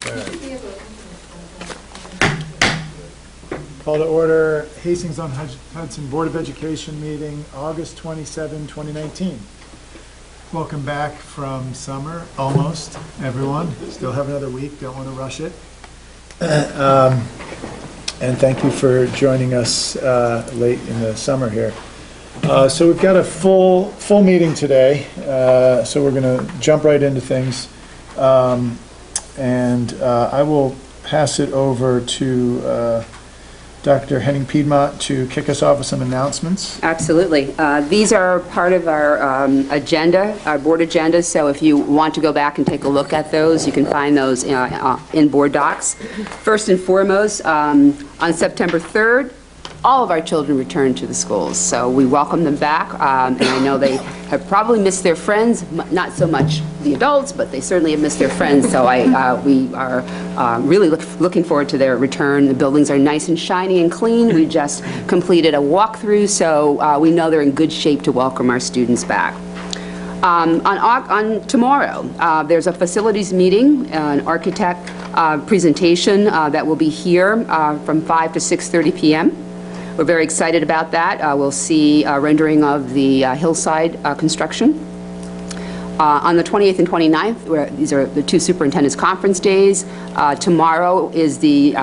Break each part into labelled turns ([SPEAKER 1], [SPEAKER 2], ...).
[SPEAKER 1] Okay. Call to order Hastings on Hudson Board of Education meeting, August 27, 2019. Welcome back from summer, almost, everyone. Still have another week, don't want to rush it. And thank you for joining us late in the summer here. So we've got a full meeting today, so we're going to jump right into things. I will pass it over to Dr. Henning Piedmont to kick us off with some announcements.
[SPEAKER 2] Absolutely. These are part of our agenda, our board agenda, so if you want to go back and take a look at those, you can find those in board docs. First and foremost, on September 3rd, all of our children return to the schools, so we welcome them back, and I know they have probably missed their friends, not so much the adults, but they certainly have missed their friends, so we are really looking forward to their return. The buildings are nice and shiny and clean. We just completed a walkthrough, so we know they're in good shape to welcome our students back. On tomorrow, there's a facilities meeting, an architect presentation that will be here from 5 to 6:30 p.m. We're very excited about that. We'll see a rendering of the hillside construction. On the 28th and 29th, these are the two superintendent's conference days. Tomorrow is the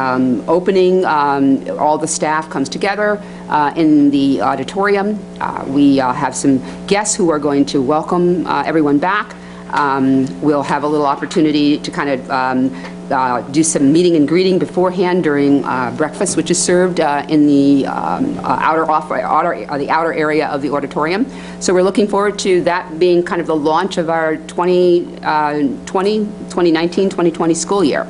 [SPEAKER 2] opening. All the staff comes together in the auditorium. We have some guests who are going to welcome everyone back. We'll have a little opportunity to kind of do some meeting and greeting beforehand during breakfast, which is served in the outer area of the auditorium. So we're looking forward to that being kind of the launch of our 2019-2020 school year.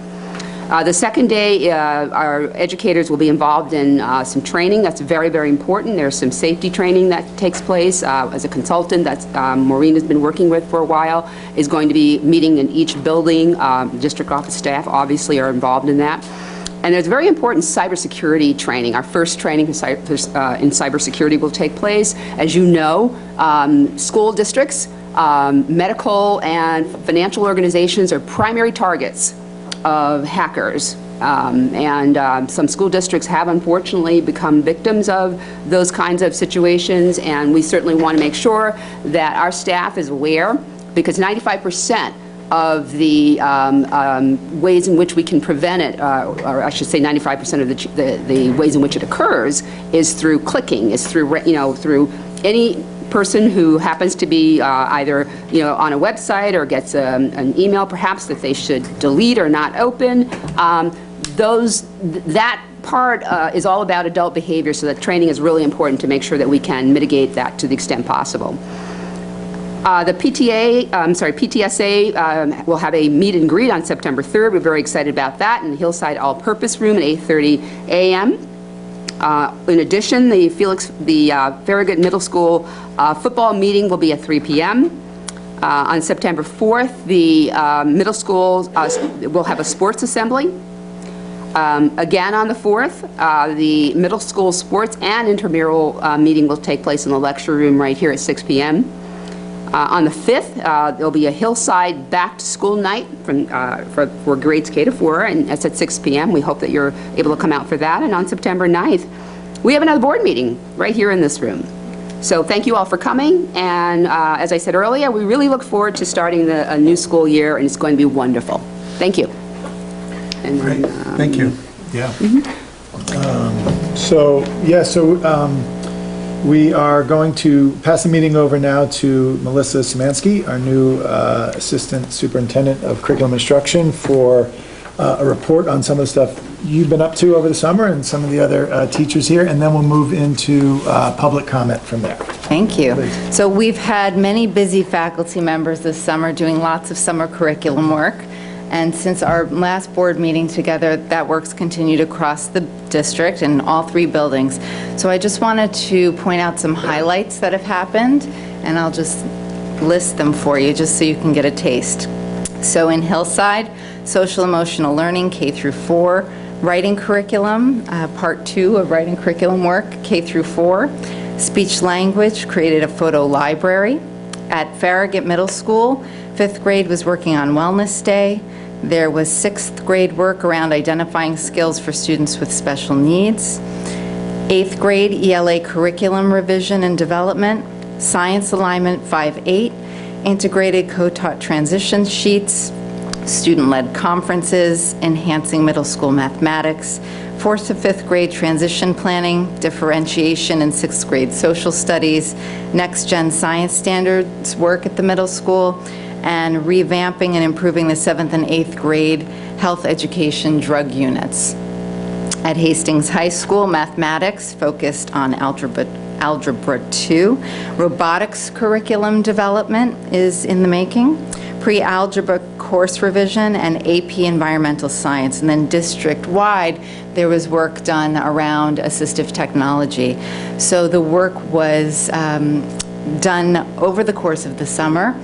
[SPEAKER 2] The second day, our educators will be involved in some training. That's very, very important. There's some safety training that takes place. As a consultant that Maureen has been working with for a while, is going to be meeting in each building. District office staff obviously are involved in that. And there's very important cybersecurity training. Our first training in cybersecurity will take place. As you know, school districts, medical and financial organizations are primary targets of hackers, some school districts have unfortunately become victims of those kinds of situations, and we certainly want to make sure that our staff is aware, because 95% of the ways in which we can prevent it, or I should say 95% of the ways in which it occurs is through clicking, is through, through any person who happens to be either on a website or gets an email perhaps that they should delete or not open. That part is all about adult behavior, so that training is really important to make sure that we can mitigate that to the extent possible. The PTSA will have a meet and greet on September 3rd. We're very excited about that in the Hillside All-Purpose Room at 8:30 a.m. In addition, the Farragut Middle School football meeting will be at 3 p.m. On September 4th, the middle school will have a sports assembly. Again on the 4th, the middle school sports and intramural meeting will take place in the lecture room right here at 6 p.m. On the 5th, there'll be a Hillside back-to-school night for grades K to 4, and that's at 6 p.m. We hope that you're able to come out for that. And on September 9th, we have another board meeting right here in this room. So thank you all for coming, and as I said earlier, we really look forward to starting a new school year, and it's going to be wonderful. Thank you. And
[SPEAKER 1] Great. Thank you. Yeah.
[SPEAKER 2] Mm-hmm.
[SPEAKER 1] We are going to pass the meeting over now to Melissa Szymanski, our new Assistant Superintendent of Curriculum Instruction, for a report on some of the stuff you've been up to over the summer and some of the other teachers here, and then we'll move into public comment from there.
[SPEAKER 3] Thank you.
[SPEAKER 1] Please.
[SPEAKER 3] So we've had many busy faculty members this summer doing lots of summer curriculum work. And since our last board meeting together, that work's continued across the district in all 3 buildings. So I just wanted to point out some highlights that have happened, and I'll just list them for you just so you can get a taste. So in Hillside, social emotional learning, K through 4, writing curriculum, part 2 of writing curriculum work, K through 4, speech language, created a photo library. At Farragut Middle School, 5th grade was working on Wellness Day. There was 6th grade work around identifying skills for students with special needs. 8th grade ELA curriculum revision and development, science alignment 5-8, integrated co-taught transition sheets, student-led conferences, enhancing middle school mathematics, 4th to 5th grade transition planning, differentiation in 6th grade social studies, next-gen science standards work at the middle school, and revamping and improving the 7th and 8th grade health education drug units. At Hastings High School, mathematics focused on Algebra 2. Robotics curriculum development is in the making. Pre-algebra course revision and AP environmental science. And then district-wide, there was work done around assistive technology. So the work was done over the course of the summer.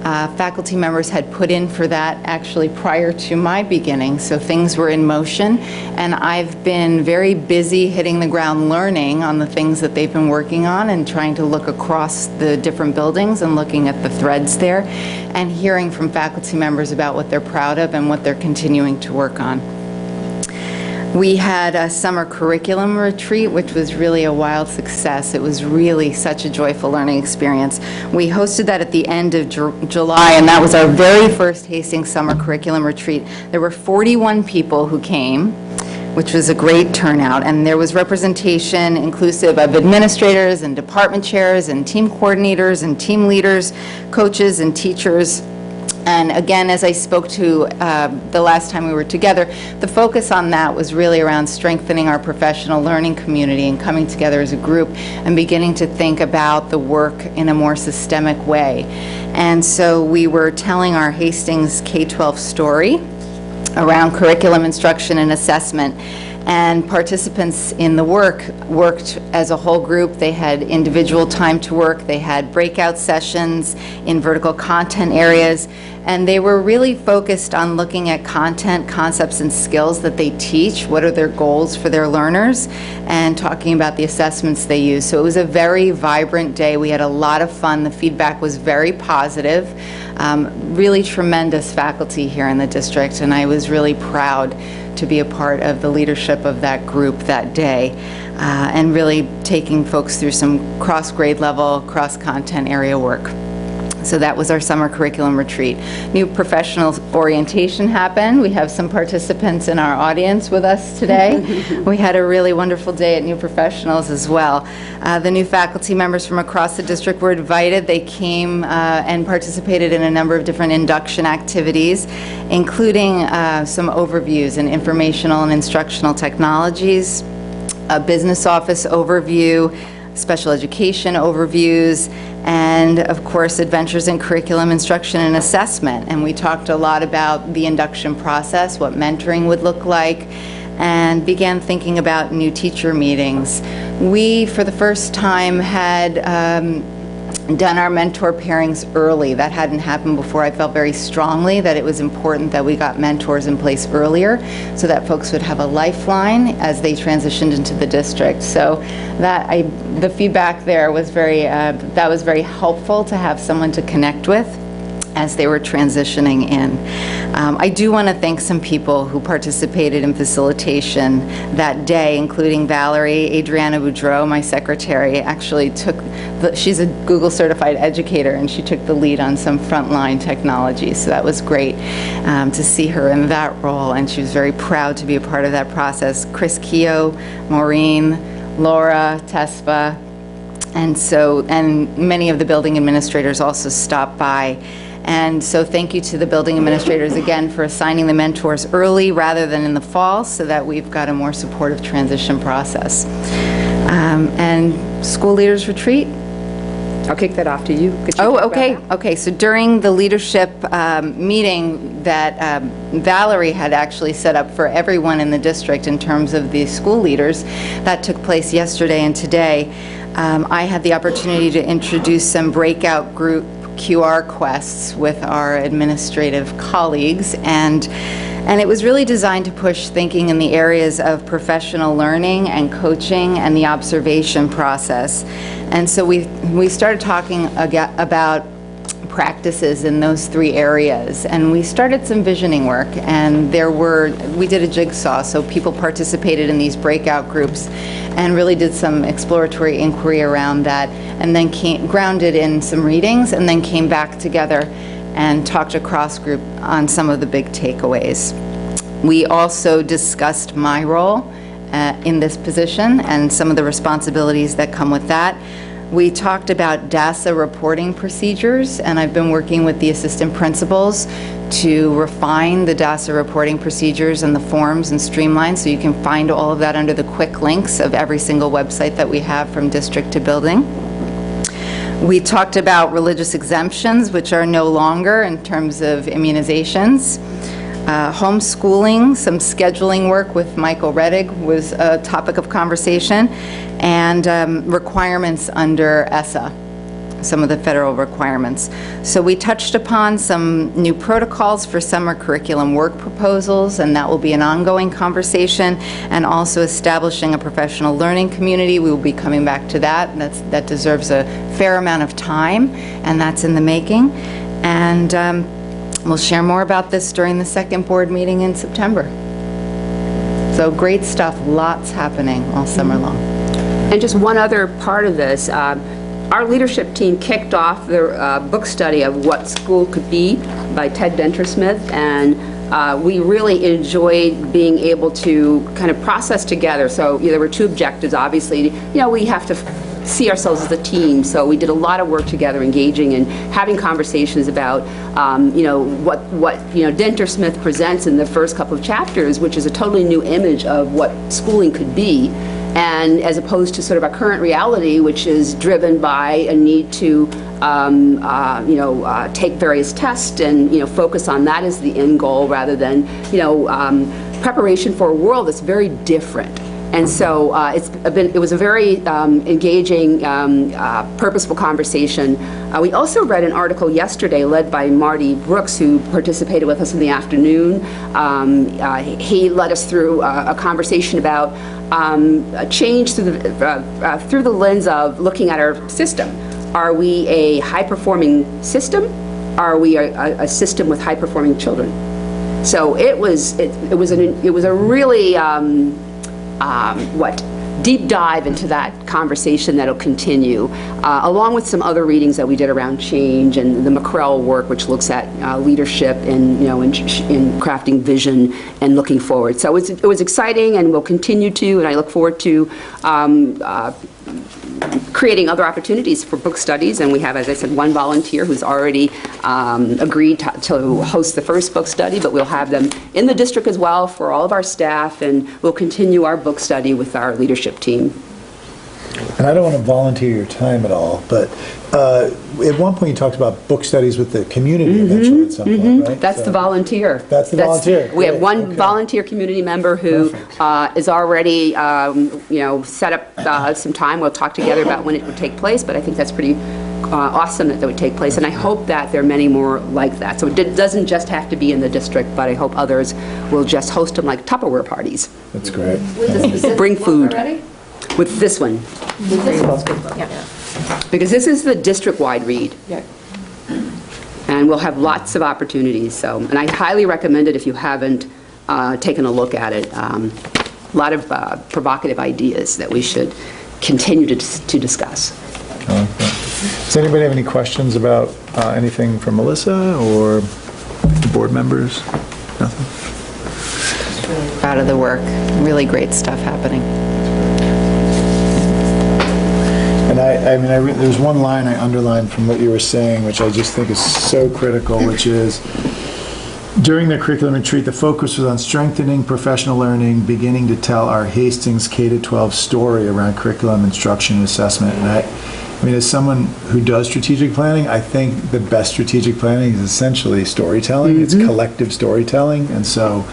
[SPEAKER 3] Faculty members had put in for that actually prior to my beginning, so things were in motion, and I've been very busy hitting the ground learning on the things that they've been working on and trying to look across the different buildings and looking at the threads there and hearing from faculty members about what they're proud of and what they're continuing to work on. We had a summer curriculum retreat, which was really a wild success. It was really such a joyful learning experience. We hosted that at the end of July, and that was our very first Hastings summer curriculum retreat. There were 41 people who came, which was a great turnout, and there was representation inclusive of administrators and department chairs and team coordinators and team leaders, coaches and teachers. And again, as I spoke to the last time we were together, the focus on that was really around strengthening our professional learning community and coming together as a group and beginning to think about the work in a more systemic way. And so we were telling our Hastings K-12 story around curriculum instruction and assessment. And participants in the work worked as a whole group. They had individual time to work. They had breakout sessions in vertical content areas. And they were really focused on looking at content, concepts, and skills that they teach. What are their goals for their learners? And talking about the assessments they use. So it was a very vibrant day. We had a lot of fun. The feedback was very positive. Really tremendous faculty here in the district. And I was really proud to be a part of the leadership of that group that day, and really taking folks through some cross-grade level, cross-content area work. So that was our summer curriculum retreat. New professional orientation happened. We have some participants in our audience with us today. We had a really wonderful day at New Professionals as well. The new faculty members from across the district were invited. They came and participated in a number of different induction activities, including some overviews in informational and instructional technologies, a business office overview, special education overviews, and of course adventures in curriculum instruction and assessment. And we talked a lot about the induction process, what mentoring would look like, and began thinking about new teacher meetings. We, for the first time, had done our mentor pairings early. That hadn't happened before. I felt very strongly that it was important that we got mentors in place earlier so that folks would have a lifeline as they transitioned into the district. So the feedback there was that was very helpful to have someone to connect with as they were transitioning in. I do want to thank some people who participated in facilitation that day, including Valerie. Adriana Boudreau, my secretary, actually she's a Google certified educator, and she took the lead on some frontline technology, so that was great to see her in that role, and she was very proud to be a part of that process. Chris Keogh, Maureen, Laura, Tespa, and many of the building administrators also stopped by. And so thank you to the building administrators again for assigning the mentors early rather than in the fall so that we've got a more supportive transition process. And school leaders retreat.
[SPEAKER 2] I'll kick that off to you. Could you
[SPEAKER 3] Oh,
[SPEAKER 2] talk about
[SPEAKER 3] okay.
[SPEAKER 2] that?
[SPEAKER 3] Okay, so during the leadership meeting that Valerie had actually set up for everyone in the district in terms of the school leaders, that took place yesterday and today, I had the opportunity to introduce some breakout group QR quests with our administrative colleagues, and it was really designed to push thinking in the areas of professional learning and coaching and the observation process. And so we started talking about practices in those 3 areas. And we started some visioning work, and we did a jigsaw, so people participated in these breakout groups and really did some exploratory inquiry around that, and then grounded in some readings, and then came back together and talked across group on some of the big takeaways. We also discussed my role in this position and some of the responsibilities that come with that. We talked about DASA reporting procedures, and I've been working with the assistant principals to refine the DASA reporting procedures and the forms and streamline, so you can find all of that under the quick links of every single website that we have from district to building. We talked about religious exemptions, which are no longer in terms of immunizations. Homeschooling, some scheduling work with Michael Rettig was a topic of conversation, and requirements under ESSA, some of the federal requirements. So we touched upon some new protocols for summer curriculum work proposals, and that will be an ongoing conversation, and also establishing a professional learning community. We will be coming back to that. That deserves a fair amount of time, and that's in the making. And we'll share more about this during the second board meeting in September. So great stuff, lots happening all summer long.
[SPEAKER 2] And just one other part of this, our leadership team kicked off the book study of What School Could Be by Ted Dentersmith, and we really enjoyed being able to kind of process together. So there were 2 objectives, obviously. We have to see ourselves as a team, so we did a lot of work together, engaging and having conversations about what Dentersmith presents in the first couple of chapters, which is a totally new image of what schooling could be, and as opposed to sort of our current reality, which is driven by a need to take various tests and focus on that as the end goal, rather than preparation for a world that's very different. And so it was a very engaging, purposeful conversation. We also read an article yesterday led by Marty Brooks, who participated with us in the afternoon. He led us through a conversation about a change through the lens of looking at our system. Are we a high-performing system? Are we a system with high-performing children? So it was a really deep dive into that conversation that'll continue, along with some other readings that we did around change and the McCrell work, which looks at leadership in crafting vision and looking forward. So it was exciting, and we'll continue to, and I look forward to creating other opportunities for book studies. And we have, as I said, 1 volunteer who's already agreed to host the first book study, but we'll have them in the district as well for all of our staff, and we'll continue our book study with our leadership team.
[SPEAKER 1] And I don't want to volunteer your time at all, but at one point you talked about book studies with the community eventually at some point, right?
[SPEAKER 2] That's the volunteer.
[SPEAKER 1] That's the volunteer.
[SPEAKER 2] We have
[SPEAKER 1] Great.
[SPEAKER 2] one
[SPEAKER 1] Okay.
[SPEAKER 2] volunteer community member who is already, set up some time. We'll talk together about when it would take place, but I think that's pretty awesome that would take place, and I hope that there are many more like that. So it doesn't just have to be in the district, but I hope others will just host them like Tupperware parties.
[SPEAKER 1] That's great.
[SPEAKER 2] Bring food. With this one. Because this is the district-wide read. And we'll have lots of opportunities, and I highly recommend it if you haven't taken a look at it. A lot of provocative ideas that we should continue to discuss.
[SPEAKER 1] Okay. Does anybody have any questions about anything from Melissa or the board members? Nothing?
[SPEAKER 3] Proud of the work, really great stuff happening.
[SPEAKER 1] And there's one line I underlined from what you were saying, which I just think is so critical, which is, during the curriculum retreat, the focus was on strengthening professional learning, beginning to tell our Hastings K-12 story around curriculum, instruction, and assessment. And as someone who does strategic planning, I think the best strategic planning is essentially storytelling. It's collective storytelling. And so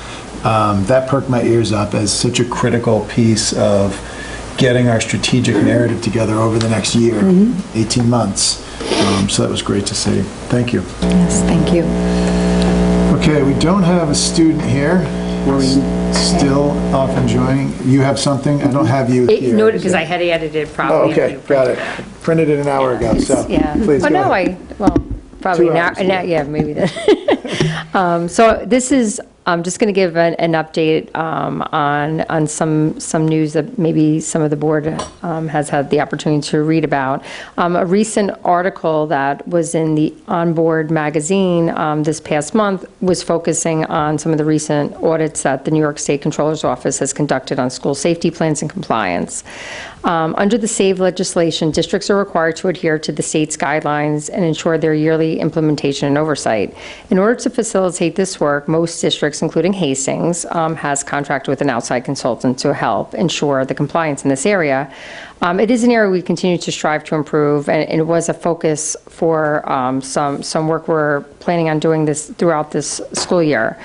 [SPEAKER 1] that perked my ears up as such a critical piece of getting our strategic narrative together over the next year, 18 months. So that was great to see. Thank you.
[SPEAKER 3] Yes, thank you.
[SPEAKER 1] Okay, we don't have a student here. Still off enjoying. You have something? I don't have you here.
[SPEAKER 4] No, because I had edited
[SPEAKER 1] Oh,
[SPEAKER 4] probably.
[SPEAKER 1] okay, got it. Printed it an hour ago, so
[SPEAKER 4] Yeah.
[SPEAKER 1] please
[SPEAKER 4] Oh,
[SPEAKER 1] go
[SPEAKER 4] no,
[SPEAKER 1] ahead.
[SPEAKER 4] Probably
[SPEAKER 1] 2
[SPEAKER 4] now,
[SPEAKER 1] hours ago.
[SPEAKER 4] yeah, maybe then. So this is, I'm just going to give an update on some news that maybe some of the board has had the opportunity to read about. A recent article that was in the Onboard magazine this past month was focusing on some of the recent audits that the New York State Controller's Office has conducted on school safety plans and compliance. Under the SAVE legislation, districts are required to adhere to the state's guidelines and ensure their yearly implementation and oversight. In order to facilitate this work, most districts, including Hastings, has contracted with an outside consultant to help ensure the compliance in this area. It is an area we continue to strive to improve, and it was a focus for some work we're planning on doing this throughout this school year.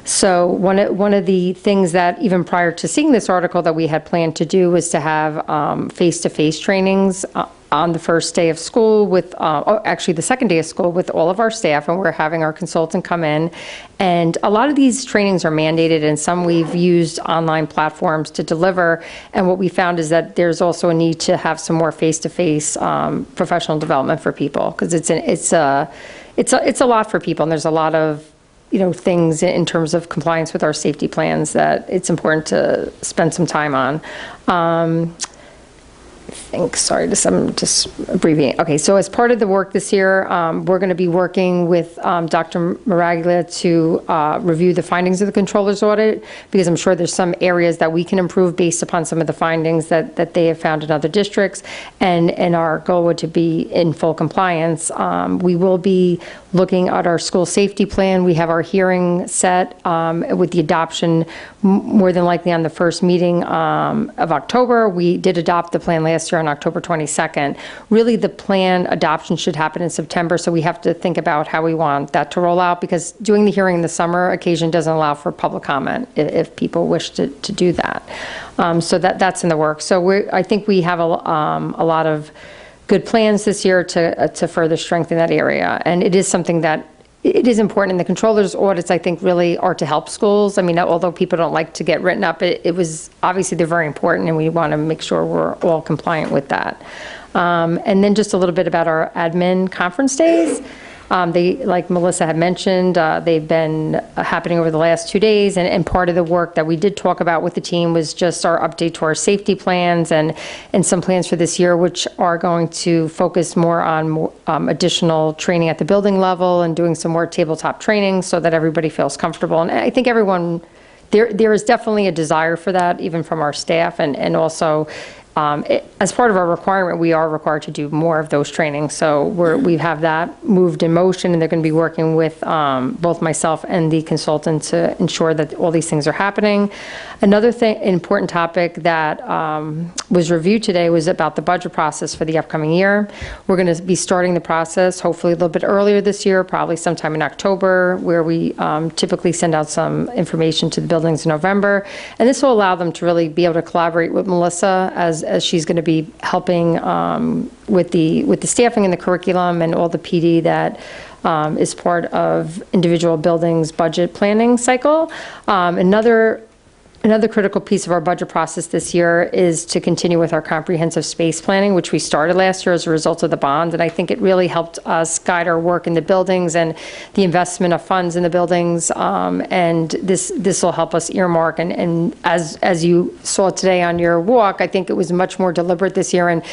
[SPEAKER 4] So one of the things that even prior to seeing this article that we had planned to do was to have face-to-face trainings on the first day of school with, actually the second day of school with all of our staff, and we're having our consultant come in. And a lot of these trainings are mandated, and some we've used online platforms to deliver. And what we found is that there's also a need to have some more face-to-face professional development for people, because it's a lot for people, and there's a lot of things in terms of compliance with our safety plans that it's important to spend some time on. I'm just abbreviating. Okay, so as part of the work this year, we're going to be working with Dr. Maraglia to review the findings of the controller's audit, because I'm sure there's some areas that we can improve based upon some of the findings that they have found in other districts, and our goal would to be in full compliance. We will be looking at our school safety plan. We have our hearing set with the adoption more than likely on the first meeting of October. We did adopt the plan last year on October 22nd. Really, the plan adoption should happen in September, so we have to think about how we want that to roll out, because doing the hearing in the summer occasion doesn't allow for public comment if people wish to do that. So that's in the works. So I think we have a lot of good plans this year to further strengthen that area. And it is something that it is important. And the controller's audits, I think, really are to help schools. I mean, although people don't like to get written up, it was obviously they're very important, and we want to make sure we're all compliant with that. And then just a little bit about our admin conference days. They, like Melissa had mentioned, they've been happening over the last 2 days, and part of the work that we did talk about with the team was just our update to our safety plans and some plans for this year, which are going to focus more on additional training at the building level and doing some more tabletop training so that everybody feels comfortable. And I think everyone, there is definitely a desire for that, even from our staff, and also as part of our requirement, we are required to do more of those trainings. So we have that moved in motion, and they're going to be working with both myself and the consultant to ensure that all these things are happening. Another important topic that was reviewed today was about the budget process for the upcoming year. We're going to be starting the process hopefully a little bit earlier this year, probably sometime in October, where we typically send out some information to the buildings in November. And this will allow them to really be able to collaborate with Melissa as she's going to be helping with the staffing and the curriculum and all the PD that is part of individual buildings' budget planning cycle. Another critical piece of our budget process this year is to continue with our comprehensive space planning, which we started last year as a result of the bond. And I think it really helped us guide our work in the buildings and the investment of funds in the buildings. And this will help us earmark. And as you saw today on your walk, I think it was much more deliberate this year. And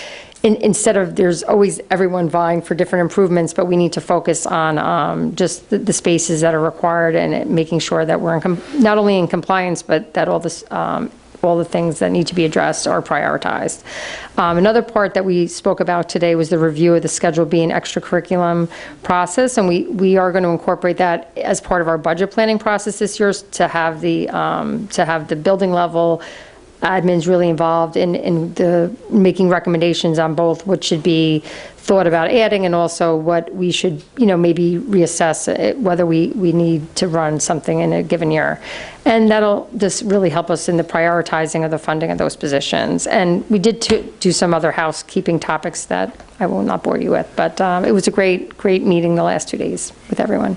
[SPEAKER 4] instead of, there's always everyone vying for different improvements, but we need to focus on just the spaces that are required and making sure that we're not only in compliance, but that all the things that need to be addressed are prioritized. Another part that we spoke about today was the review of the Schedule B and extracurriculum process, and we are going to incorporate that as part of our budget planning process this year to have the building level admins really involved in the making recommendations on both what should be thought about adding and also what we should, maybe reassess whether we need to run something in a given year. And that'll just really help us in the prioritizing of the funding of those positions. And we did do some other housekeeping topics that I will not bore you with, but it was a great meeting the last 2 days with everyone.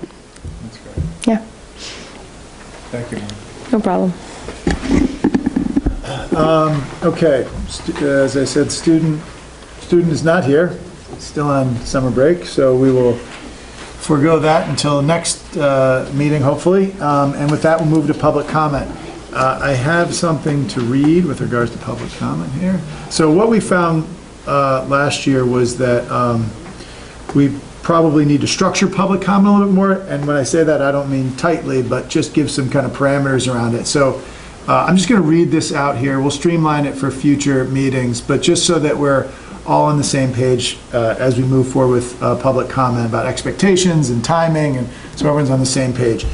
[SPEAKER 1] That's great.
[SPEAKER 4] Yeah.
[SPEAKER 1] Thank you.
[SPEAKER 4] No problem.
[SPEAKER 1] Okay, as I said, student is not here, still on summer break, so we will forego that until next meeting, hopefully. And with that, we'll move to public comment. I have something to read with regards to public comment here. So what we found last year was that we probably need to structure public comment a little bit more. And when I say that, I don't mean tightly, but just give some kind of parameters around it. So I'm just going to read this out here. We'll streamline it for future meetings, but just so that we're all on the same page as we move forward with public comment about expectations and timing, and so everyone's on the same page.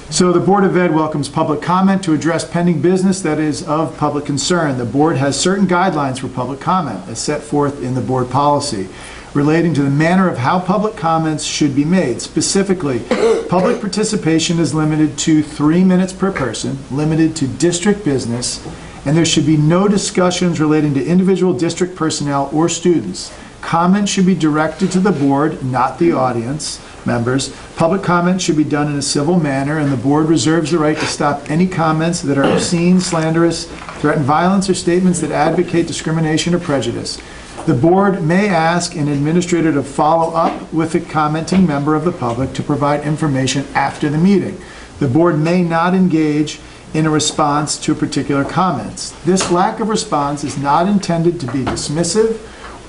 [SPEAKER 1] So the Board of Ed welcomes public comment to address pending business that is of public concern. The board has certain guidelines for public comment as set forth in the board policy relating to the manner of how public comments should be made. Specifically, public participation is limited to 3 minutes per person, limited to district business, and there should be no discussions relating to individual district personnel or students. Comments should be directed to the board, not the audience members. Public comment should be done in a civil manner, and the board reserves the right to stop any comments that are obscene, slanderous, threaten violence, or statements that advocate discrimination or prejudice. The board may ask an administrator to follow up with a commenting member of the public to provide information after the meeting. The board may not engage in a response to particular comments. This lack of response is not intended to be dismissive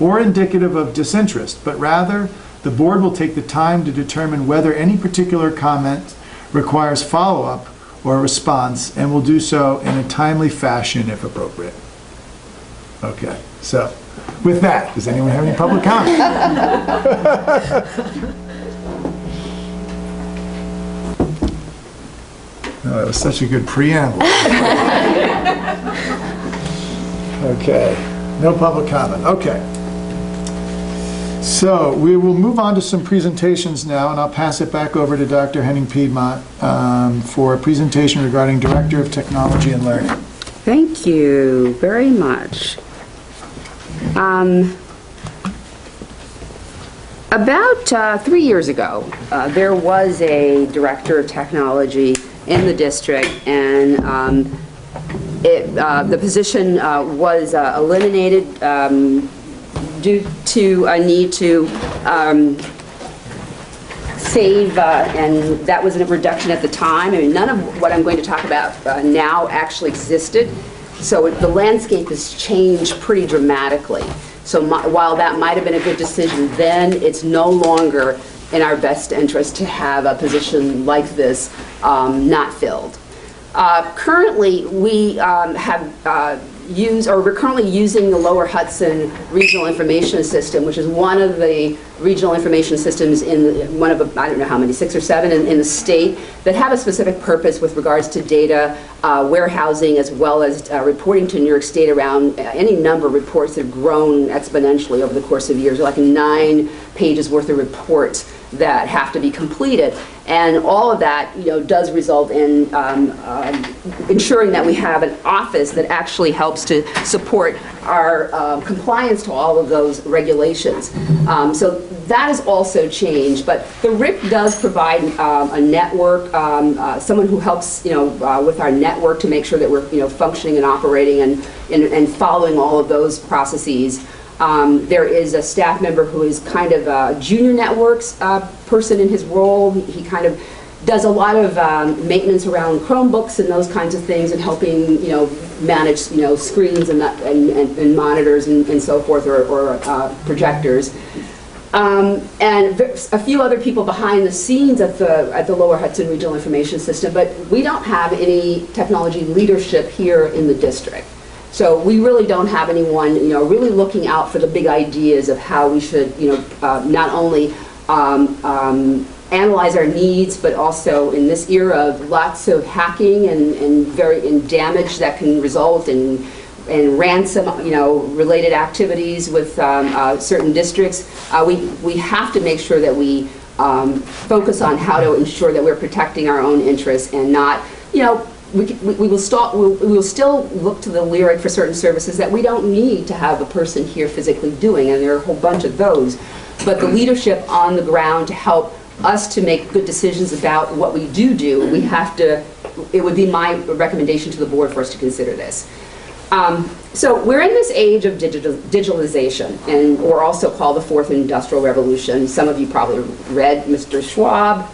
[SPEAKER 1] or indicative of disinterest, but rather the board will take the time to determine whether any particular comment requires follow-up or response, and will do so in a timely fashion if appropriate. Okay, so with that, does anyone have any public comment? Oh, that was such a good preamble. Okay, no public comment. Okay. So we will move on to some presentations now, and I'll pass it back over to Dr. Henning Piedmont for a presentation regarding Director of Technology and Learning.
[SPEAKER 2] Thank you very much. About 3 years ago, there was a Director of Technology in the district, and the position was eliminated due to a need to save, and that was a reduction at the time. I mean, none of what I'm going to talk about now actually existed, so the landscape has changed pretty dramatically. So while that might have been a good decision then, it's no longer in our best interest to have a position like this not filled. Currently, we we're currently using the Lower Hudson Regional Information System, which is one of the regional information systems in one of, I don't know how many, 6 or 7 in the state, that have a specific purpose with regards to data warehousing, as well as reporting to New York State around any number of reports that have grown exponentially over the course of years, like 9 pages worth of reports that have to be completed. And all of that, does result in ensuring that we have an office that actually helps to support our compliance to all of those regulations. So that has also changed, but the RIC does provide a network, someone who helps, with our network to make sure that we're, functioning and operating and following all of those processes. There is a staff member who is kind of a junior networks person in his role. He kind of does a lot of maintenance around Chromebooks and those kinds of things, and helping manage screens and monitors and so forth, or projectors. And a few other people behind the scenes at the Lower Hudson Regional Information System, but we don't have any technology leadership here in the district. So we really don't have anyone, really looking out for the big ideas of how we should, not only analyze our needs, but also in this era of lots of hacking and damage that can result in ransom, related activities with certain districts. We have to make sure that we focus on how to ensure that we're protecting our own interests and not, we will still look to the LYRIC for certain services that we don't need to have a person here physically doing, and there are a whole bunch of those. But the leadership on the ground to help us to make good decisions about what we do, we have to, it would be my recommendation to the board for us to consider this. So we're in this age of digitalization, and we're also called the Fourth Industrial Revolution. Some of you probably read Mr. Schwab.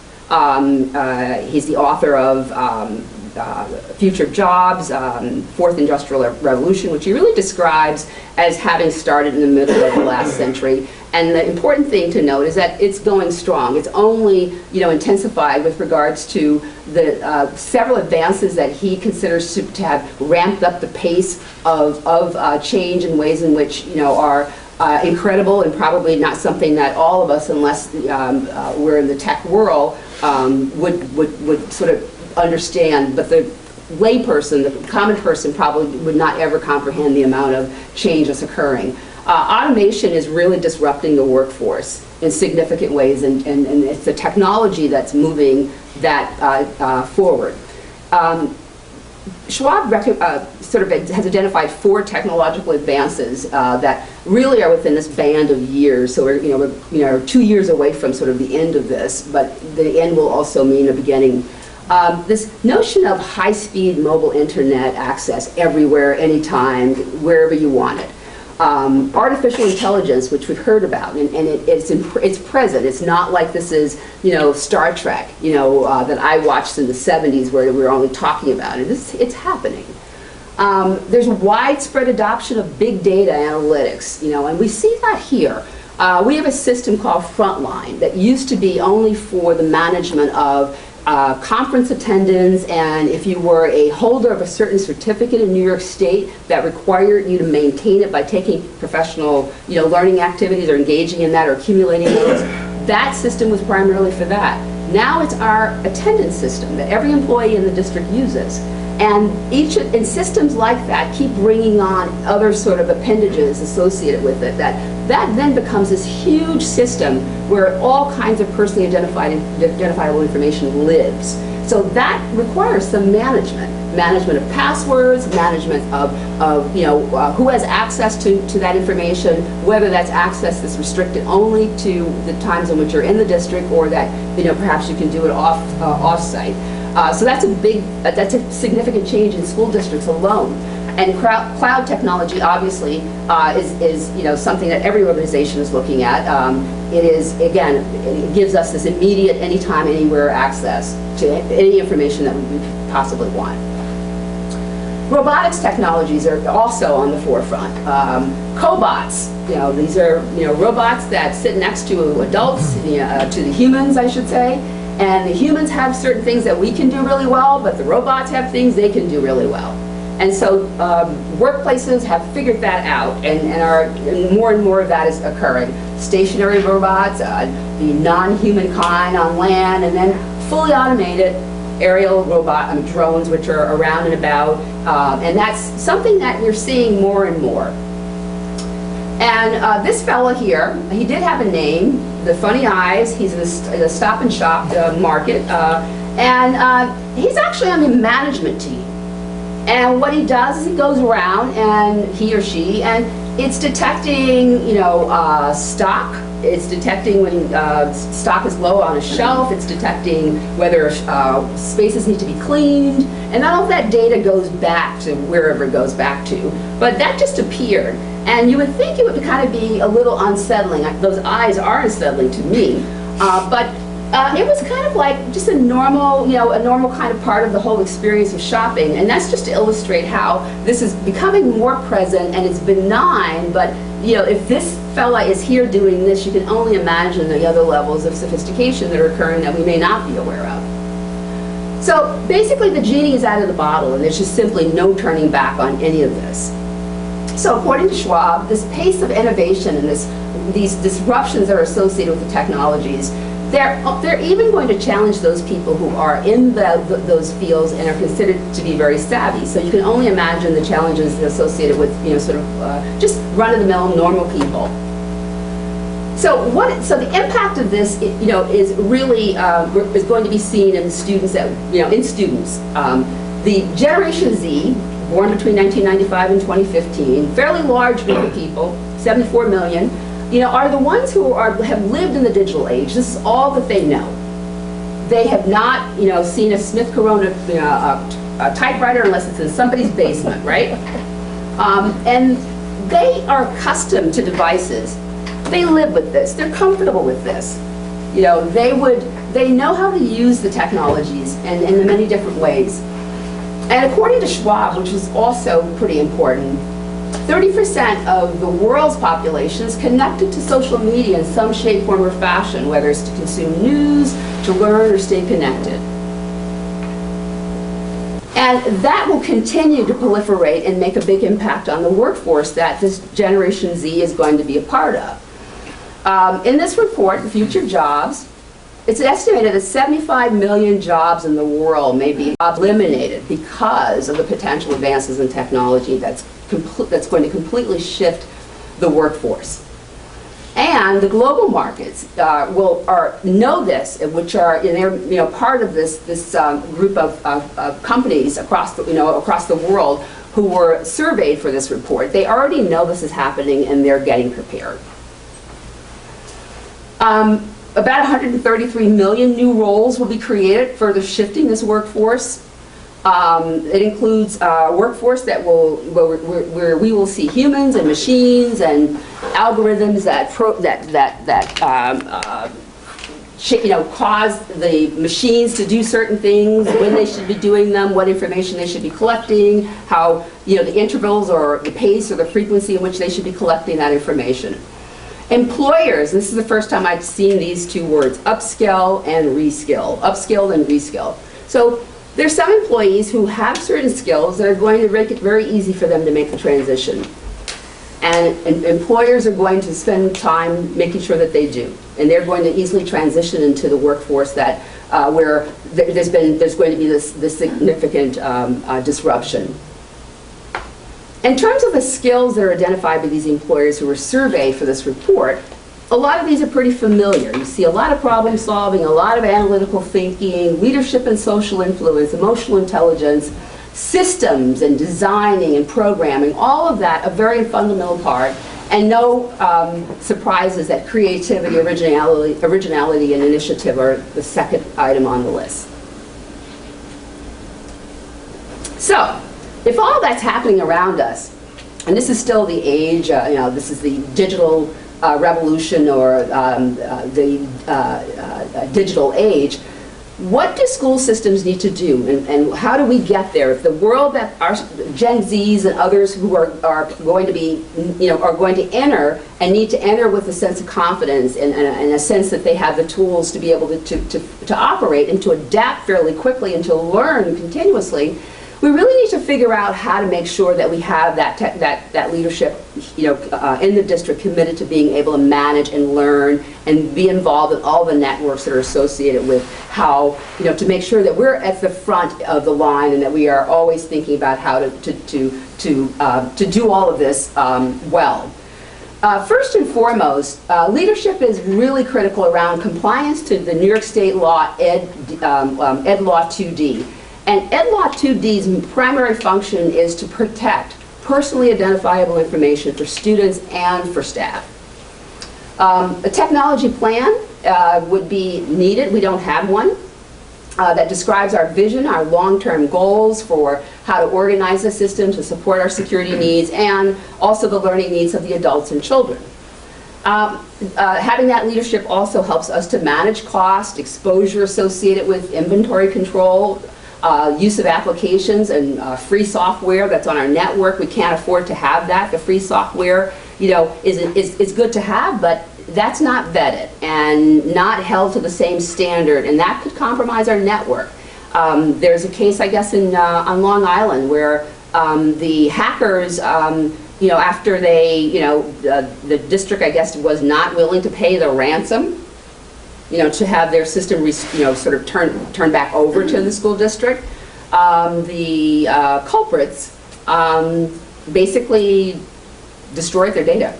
[SPEAKER 2] He's the author of Future Jobs, Fourth Industrial Revolution, which he really describes as having started in the middle of the last century. And the important thing to note is that it's going strong. It's only, intensified with regards to the several advances that he considers to have ramped up the pace of change in ways in which, are incredible and probably not something that all of us, unless we're in the tech world, would sort of understand. But the layperson, the common person, probably would not ever comprehend the amount of change that's occurring. Automation is really disrupting the workforce in significant ways, and it's the technology that's moving that forward. Schwab sort of has identified 4 technological advances that really are within this band of years. So we're 2 years away from sort of the end of this, but the end will also mean a beginning. This notion of high-speed mobile internet access everywhere, anytime, wherever you want it. Artificial intelligence, which we've heard about, and it's present. It's not like this is, Star Trek, that I watched in the 70s where we were only talking about it. It's happening. There's widespread adoption of big data analytics, and we see that here. We have a system called Frontline that used to be only for the management of conference attendance, and if you were a holder of a certain certificate in New York State that required you to maintain it by taking professional, learning activities or engaging in that or accumulating those, that system was primarily for that. Now it's our attendance system that every employee in the district uses. And systems like that keep bringing on other sort of appendages associated with it. That then becomes this huge system where all kinds of personally identifiable information lives. So that requires some management of passwords, management of who has access to that information, whether that's access that's restricted only to the times in which you're in the district, or that perhaps you can do it off-site. So that's a significant change in school districts alone. And cloud technology obviously is something that every organization is looking at. It is, again, it gives us this immediate, anytime, anywhere access to any information that we possibly want. Robotics technologies are also on the forefront. Cobots, these are robots that sit next to adults, to the humans, I should say. And the humans have certain things that we can do really well, but the robots have things they can do really well. And so workplaces have figured that out, and more of that is occurring. Stationary robots, the non-human kind on land, and then fully automated aerial drones, which are around and about. And that's something that you're seeing more and more. And this fella here, he did have a name, the Funny Eyes. He's in the Stop and Shop market, and he's actually on the management team. And what he does is he goes around, and he or she, and it's detecting, stock. It's detecting when stock is low on a shelf. It's detecting whether spaces need to be cleaned, and all of that data goes back to wherever it goes back to. But that just appeared. And you would think it would kind of be a little unsettling. Those eyes are unsettling to me, but it was kind of like just a normal kind of part of the whole experience of shopping. And that's just to illustrate how this is becoming more present, and it's benign. But if this fella is here doing this, you can only imagine the other levels of sophistication that are occurring that we may not be aware of. So basically, the genie is out of the bottle, and there's just simply no turning back on any of this. So according to Schwab, this pace of innovation and these disruptions that are associated with the technologies, they're even going to challenge those people who are in those fields and are considered to be very savvy. So you can only imagine the challenges associated with just run-of-the-mill normal people. So the impact of this is really is going to be seen in students the Generation Z, born between 1995 and 2015, fairly large group of people, 74 million, are the ones who have lived in the digital age. This is all that they know. They have not, seen a Smith Corona a typewriter unless it's in somebody's basement, right? And they are accustomed to devices. They live with this. They're comfortable with this. You know, they know how to use the technologies in the many different ways. And according to Schwab, which is also pretty important, 30% of the world's population is connected to social media in some shape, form, or fashion, whether it's to consume news, to learn, or stay connected. And that will continue to proliferate and make a big impact on the workforce that this Generation Z is going to be a part of. In this report, The Future Jobs, it's estimated that 75 million jobs in the world may be eliminated because of the potential advances in technology that's going to completely shift the workforce. And the global markets know this, which are they're part of this group of companies across the world who were surveyed for this report. They already know this is happening and they're getting prepared. About 133 million new roles will be created, further shifting this workforce. It includes a workforce where we will see humans and machines and algorithms that cause the machines to do certain things, when they should be doing them, what information they should be collecting, how the intervals or the pace or the frequency in which they should be collecting that information. Employers, this is the first time I've seen these two words, upskill and reskill, upskill and reskill. So there's some employees who have certain skills that are going to make it very easy for them to make the transition. And employers are going to spend time making sure that they do. And they're going to easily transition into the workforce that where there's going to be this significant disruption. In terms of the skills that are identified by these employers who were surveyed for this report, a lot of these are pretty familiar. You see a lot of problem solving, a lot of analytical thinking, leadership and social influence, emotional intelligence, systems and designing and programming, all of that a very fundamental part, and no surprises that creativity, originality and initiative are the second item on the list. So, if all that's happening around us, and this is still the age, this is the digital revolution or the digital age, what do school systems need to do, and how do we get there? If the world that our Gen Zs and others who are going to be, are going to enter and need to enter with a sense of confidence and a sense that they have the tools to be able to operate and to adapt fairly quickly and to learn continuously, we really need to figure out how to make sure that we have that leadership, in the district committed to being able to manage and learn and be involved in all the networks that are associated with how, to make sure that we're at the front of the line and that we are always thinking about how to do all of this well. First and foremost, leadership is really critical around compliance to the New York State law, Ed Law 2D. And Ed Law 2D's primary function is to protect personally identifiable information for students and for staff. A technology plan would be needed. We don't have one. That describes our vision, our long-term goals for how to organize the system to support our security needs and also the learning needs of the adults and children. Having that leadership also helps us to manage cost, exposure associated with inventory control, use of applications and free software that's on our network. We can't afford to have that. The free software, is good to have, but that's not vetted and not held to the same standard, and that could compromise our network. There's a case, I guess, on Long Island where the hackers, after they, the district, I guess, was not willing to pay the ransom, to have their system, sort of turn back over to the school district. The culprits basically destroyed their data.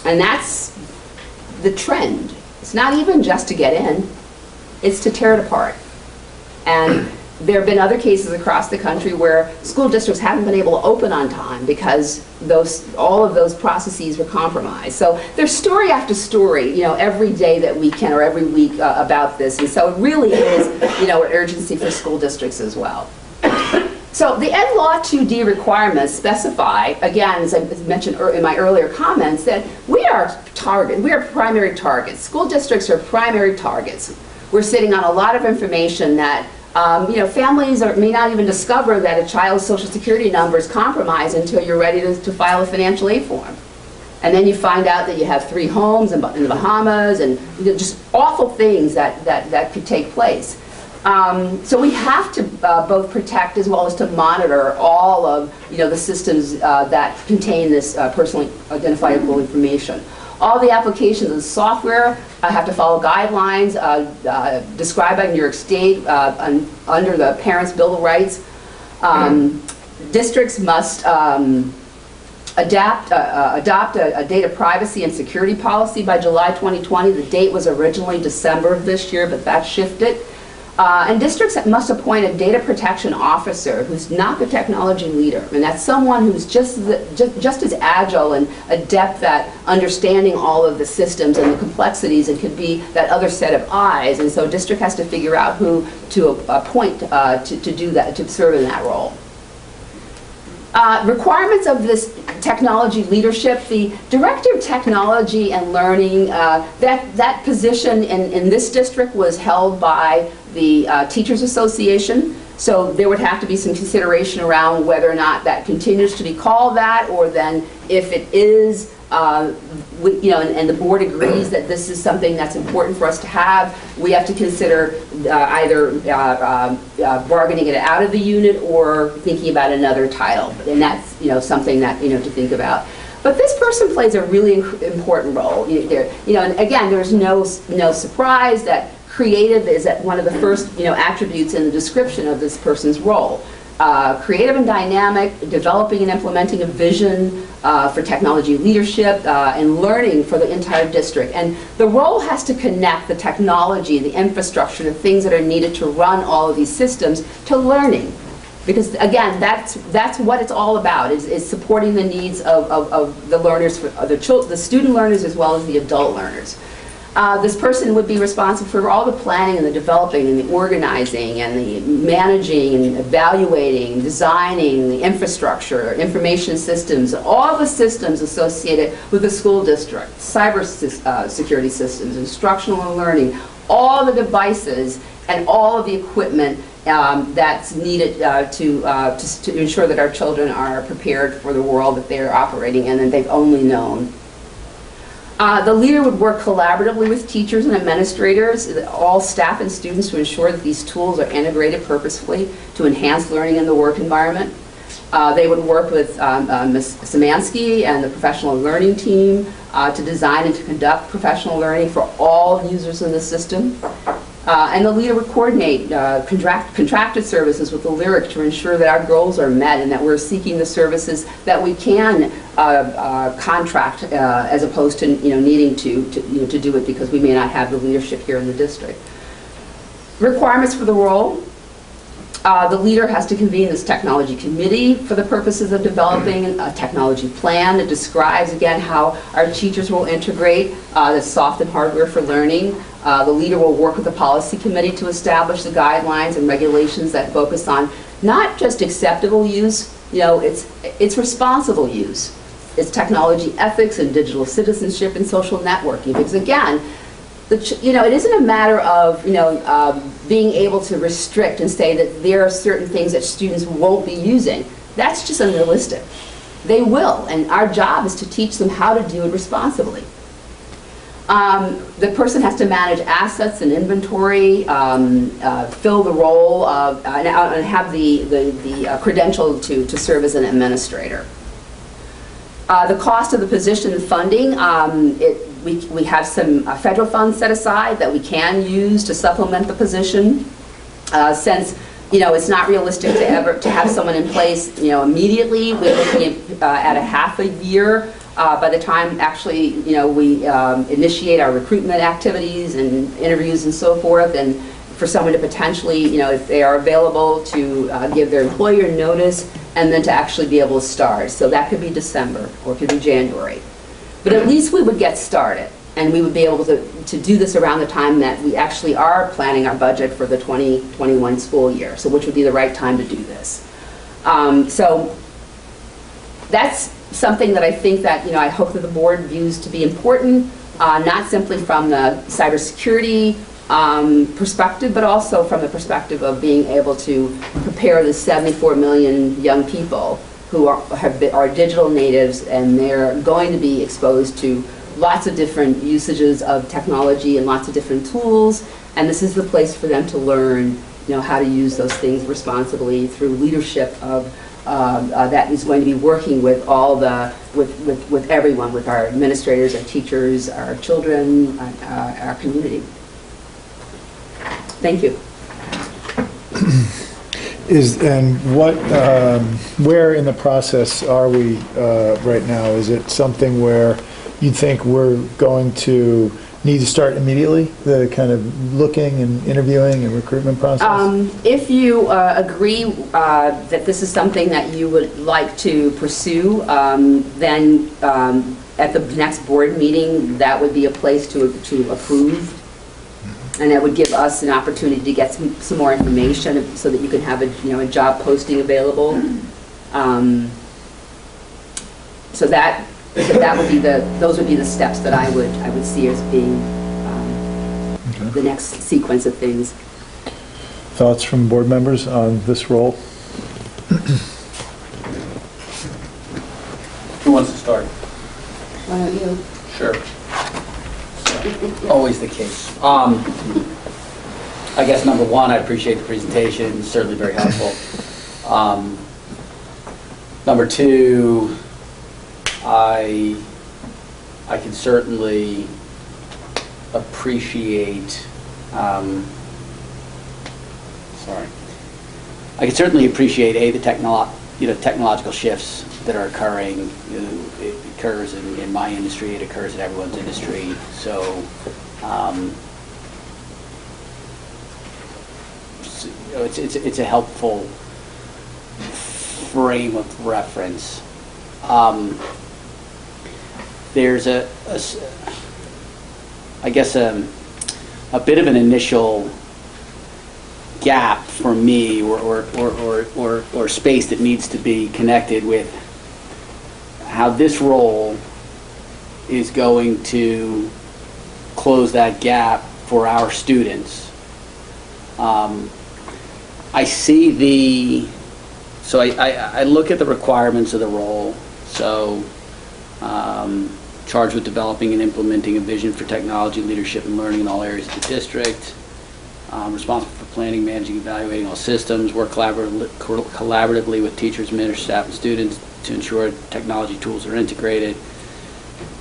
[SPEAKER 2] And that's the trend. It's not even just to get in, it's to tear it apart. And there have been other cases across the country where school districts haven't been able to open on time because all of those processes were compromised. So there's story after story, every day that we can or every week about this. And so it really is, an urgency for school districts as well. So the Ed Law 2D requirements specify, again, as I mentioned in my earlier comments, that we are primary targets. School districts are primary targets. We're sitting on a lot of information that families may not even discover that a child's social security number is compromised until you're ready to file a financial aid form. And then you find out that you have 3 homes in the Bahamas, and just awful things that could take place. So we have to both protect as well as to monitor all of the systems that contain this personally identifiable information. All the applications and software have to follow guidelines described by New York State under the Parents' Bill of Rights. Districts must adopt a data privacy and security policy by July 2020. The date was originally December of this year, but that shifted. And districts must appoint a data protection officer who's not the technology leader. And that's someone who's just as agile and adept at understanding all of the systems and the complexities, and could be that other set of eyes. And so a district has to figure out who to appoint to do that, to serve in that role. Requirements of this technology leadership: the Director of Technology and Learning, that position in this district was held by the Teachers Association, so there would have to be some consideration around whether or not that continues to be called that, or then if it is, and the board agrees that this is something that's important for us to have, we have to consider either bargaining it out of the unit or thinking about another title. And that's something that to think about. But this person plays a really important role. And again, there's no surprise that creative is one of the first attributes in the description of this person's role. Creative and dynamic, developing and implementing a vision for technology leadership and learning for the entire district. And the role has to connect the technology, the infrastructure, the things that are needed to run all of these systems to learning. Because again, that's what it's all about, is supporting the needs of the learners, the student learners as well as the adult learners. This person would be responsible for all the planning and the developing and the organizing and the managing and evaluating, designing the infrastructure, information systems, all the systems associated with the school district, cyber security systems, instructional and learning, all the devices and all of the equipment that's needed to ensure that our children are prepared for the world that they're operating in and they've only known. The leader would work collaboratively with teachers and administrators, all staff and students, to ensure that these tools are integrated purposefully to enhance learning in the work environment. They would work with Ms. Szymanski and the professional learning team to design and to conduct professional learning for all users in the system. And the leader would coordinate contracted services with the lyric to ensure that our goals are met and that we're seeking the services that we can contract as opposed to needing to do it because we may not have the leadership here in the district. Requirements for the role. The leader has to convene this technology committee for the purposes of developing a technology plan that describes, again, how our teachers will integrate the soft and hardware for learning. The leader will work with the policy committee to establish the guidelines and regulations that focus on not just acceptable use, it's responsible use. It's technology ethics and digital citizenship and social networking. Because again, it isn't a matter of being able to restrict and say that there are certain things that students won't be using. That's just unrealistic. They will, and our job is to teach them how to do it responsibly. The person has to manage assets and inventory, fill the role of, and have the credential to serve as an administrator. The cost of the position and funding, we have some federal funds set aside that we can use to supplement the position. Since it's not realistic to have someone in place immediately, we're looking at a half a year. By the time actually we initiate our recruitment activities and interviews and so forth, and for someone to potentially, if they are available, to give their employer notice and then to actually be able to start. So that could be December or it could be January. But at least we would get started, and we would be able to do this around the time that we actually are planning our budget for the 2021 school year, so which would be the right time to do this. So that's something that I think that, I hope that the board views to be important, not simply from the cybersecurity perspective, but also from the perspective of being able to prepare the 74 million young people who are digital natives, and they're going to be exposed to lots of different usages of technology and lots of different tools, and this is the place for them to learn, how to use those things responsibly through leadership of that is going to be working with with everyone, with our administrators, our teachers, our children, our community. Thank you.
[SPEAKER 1] Where in the process are we right now? Is it something where you think we're going to need to start immediately, the kind of looking and interviewing and recruitment process?
[SPEAKER 2] If you agree that this is something that you would like to pursue, then at the next board meeting, that would be a place to approve. And that would give us an opportunity to get some more information so that you can have a job posting available. So that would be those would be the steps that I would see as being the next sequence of things.
[SPEAKER 1] Thoughts from board members on this role?
[SPEAKER 5] Who wants to start?
[SPEAKER 2] Why don't you?
[SPEAKER 5] Sure. Always the case. I guess number one, I appreciate the presentation. It's certainly very helpful. Number two, I can certainly appreciate. I can certainly appreciate the technological shifts that are occurring. It occurs in my industry. It occurs in everyone's industry. So. It's a helpful frame of reference. There's a bit of an initial gap for me, or space that needs to be connected with how this role is going to close that gap for our students. I see I look at the requirements of the role. So, charged with developing and implementing a vision for technology, leadership, and learning in all areas of the district. Responsible for planning, managing, evaluating all systems. Work collaboratively with teachers, administrators, staff, and students to ensure technology tools are integrated.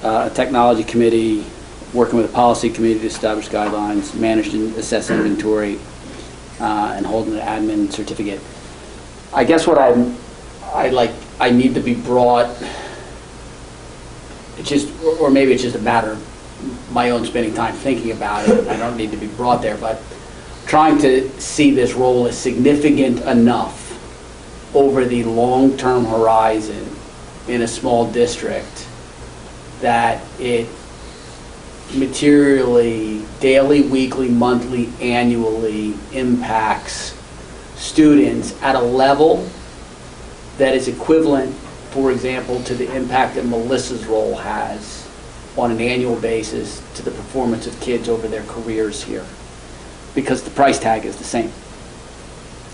[SPEAKER 5] A technology committee, working with a policy committee to establish guidelines, manage and assess inventory, and hold an admin certificate. I guess what I need to be brought, or maybe it's just a matter of my own spending time thinking about it. I don't need to be brought there, but trying to see this role as significant enough over the long-term horizon in a small district that it materially, daily, weekly, monthly, annually impacts students at a level that is equivalent, for example, to the impact that Melissa's role has on an annual basis to the performance of kids over their careers here. Because the price tag is the same.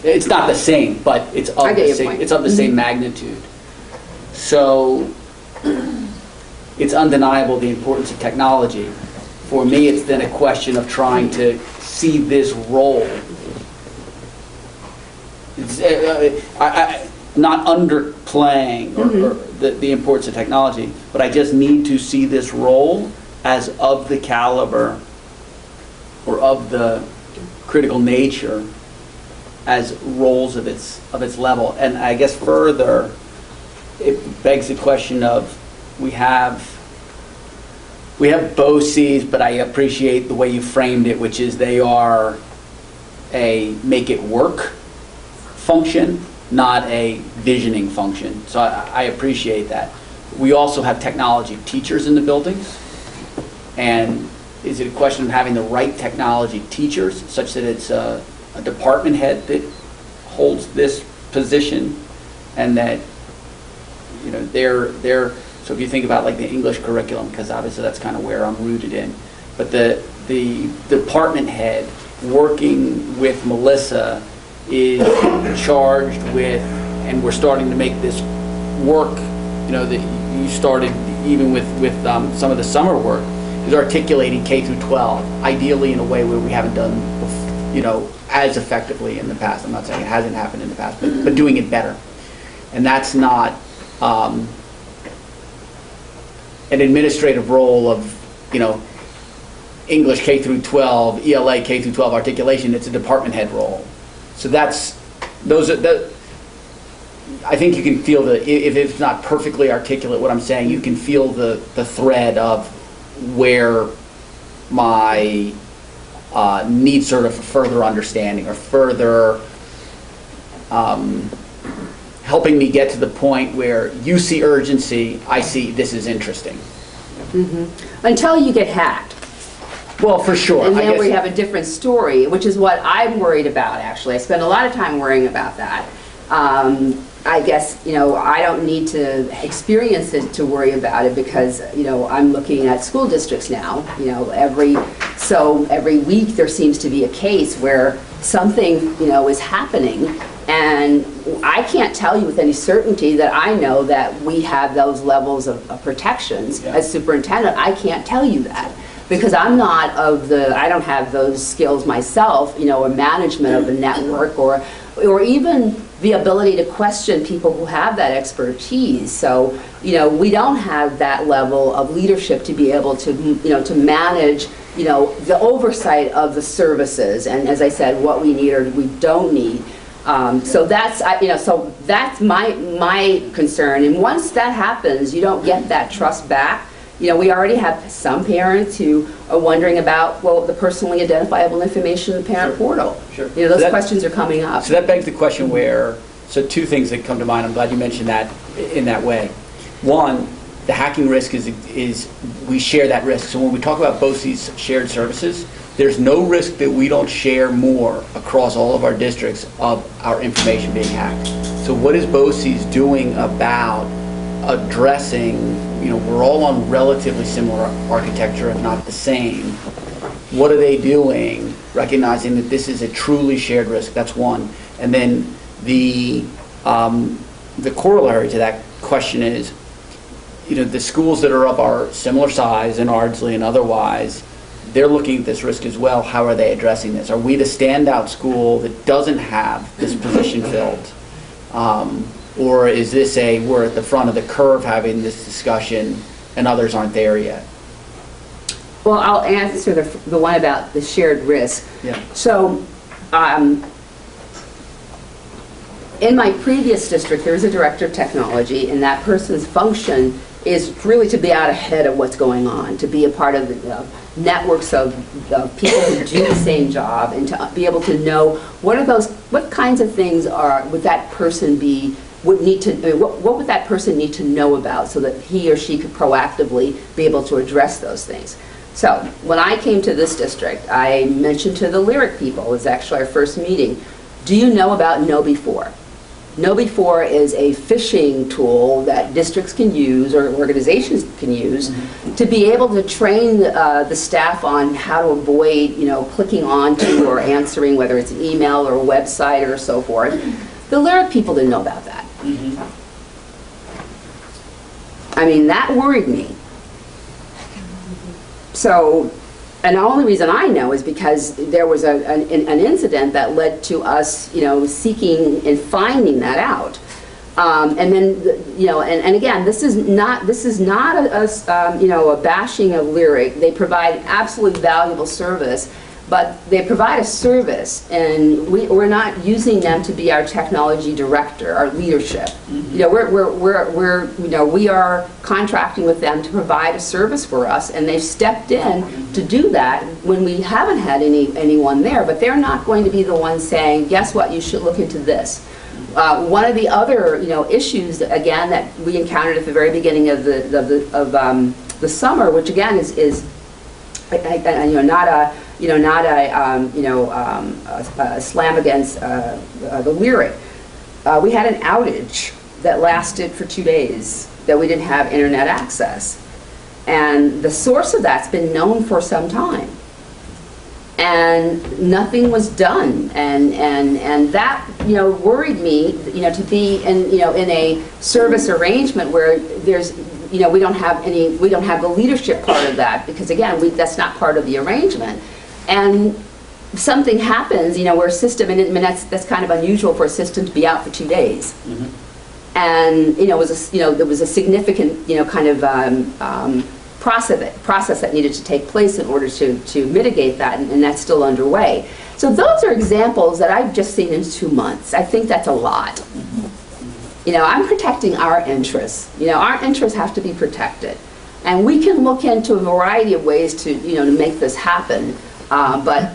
[SPEAKER 5] It's not the same, but it's of the same magnitude. So it's undeniable the importance of technology. For me, it's then a question of trying to see this role. Not underplaying or the importance of technology, but I just need to see this role as of the caliber or of the critical nature as roles of its level. And I guess further, it begs the question of we have BOCEs, but I appreciate the way you framed it, which is they are a make it work function, not a visioning function. So I appreciate that. We also have technology teachers in the buildings, and is it a question of having the right technology teachers such that it's a department head that holds this position and that, you know, so if you think about like the English curriculum, because obviously that's kind of where I'm rooted in, but the department head working with Melissa is charged with, and we're starting to make this work, you know, that you started even with some of the summer work, is articulating K through 12, ideally in a way where we haven't done, you know, as effectively in the past. I'm not saying it hasn't happened in the past, but doing it better. And that's not an administrative role of, you know, English K through 12, ELA K through 12 articulation. It's a department head role. So I think you can feel if it's not perfectly articulate what I'm saying, you can feel the thread of where my need sort of further understanding or further helping me get to the point where you see urgency, I see this is interesting.
[SPEAKER 2] Mm-hmm. Until you get hacked.
[SPEAKER 5] Well, for sure.
[SPEAKER 2] And
[SPEAKER 5] I
[SPEAKER 2] then
[SPEAKER 5] guess
[SPEAKER 2] we have a different story, which is what I'm worried about, actually. I spend a lot of time worrying about that. I guess, you know, I don't need to experience it to worry about it because, you know, I'm looking at school districts now. You know, every week there seems to be a case where something, you know, is happening, and I can't tell you with any certainty that I know that we have those levels of protections.
[SPEAKER 5] Yeah.
[SPEAKER 2] As superintendent. I can't tell you that because I don't have those skills myself, you know, or management of a network or even the ability to question people who have that expertise. So, you know, we don't have that level of leadership to be able to, you know, to manage, you know, the oversight of the services and, as I said, what we need or we don't need. So that's, you know, so that's my concern. And once that happens, you don't get that trust back. You know, we already have some parents who are wondering about, well, the personally identifiable information in the parent portal.
[SPEAKER 5] Sure.
[SPEAKER 2] You know, those questions are coming up.
[SPEAKER 5] So that begs the question so two things that come to mind. I'm glad you mentioned that in that way. One, the hacking risk is we share that risk. So when we talk about BOCE's shared services, there's no risk that we don't share more across all of our districts of our information being hacked. So what is BOCE's doing about addressing, you know, we're all on relatively similar architecture, if not the same. What are they doing, recognizing that this is a truly shared risk? That's one. And then the corollary to that question is, you know, the schools that are of our similar size in Ardsley and otherwise, they're looking at this risk as well. How are they addressing this? Are we the standout school that doesn't have this position filled? Or is this we're at the front of the curve having this discussion and others aren't there yet?
[SPEAKER 2] Well, I'll answer the one about the shared risk.
[SPEAKER 5] Yeah.
[SPEAKER 2] So, in my previous district, there was a director of technology, and that person's function is really to be out ahead of what's going on, to be a part of the networks of people who do the same job, and to be able to know what kinds of things would that person what would that person need to know about so that he or she could proactively be able to address those things. So when I came to this district, I mentioned to the Lyric people, it was actually our first meeting, do you know about KnowBe4? KnowBe4 is a phishing tool that districts can use or organizations can use to be able to train the staff on how to avoid, you know, clicking onto or answering, whether it's an email or a website or so forth. The Lyric people didn't know about that.
[SPEAKER 5] Mm-hmm.
[SPEAKER 2] I mean, that worried me. So, and the only reason I know is because there was an incident that led to us, you know, seeking and finding that out. And then, you know, and again, this is not you know, a bashing of Lyric. They provide absolutely valuable service, but they provide a service, and we're not using them to be our technology director, our leadership. You know, we are contracting with them to provide a service for us, and they've stepped in to do that when we haven't had anyone there. But they're not going to be the ones saying, "Guess what? You should look into this." One of the other, you know, issues again that we encountered at the very beginning of the summer, which again is not a slam against the Lyric. We had an outage that lasted for 2 days, that we didn't have internet access. And the source of that's been known for some time. And nothing was done. And that, worried me, to be in, in a service arrangement where there's, we don't have the leadership part of that, because again, that's not part of the arrangement. And something happens, where a system, and I mean, that's kind of unusual for a system to be out for 2 days. Mm-hmm. And, there was a significant, kind of process that needed to take place in order to mitigate that, and that's still underway. So those are examples that I've just seen in 2 months. I think that's a lot. I'm protecting our interests. Our interests have to be protected. And we can look into a variety of ways to, to make this happen. But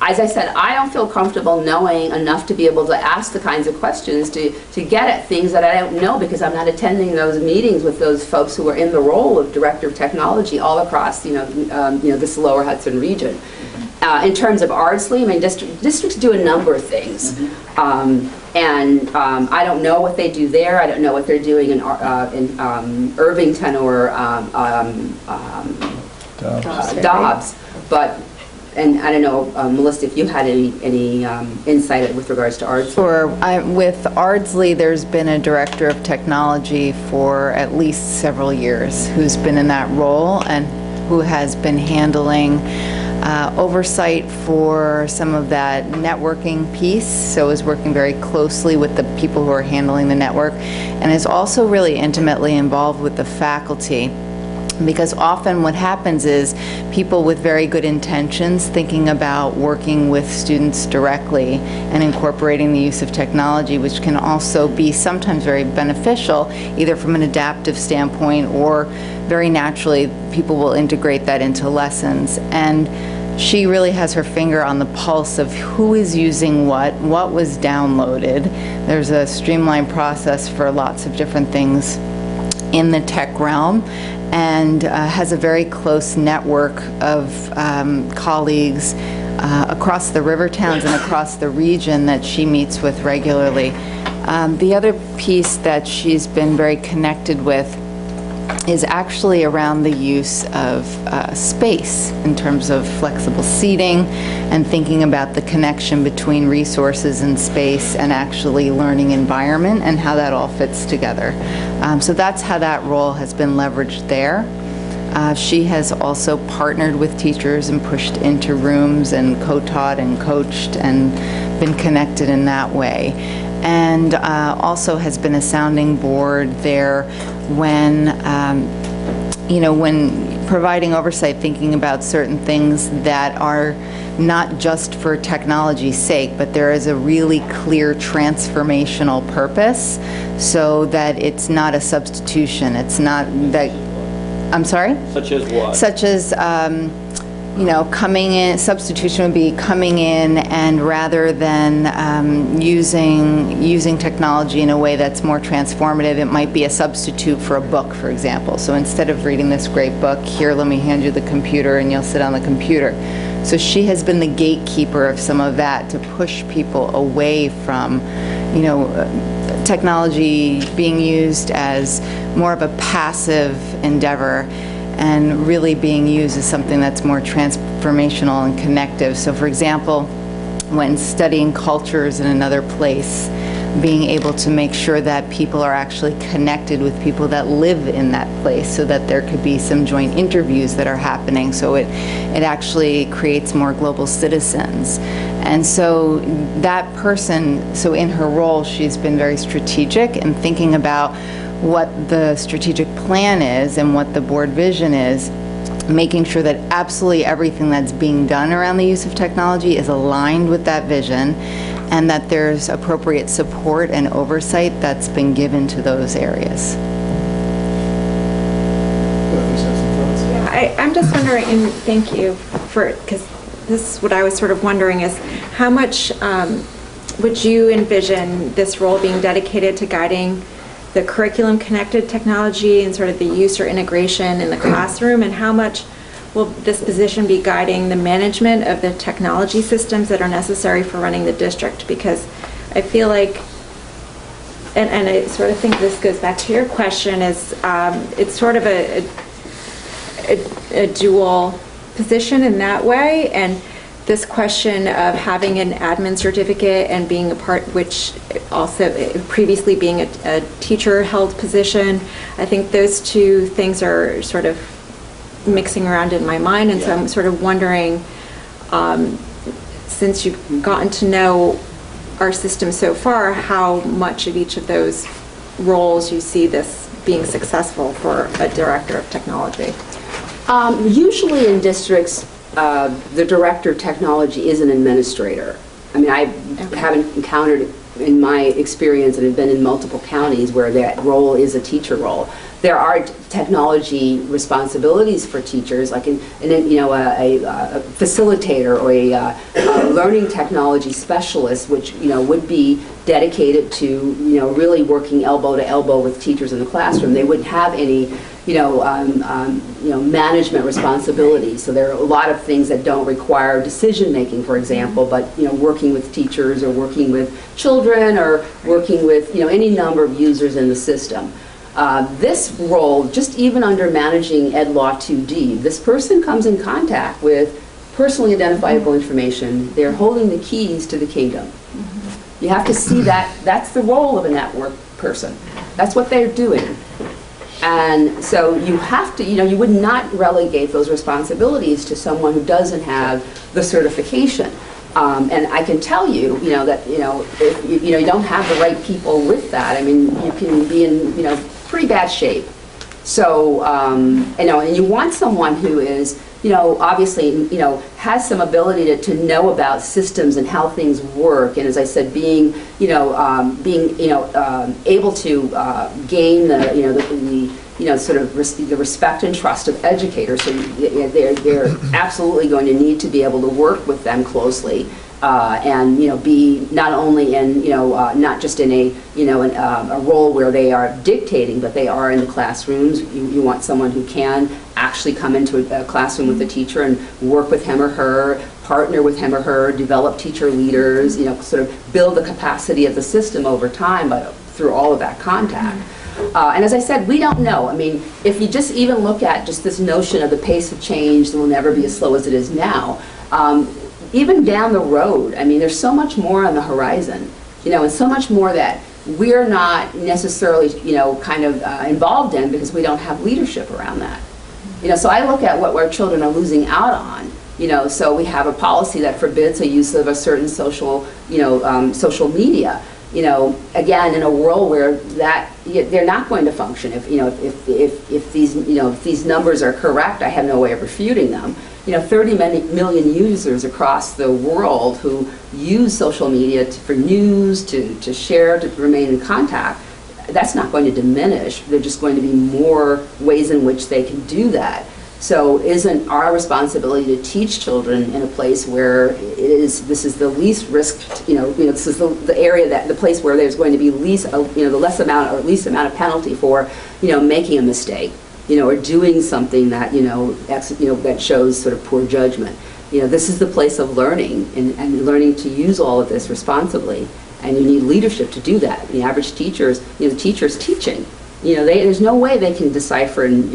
[SPEAKER 2] as I said, I don't feel comfortable knowing enough to be able to ask the kinds of questions to get at things that I don't know, because I'm not attending those meetings with those folks who are in the role of Director of Technology all across, this lower Hudson region. In terms of Ardsley, I mean, districts do a number of things. And I don't know what they do there. I don't know what they're doing in Irvington or Dobbs. But, and I don't know, Melissa, if you had any insight with regards to Ardsley.
[SPEAKER 3] Sure. With Ardsley, there's been a director of technology for at least several years who's been in that role and who has been handling oversight for some of that networking piece, so is working very closely with the people who are handling the network, and is also really intimately involved with the faculty. Because often what happens is people with very good intentions thinking about working with students directly and incorporating the use of technology, which can also be sometimes very beneficial, either from an adaptive standpoint or very naturally people will integrate that into lessons. And she really has her finger on the pulse of who is using what was downloaded. There's a streamlined process for lots of different things in the tech realm, and has a very close network of colleagues across the river towns and across the region that she meets with regularly. The other piece that she's been very connected with is actually around the use of space in terms of flexible seating and thinking about the connection between resources and space and actually learning environment and how that all fits together. So that's how that role has been leveraged there. She has also partnered with teachers and pushed into rooms and co-taught and coached and been connected in that way. And also has been a sounding board there when, when providing oversight, thinking about certain things that are not just for technology's sake, but there is a really clear transformational purpose, so that it's not a substitution. It's not that, I'm sorry?
[SPEAKER 6] Such as what?
[SPEAKER 3] Such as, coming in, substitution would be coming in and rather than using technology in a way that's more transformative, it might be a substitute for a book, for example. So instead of reading this great book, here, let me hand you the computer and you'll sit on the computer. So she has been the gatekeeper of some of that to push people away from, technology being used as more of a passive endeavor and really being used as something that's more transformational and connective. So for example, when studying cultures in another place, being able to make sure that people are actually connected with people that live in that place, so that there could be some joint interviews that are happening, so it actually creates more global citizens. And so that person, so in her role, she's been very strategic in thinking about what the strategic plan is and what the board vision is, making sure that absolutely everything that's being done around the use of technology is aligned with that vision, and that there's appropriate support and oversight that's been given to those areas.
[SPEAKER 7] I'm just wondering, and thank you for, because this is what I was sort of wondering, is how much would you envision this role being dedicated to guiding the curriculum connected technology and sort of the use or integration in the classroom, and how much will this position be guiding the management of the technology systems that are necessary for running the district? Because I feel like and I sort of think this goes back to your question, is it's sort of a dual position in that way, and this question of having an admin certificate and being a part, which also previously being a teacher-held position, I think those two things are sort of mixing around in my mind, and so I'm sort of wondering, since you've gotten to know our system so far, how much of each of those roles you see this being successful for a director of technology?
[SPEAKER 2] Usually in districts, the director of technology is an administrator. I mean, I haven't encountered in my experience, and have been in multiple counties, where that role is a teacher role. There are technology responsibilities for teachers, like a facilitator or a learning technology specialist, which would be dedicated to really working elbow to elbow with teachers in the classroom. They wouldn't have any management responsibilities. So there are a lot of things that don't require decision making, for example, but working with teachers or working with children or working with any number of users in the system. This role, just even under managing Ed Law 2D, this person comes in contact with personally identifiable information. They're holding the keys to the kingdom. You have to see that that's the role of a network person. That's what they're doing. And so you have to, you would not relegate those responsibilities to someone who doesn't have the certification. And I can tell you, that, if you don't have the right people with that, I mean, you can be in, pretty bad shape. So, and you want someone who is, obviously, has some ability to know about systems and how things work. And as I said, being, able to gain the, sort of the respect and trust of educators. So they're absolutely going to need to be able to work with them closely. And be not only in not just in a a role where they are dictating, but they are in the classrooms. You want someone who can actually come into a classroom with a teacher and work with him or her, partner with him or her, develop teacher leaders. Sort of build the capacity of the system over time, but through all of that contact. And as I said, we don't know. I mean, if you just even look at just this notion of the pace of change that will never be as slow as it is now. Even down the road, I mean, there's so much more on the horizon, and so much more that we're not necessarily, kind of involved in because we don't have leadership around that. So I look at what our children are losing out on, so we have a policy that forbids the use of a certain social, social media. Again, in a world where they're not going to function. If these numbers are correct, I have no way of refuting them. 30 million users across the world who use social media for news, to share, to remain in contact. That's not going to diminish. There are just going to be more ways in which they can do that. So isn't our responsibility to teach children in a place where this is the least risk, this is the area the place where there's going to be least, the least amount of penalty for, making a mistake, or doing something that, that shows sort of poor judgment. This is the place of learning and learning to use all of this responsibly. And you need leadership to do that. The average teachers, the teacher's teaching. There's no way they can decipher and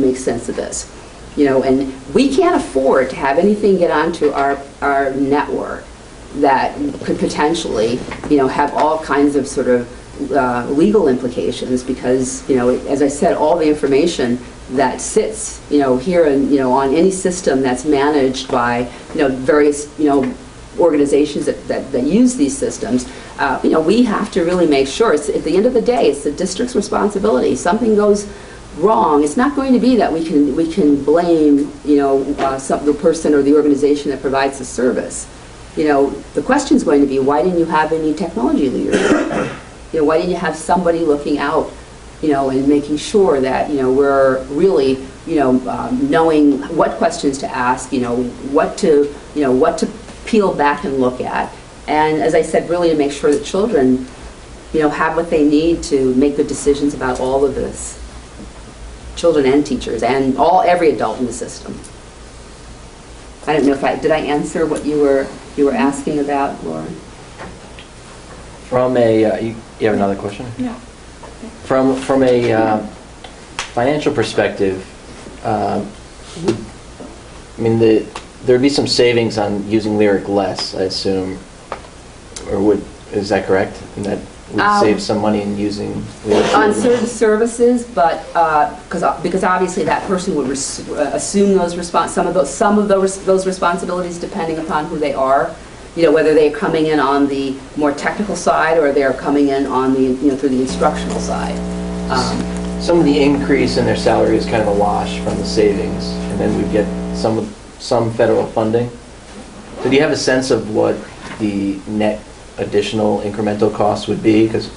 [SPEAKER 2] make sense of this. And we can't afford to have anything get onto our network that could potentially, have all kinds of sort of legal implications because, as I said, all the information that sits, here and, on any system that's managed by, various, organizations that use these systems, we have to really make sure, at the end of the day, it's the district's responsibility. Something goes wrong, it's not going to be that we can blame, the person or the organization that provides the service. The question is going to be, why didn't you have any technology leadership? Why didn't you have somebody looking out, and making sure that, we're really, knowing what questions to ask, what to peel back and look at. And as I said, really to make sure that children, have what they need to make good decisions about all of this. Children and teachers and every adult in the system. I don't know if did I answer what you were asking about, Lauren?
[SPEAKER 6] From a, you have another question?
[SPEAKER 7] No.
[SPEAKER 6] From a financial perspective, there'd be some savings on using Lyric less, I assume, or is that correct? And that would save some money in using Lyric?
[SPEAKER 2] On certain services, but, because obviously that person would assume some of those responsibilities depending upon who they are. Whether they're coming in on the more technical side or they're coming in on the, through the instructional side.
[SPEAKER 6] Some of the increase in their salary is kind of a wash from the savings, and then we get some federal funding. So do you have a sense of what the net additional incremental cost would be? Because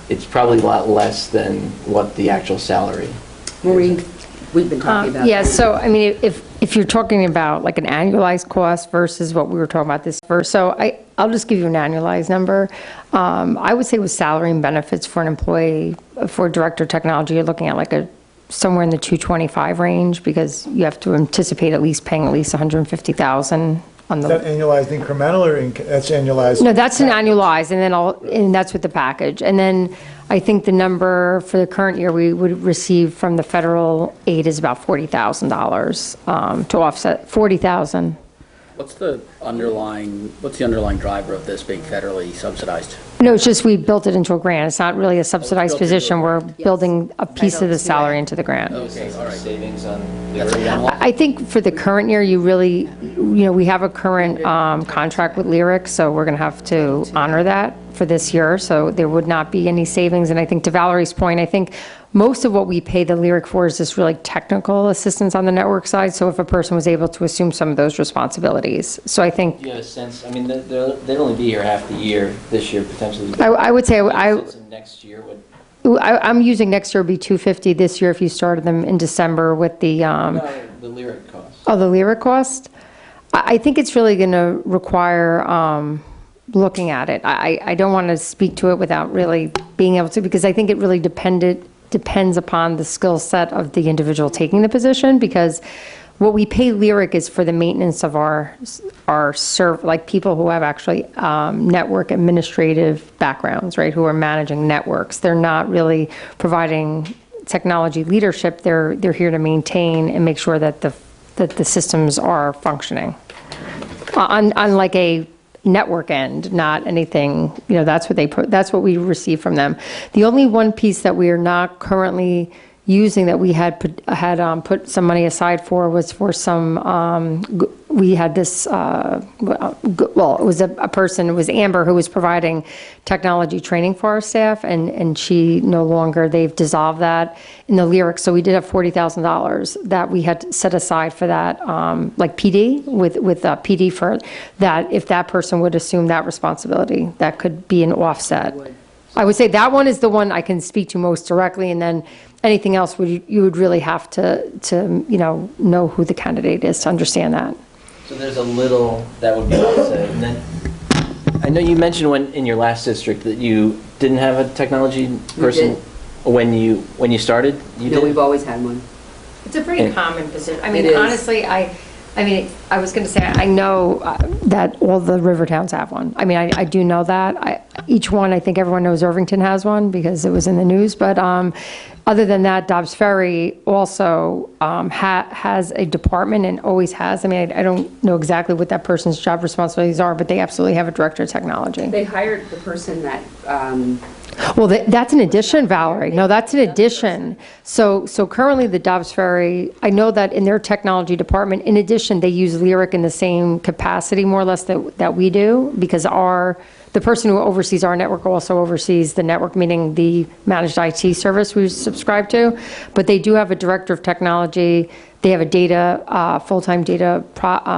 [SPEAKER 6] it's probably a lot less than what the actual salary.
[SPEAKER 2] Maureen, we've been talking about.
[SPEAKER 4] Yeah, so, if you're talking about like an annualized cost versus what we were talking about this first, so I'll just give you an annualized number. I would say with salary and benefits for an employee, for director of technology, you're looking at like somewhere in the 225 range, because you have to anticipate at least paying at least 150,000 on
[SPEAKER 1] Is
[SPEAKER 4] the.
[SPEAKER 1] that annualized incremental or that's annualized?
[SPEAKER 4] No, that's an annualized, and that's with the package. And then I think the number for the current year we would receive from the federal aid is about $40,000 to offset 40,000.
[SPEAKER 8] What's the underlying driver of this being federally subsidized?
[SPEAKER 4] No, it's just we built it into a grant. It's not really a subsidized
[SPEAKER 8] built into a
[SPEAKER 4] position. We're building a piece of the salary into the grant.
[SPEAKER 8] Okay, all right.
[SPEAKER 6] Savings on
[SPEAKER 8] That's
[SPEAKER 6] Lyric?
[SPEAKER 8] one.
[SPEAKER 4] I think for the current year, we have a current contract with Lyric, so we're going to have to honor that for this year, so there would not be any savings. And I think to Valerie's point, I think most of what we pay the Lyric for is just really technical assistance on the network side, so if a person was able to assume some of those responsibilities. So I think,
[SPEAKER 6] Do you have a sense, they'd only be here half the year, this year potentially.
[SPEAKER 4] I would say,
[SPEAKER 6] Next year would.
[SPEAKER 4] I'm using next year would be 250 this year if you started them in December with the,
[SPEAKER 6] No, the Lyric cost.
[SPEAKER 4] oh, the Lyric cost? I think it's really going to require looking at it. I don't want to speak to it without really being able to, because I think it really depends upon the skill set of the individual taking the position, because what we pay Lyric is for the maintenance of our like people who have actually network administrative backgrounds, right, who are managing networks. They're not really providing technology leadership. They're here to maintain and make sure that the systems are functioning. On like a network end, not anything, that's what we receive from them. The only one piece that we are not currently using that we had put some money aside for was for some, we had this, it was a person, it was Amber, who was providing technology training for our staff, and she no longer, they've dissolved that in the Lyric. So we did have $40,000 that we had set aside for that, like PD, with PD for that, if that person would assume that responsibility, that could be an offset. I would say that one is the one I can speak to most directly, and then anything else, you would really have to know who the candidate is to understand that.
[SPEAKER 6] So there's a little that would be offset. And then I know you mentioned in your last district that you didn't have a technology person when you started.
[SPEAKER 2] We've always had one.
[SPEAKER 4] It's a pretty common position. I mean,
[SPEAKER 2] It is.
[SPEAKER 4] honestly, I was going to say, I know that all the river towns have one. I mean, I do know that. Each one, I think everyone knows Irvington has one because it was in the news. But other than that, Dobbs Ferry also has a department and always has. I mean, I don't know exactly what that person's job responsibilities are, but they absolutely have a director of technology.
[SPEAKER 2] They hired the person that,
[SPEAKER 4] Well, that's an addition, Valerie. No, that's an addition. So currently, the Dobbs Ferry, I know that in their technology department, in addition, they use Lyric in the same capacity, more or less, that we do, because the person who oversees our network also oversees the network, meaning the managed IT service we subscribe to. But they do have a director of technology. They have a full-time data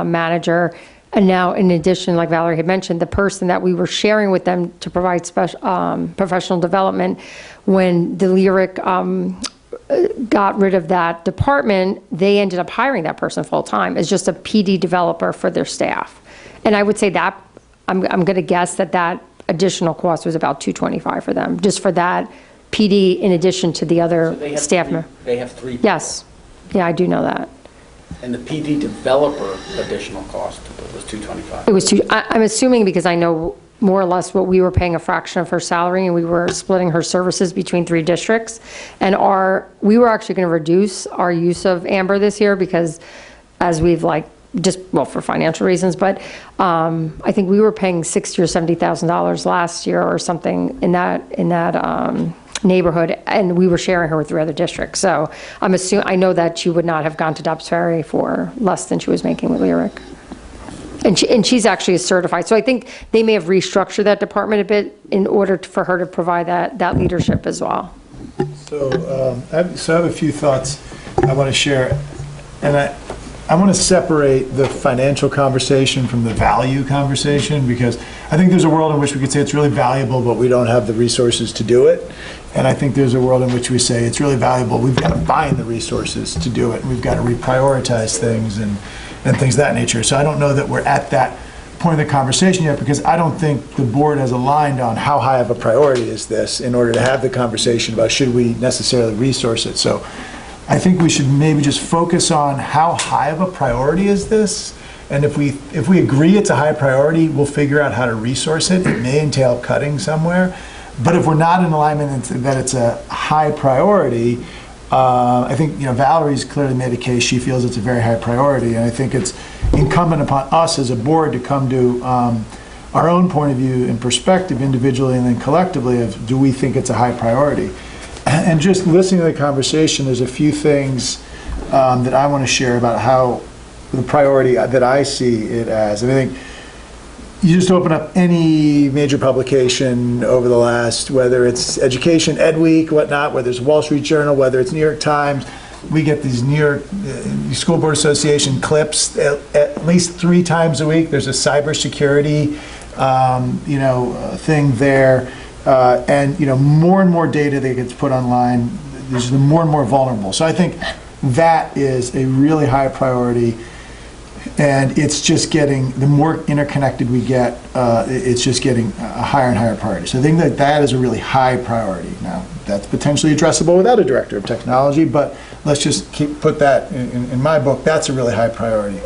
[SPEAKER 4] manager. And now, in addition, like Valerie had mentioned, the person that we were sharing with them to provide professional development, when the Lyric got rid of that department, they ended up hiring that person full-time as just a PD developer for their staff. And I would say that, I'm going to guess that additional cost was about $225 for them, just for that PD in addition to the other staff member.
[SPEAKER 8] They have three.
[SPEAKER 4] Yes. Yeah, I do know that.
[SPEAKER 8] And the PD developer additional cost was $225.
[SPEAKER 4] It was I'm assuming, because I know more or less what we were paying a fraction of her salary, and we were splitting her services between 3 districts. And we were actually going to reduce our use of Amber this year because as we've for financial reasons, but I think we were paying $60,000 or $70,000 last year or something in that neighborhood, and we were sharing her with 3 other districts. So I know that she would not have gone to Dobbs Ferry for less than she was making with Lyric. And she's actually certified. So I think they may have restructured that department a bit in order for her to provide that leadership as well.
[SPEAKER 1] So I have a few thoughts I want to share, and I want to separate the financial conversation from the value conversation, because I think there's a world in which we could say it's really valuable, but we don't have the resources to do it. And I think there's a world in which we say it's really valuable, we've got to find the resources to do it, and we've got to reprioritize things and things of that nature. So I don't know that we're at that point of the conversation yet, because I don't think the board has aligned on how high of a priority is this in order to have the conversation about should we necessarily resource it. So I think we should maybe just focus on how high of a priority is this, and if we agree it's a high priority, we'll figure out how to resource it. It may entail cutting somewhere, but if we're not in alignment that it's a high priority, I think Valerie's clearly made a case. She feels it's a very high priority, and I think it's incumbent upon us as a board to come to our own point of view and perspective individually and then collectively of, do we think it's a high priority? And just listening to the conversation, there's a few things that I want to share about how the priority that I see it as. I think you just open up any major publication over the last, whether it's Education, Ed Week, whatnot, whether it's Wall Street Journal, whether it's New York Times, we get these New York School Board Association clips at least 3 times a week. There's a cybersecurity, thing there. And more and more data that gets put online, there's more and more vulnerable. So I think that is a really high priority, and it's just getting, the more interconnected we get, it's just getting a higher and higher priority. So I think that is a really high priority. Now, that's potentially addressable without a director of technology, but let's just put that in my book, that's a really high priority.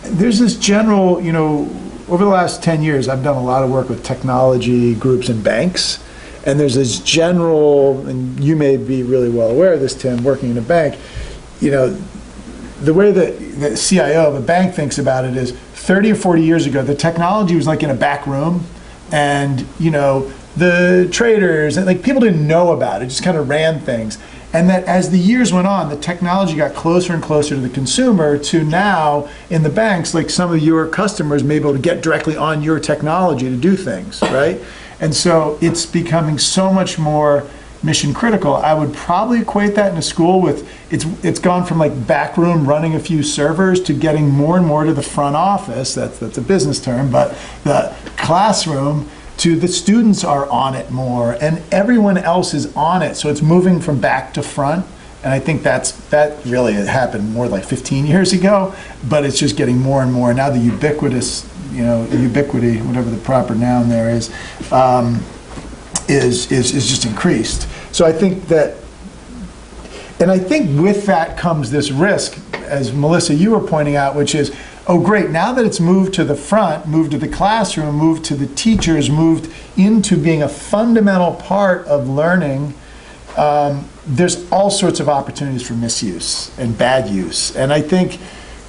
[SPEAKER 1] There's this general, over the last 10 years, I've done a lot of work with technology groups and banks, and there's this general, and you may be really well aware of this, Tim, working in a bank, the way that the CIO of a bank thinks about it is 30 or 40 years ago, the technology was like in a back room, and the traders, and people didn't know about it, just kind of ran things. And that as the years went on, the technology got closer and closer to the consumer, to now in the banks, like some of your customers may be able to get directly on your technology to do things, right? And so it's becoming so much more mission critical. I would probably equate that in a school with, it's gone from back room running a few servers to getting more and more to the front office, that's a business term, but the classroom, to the students are on it more, and everyone else is on it. So it's moving from back to front, and I think that really happened more like 15 years ago, but it's just getting more and more. Now the ubiquity, whatever the proper noun there is just increased. So I think that, and I think with that comes this risk, as Melissa, you were pointing out, which is, oh great, now that it's moved to the front, moved to the classroom, moved to the teachers, moved into being a fundamental part of learning, there's all sorts of opportunities for misuse and bad use. And I think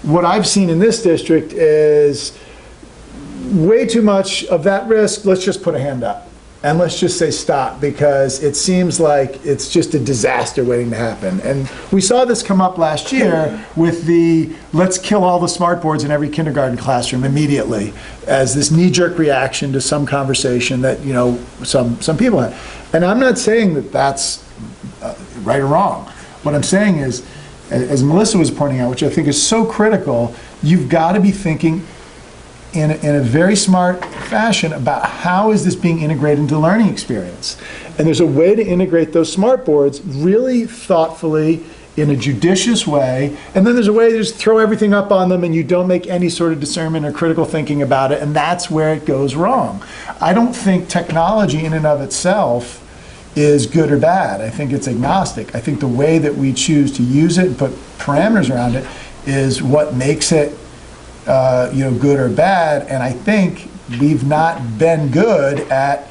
[SPEAKER 1] what I've seen in this district is way too much of that risk. Let's just put a hand up and let's just say stop, because it seems like it's just a disaster waiting to happen. And we saw this come up last year with the let's kill all the smart boards in every kindergarten classroom immediately, as this knee-jerk reaction to some conversation that some people had. And I'm not saying that that's right or wrong. What I'm saying is, as Melissa was pointing out, which I think is so critical, you've got to be thinking in a very smart fashion about how is this being integrated into the learning experience. And there's a way to integrate those smart boards really thoughtfully in a judicious way, and then there's a way to just throw everything up on them and you don't make any sort of discernment or critical thinking about it, and that's where it goes wrong. I don't think technology in and of itself is good or bad. I think it's agnostic. I think the way that we choose to use it and put parameters around it is what makes it good or bad. And I think we've not been good at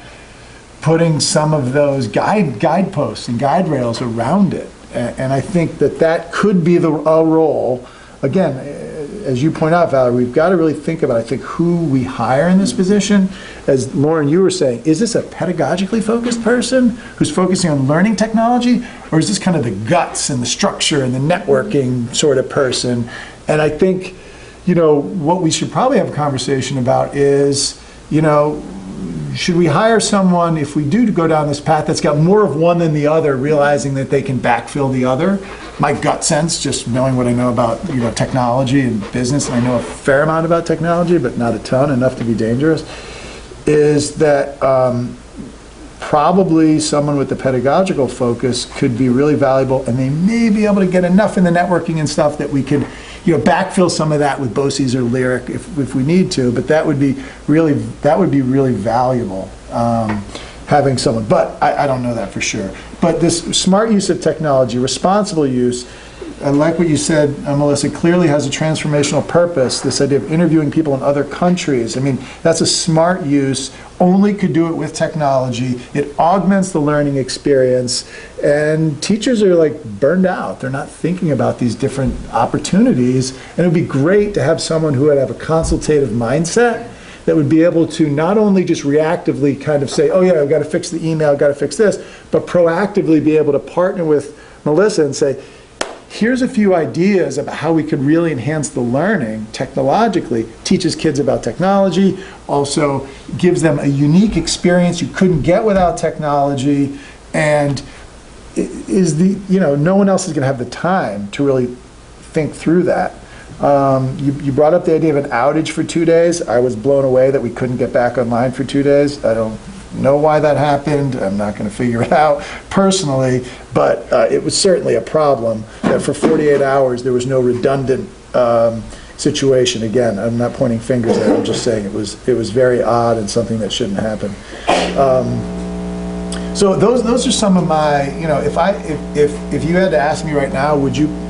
[SPEAKER 1] putting some of those guideposts and guide rails around it. And I think that could be a role. Again, as you point out, Valerie, we've got to really think about, I think, who we hire in this position. As Lauren, you were saying, is this a pedagogically focused person who's focusing on learning technology, or is this kind of the guts and the structure and the networking sort of person? And I think, what we should probably have a conversation about is, should we hire someone, if we do go down this path, that's got more of one than the other, realizing that they can backfill the other? My gut sense, just knowing what I know about technology and business, and I know a fair amount about technology, but not a ton, enough to be dangerous, is that probably someone with the pedagogical focus could be really valuable, and they may be able to get enough in the networking and stuff that we could backfill some of that with BOCES or Lyric if we need to, but that would be really valuable, having someone, but I don't know that for sure. But this smart use of technology, responsible use, I like what you said, Melissa, clearly has a transformational purpose, this idea of interviewing people in other countries. I mean, that's a smart use, only could do it with technology. It augments the learning experience, and teachers are like burned out. They're not thinking about these different opportunities, and it would be great to have someone who would have a consultative mindset that would be able to not only just reactively kind of say, oh yeah, I've got to fix the email, I've got to fix this, but proactively be able to partner with Melissa and say, here's a few ideas about how we could really enhance the learning technologically, teaches kids about technology, also gives them a unique experience you couldn't get without technology, and no one else is going to have the time to really think through that. You brought up the idea of an outage for 2 days. I was blown away that we couldn't get back online for 2 days. I don't know why that happened. I'm not going to figure it out personally, but it was certainly a problem that for 48 hours there was no redundant situation. Again, I'm not pointing fingers at it. I'm just saying it was very odd and something that shouldn't happen. So those are some of my, if you had to ask me right now,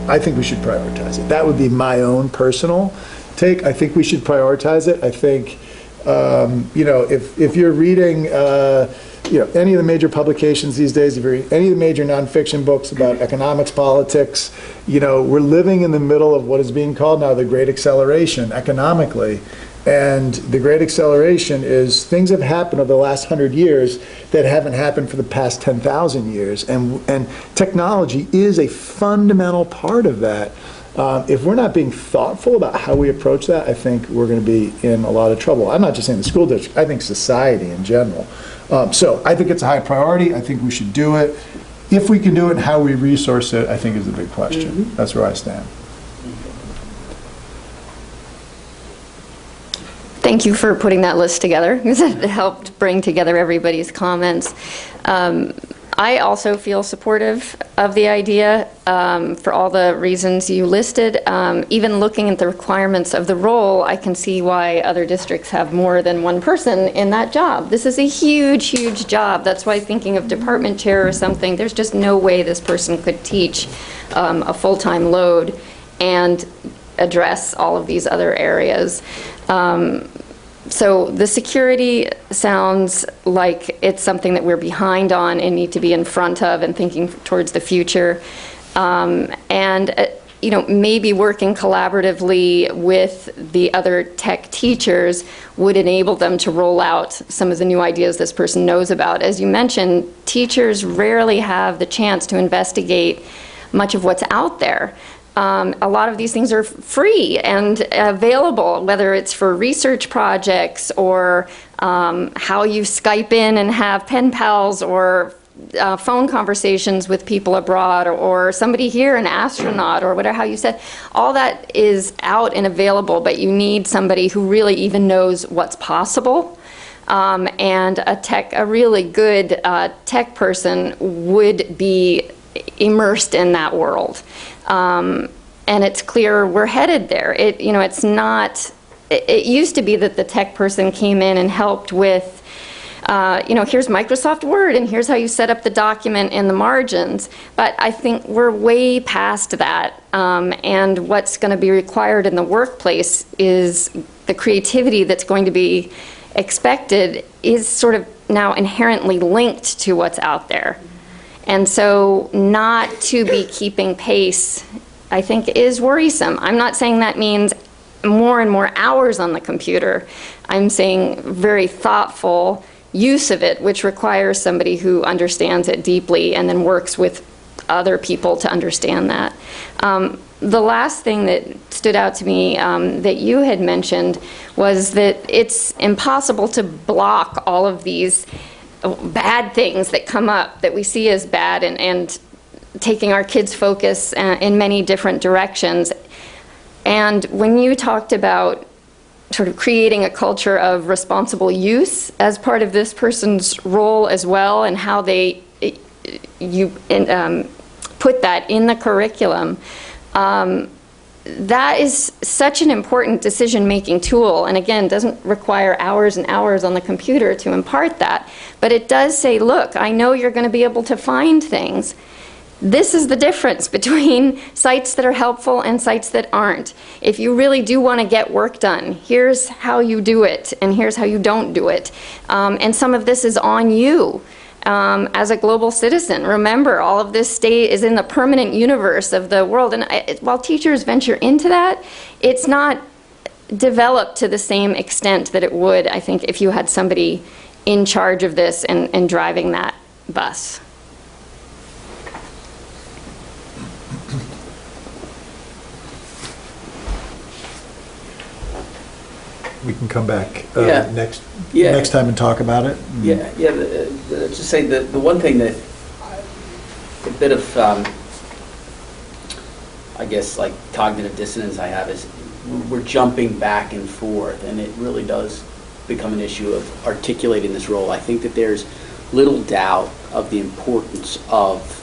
[SPEAKER 1] I think we should prioritize it. That would be my own personal take. I think we should prioritize it. I think, if you're reading, any of the major publications these days, if you're reading any of the major nonfiction books about economics, politics, we're living in the middle of what is being called now the Great Acceleration economically. And the Great Acceleration is things have happened over the last 100 years that haven't happened for the past 10,000 years. And technology is a fundamental part of that. If we're not being thoughtful about how we approach that, I think we're going to be in a lot of trouble. I'm not just saying the school district, I think society in general. So I think it's a high priority. I think we should do it. If we can do it and how we resource it, I think is the big question. Mm-hmm. That's where I stand.
[SPEAKER 9] Thank you for putting that list together, because it helped bring together everybody's comments. I also feel supportive of the idea for all the reasons you listed. Even looking at the requirements of the role, I can see why other districts have more than one person in that job. This is a huge, huge job. That's why thinking of department chair or something, there's just no way this person could teach a full-time load and address all of these other areas. So the security sounds like it's something that we're behind on and need to be in front of and thinking towards the future. Maybe working collaboratively with the other tech teachers would enable them to roll out some of the new ideas this person knows about. As you mentioned, teachers rarely have the chance to investigate much of what's out there. A lot of these things are free and available, whether it's for research projects or how you Skype in and have pen pals or phone conversations with people abroad, or somebody here, an astronaut, or whatever, how you said. All that is out and available, but you need somebody who really even knows what's possible. And a really good tech person would be immersed in that world. And it's clear we're headed there. It's not, it used to be that the tech person came in and helped with, here's Microsoft Word and here's how you set up the document in the margins. But I think we're way past that. And what's going to be required in the workplace is the creativity that's going to be expected is sort of now inherently linked to what's out there. And so not to be keeping pace, I think, is worrisome. I'm not saying that means more and more hours on the computer. I'm saying very thoughtful use of it, which requires somebody who understands it deeply and then works with other people to understand that. The last thing that stood out to me that you had mentioned was that it's impossible to block all of these bad things that come up that we see as bad and taking our kids' focus in many different directions. And when you talked about sort of creating a culture of responsible use as part of this person's role as well, and how you put that in the curriculum, that is such an important decision-making tool, and again, doesn't require hours and hours on the computer to impart that, but it does say, look, I know you're going to be able to find things. This is the difference between sites that are helpful and sites that aren't. If you really do want to get work done, here's how you do it, and here's how you don't do it. And some of this is on you as a global citizen. Remember, all of this is in the permanent universe of the world. And while teachers venture into that, it's not developed to the same extent that it would, I think, if you had somebody in charge of this and driving that bus.
[SPEAKER 1] We can come back
[SPEAKER 5] Yeah.
[SPEAKER 1] next time and talk about it.
[SPEAKER 5] Yeah, just say the one thing that, a bit of, I guess, like cognitive dissonance I have is we're jumping back and forth, and it really does become an issue of articulating this role. I think that there's little doubt of the importance of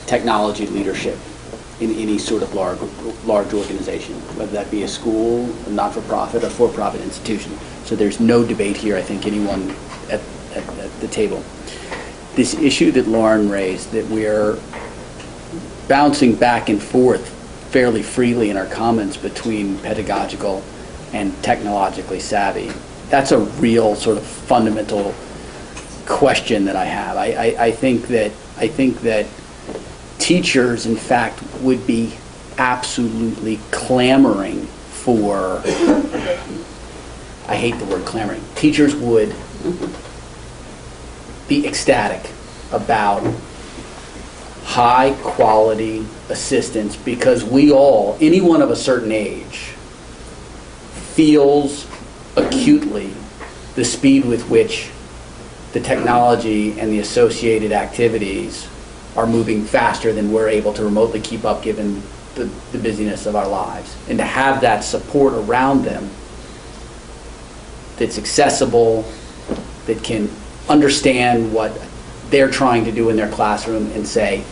[SPEAKER 5] technology leadership in any sort of large organization, whether that be a school, a not-for-profit, or for-profit institution. So there's no debate here, I think, anyone at the table. This issue that Lauren raised, that we're bouncing back and forth fairly freely in our comments between pedagogical and technologically savvy, that's a real sort of fundamental question that I have. I think that teachers, in fact, would be absolutely clamoring for, I hate the word clamoring, teachers would be ecstatic about high quality assistance, because we all, anyone of a certain age, feels acutely the speed with which the technology and the associated activities are moving faster than we're able to remotely keep up given the busyness of our lives. And to have that support around them that's accessible, that can understand what they're trying to do in their classroom and say,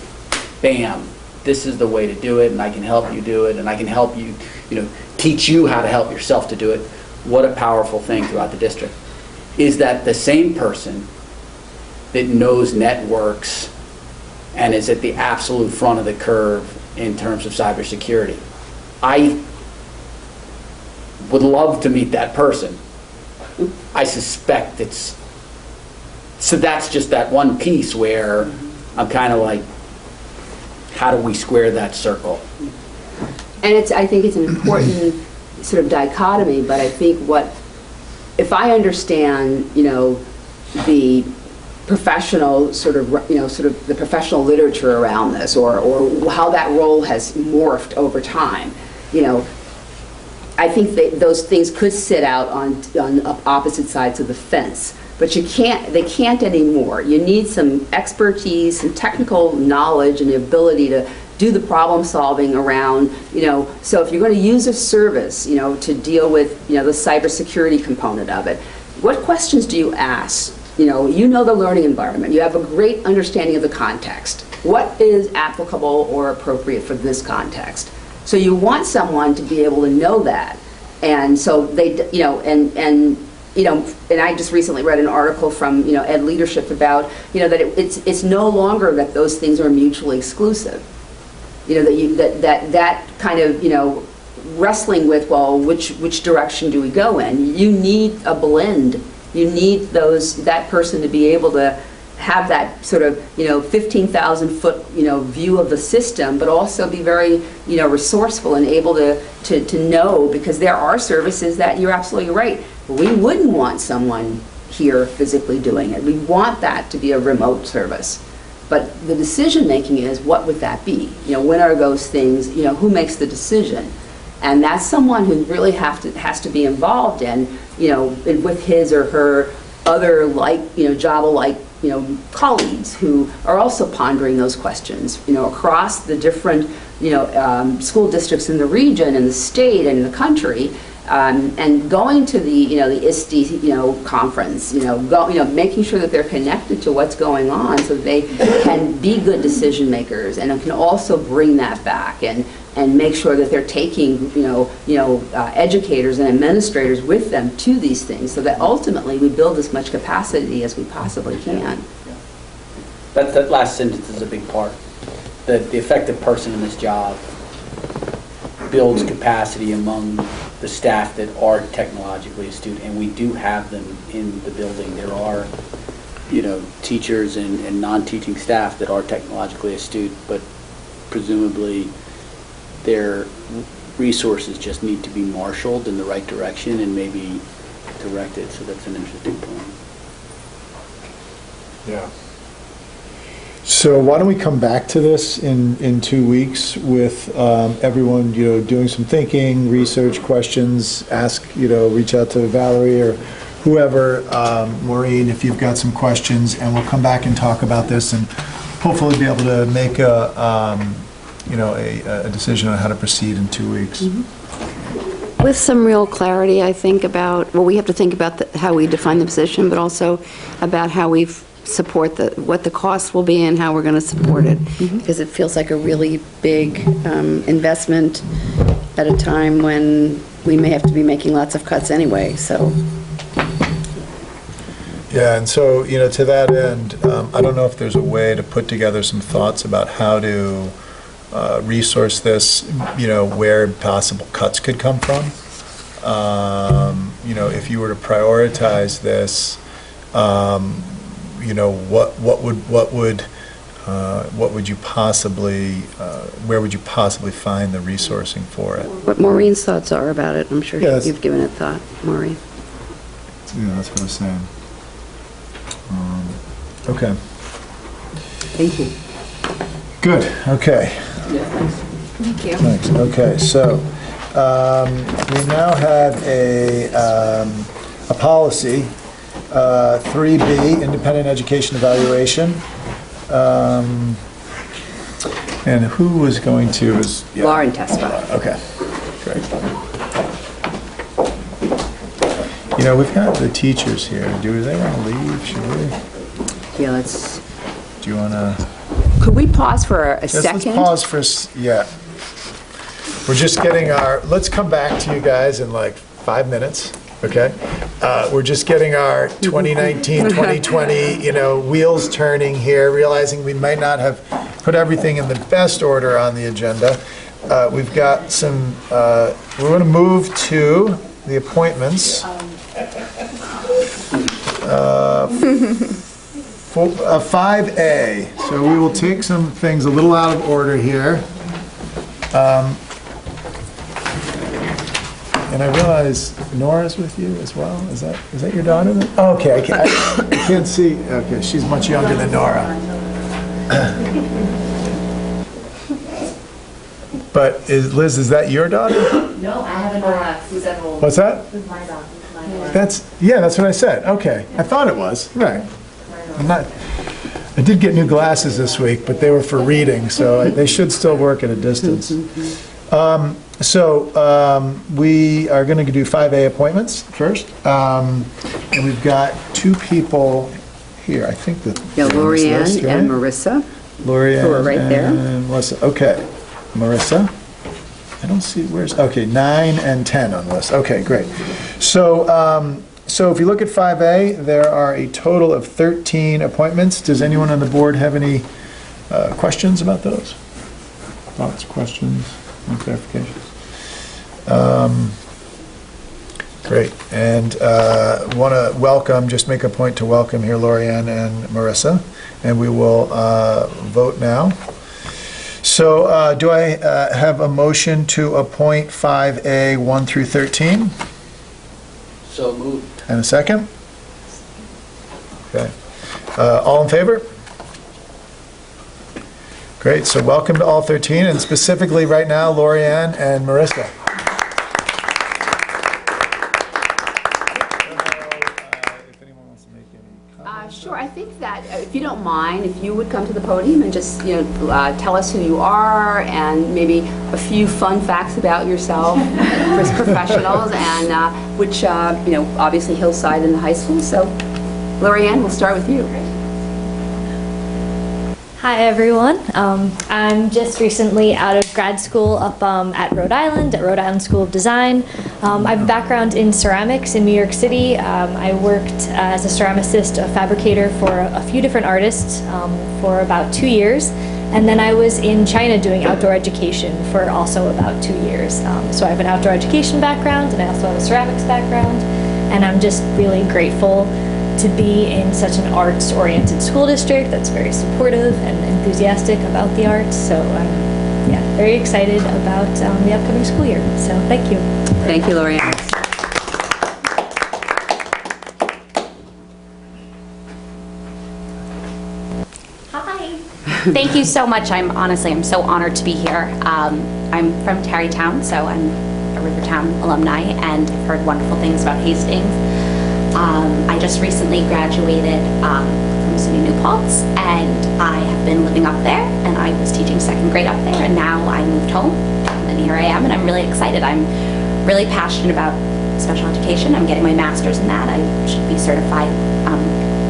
[SPEAKER 5] bam, this is the way to do it, and I can help you do it, and I can help you, teach you how to help yourself to do it. What a powerful thing throughout the district. Is that the same person that knows networks and is at the absolute front of the curve in terms of cybersecurity? I would love to meet that person. I suspect it's, so that's just that one piece where I'm kind of like, how do we square that circle?
[SPEAKER 2] And I think it's an important sort of dichotomy, but I think if I understand, the professional sort of the professional literature around this, or how that role has morphed over time, I think that those things could sit out on opposite sides of the fence. But they can't anymore. You need some expertise and technical knowledge and the ability to do the problem solving around, so if you're going to use a service, to deal with, the cybersecurity component of it, what questions do you ask? You know the learning environment. You have a great understanding of the context. What is applicable or appropriate for this context? So you want someone to be able to know that. And so they, and I just recently read an article from, Ed Leadership about, that it's no longer that those things are mutually exclusive. That kind of, wrestling with, well, which direction do we go in? You need a blend. You need that person to be able to have that sort of, 15,000-foot, view of the system, but also be very, resourceful and able to know, because there are services that, you're absolutely right, we wouldn't want someone here physically doing it. We want that to be a remote service. But the decision-making is, what would that be? When are those things, who makes the decision? And that's someone who really has to be involved in, with his or her other Java-like, colleagues who are also pondering those questions, across the different, school districts in the region and the state and the country, and going to the ISTE, conference, making sure that they're connected to what's going on so that they can be good decision makers, and can also bring that back and make sure that they're taking, educators and administrators with them to these things, so that ultimately we build as much capacity as we possibly can.
[SPEAKER 5] That last sentence is a big part. That the effective person in this job builds capacity among the staff that are technologically astute, and we do have them in the building. There are, teachers and non-teaching staff that are technologically astute, but presumably their resources just need to be marshaled in the right direction and maybe directed. So that's an interesting point.
[SPEAKER 1] Yeah. So why don't we come back to this in 2 weeks with everyone, doing some thinking, research, questions, reach out to Valerie or whoever, Maureen, if you've got some questions, and we'll come back and talk about this and hopefully be able to make a decision on how to proceed in 2 weeks.
[SPEAKER 10] Mm-hmm. With some real clarity, I think, about, we have to think about how we define the position, but also about how we support what the cost will be and how we're going to support it. Mm-hmm. Because it feels like a really big investment at a time when we may have to be making lots of cuts anyway, so.
[SPEAKER 1] Yeah, and so, to that end, I don't know if there's a way to put together some thoughts about how to resource this, where possible cuts could come from. If you were to prioritize this, what would you possibly, where would you possibly find the resourcing for it?
[SPEAKER 10] What Maureen's thoughts are about it, I'm sure
[SPEAKER 1] Yes.
[SPEAKER 10] you've given it thought, Maureen.
[SPEAKER 1] Yeah, that's what I was saying. Okay.
[SPEAKER 2] Thank you.
[SPEAKER 1] Good, okay.
[SPEAKER 2] Thank you.
[SPEAKER 1] Thanks. Okay, so we now have a policy, 3B, independent education evaluation. And who was going to?
[SPEAKER 2] Lauren Tesfa.
[SPEAKER 1] Okay, great. We've got the teachers here. Do they want to leave? Should we?
[SPEAKER 2] Yeah, let's,
[SPEAKER 1] Do you want to?
[SPEAKER 2] could we pause for a
[SPEAKER 1] Let's
[SPEAKER 2] second?
[SPEAKER 1] pause for, yeah. We're just getting let's come back to you guys in like 5 minutes, okay? We're just getting our 2019, 2020, wheels turning here, realizing we might not have put everything in the best order on the agenda. We've got some, we're going to move to the appointments. 5A, so we will take some things a little out of order here. And I realize Nora's with you as well. Is that your daughter? Oh, okay, I can't see. Okay, she's much younger than Nora. But Liz, is that your daughter?
[SPEAKER 3] No, I have a daughter, Susan.
[SPEAKER 1] What's that?
[SPEAKER 3] This is my daughter.
[SPEAKER 1] That's what I said. Okay, I thought it was. Right. I did get new glasses this week, but they were for reading, so they should still work at a distance. We are going to do 5A appointments first. And we've got 2 people here. I think that.
[SPEAKER 2] Yeah, Lorianne
[SPEAKER 1] list, right?
[SPEAKER 2] and Marissa.
[SPEAKER 1] Lorianne.
[SPEAKER 2] Who are right there.
[SPEAKER 1] And Melissa. Okay. Marissa. I don't see, okay, 9 and 10 on the list. Okay, great. So if you look at 5A, there are a total of 13 appointments. Does anyone on the board have any questions about those? Thoughts, questions, and clarifications? Great. And want to welcome, just make a point to welcome here Lorianne and Marissa, and we will vote now. So do I have a motion to appoint 5A 1 through 13?
[SPEAKER 5] So moved.
[SPEAKER 1] And a second? Okay. All in favor? Great, so welcome to all 13, and specifically right now, Lorianne and Marissa. If anyone wants to make any comments.
[SPEAKER 2] Sure, I think that if you don't mind, if you would come to the podium and just, tell us who you are and maybe a few fun facts about yourself as professionals, and which, obviously Hillside and the high school. So, Lorianne, we'll start with you.
[SPEAKER 11] Hi everyone. I'm just recently out of grad school up at Rhode Island School of Design. I have a background in ceramics in New York City. I worked as a ceramicist, a fabricator for a few different artists for about 2 years. And then I was in China doing outdoor education for also about 2 years. So I have an outdoor education background, and I also have a ceramics background. And I'm just really grateful to be in such an arts-oriented school district that's very supportive and enthusiastic about the arts. So I'm very excited about the upcoming school year. So thank you.
[SPEAKER 2] Thank you, Lorianne.
[SPEAKER 12] Hi. Thank you so much. I'm so honored to be here. I'm from Tarrytown, so I'm a Rivertown alumni, and I've heard wonderful things about Hastings. I just recently graduated from SUNY New Paltz, and I have been living up there, and I was teaching second grade up there, and now I moved home, and here I am, and I'm really excited. I'm really passionate about special education. I'm getting my master's in that. I should be certified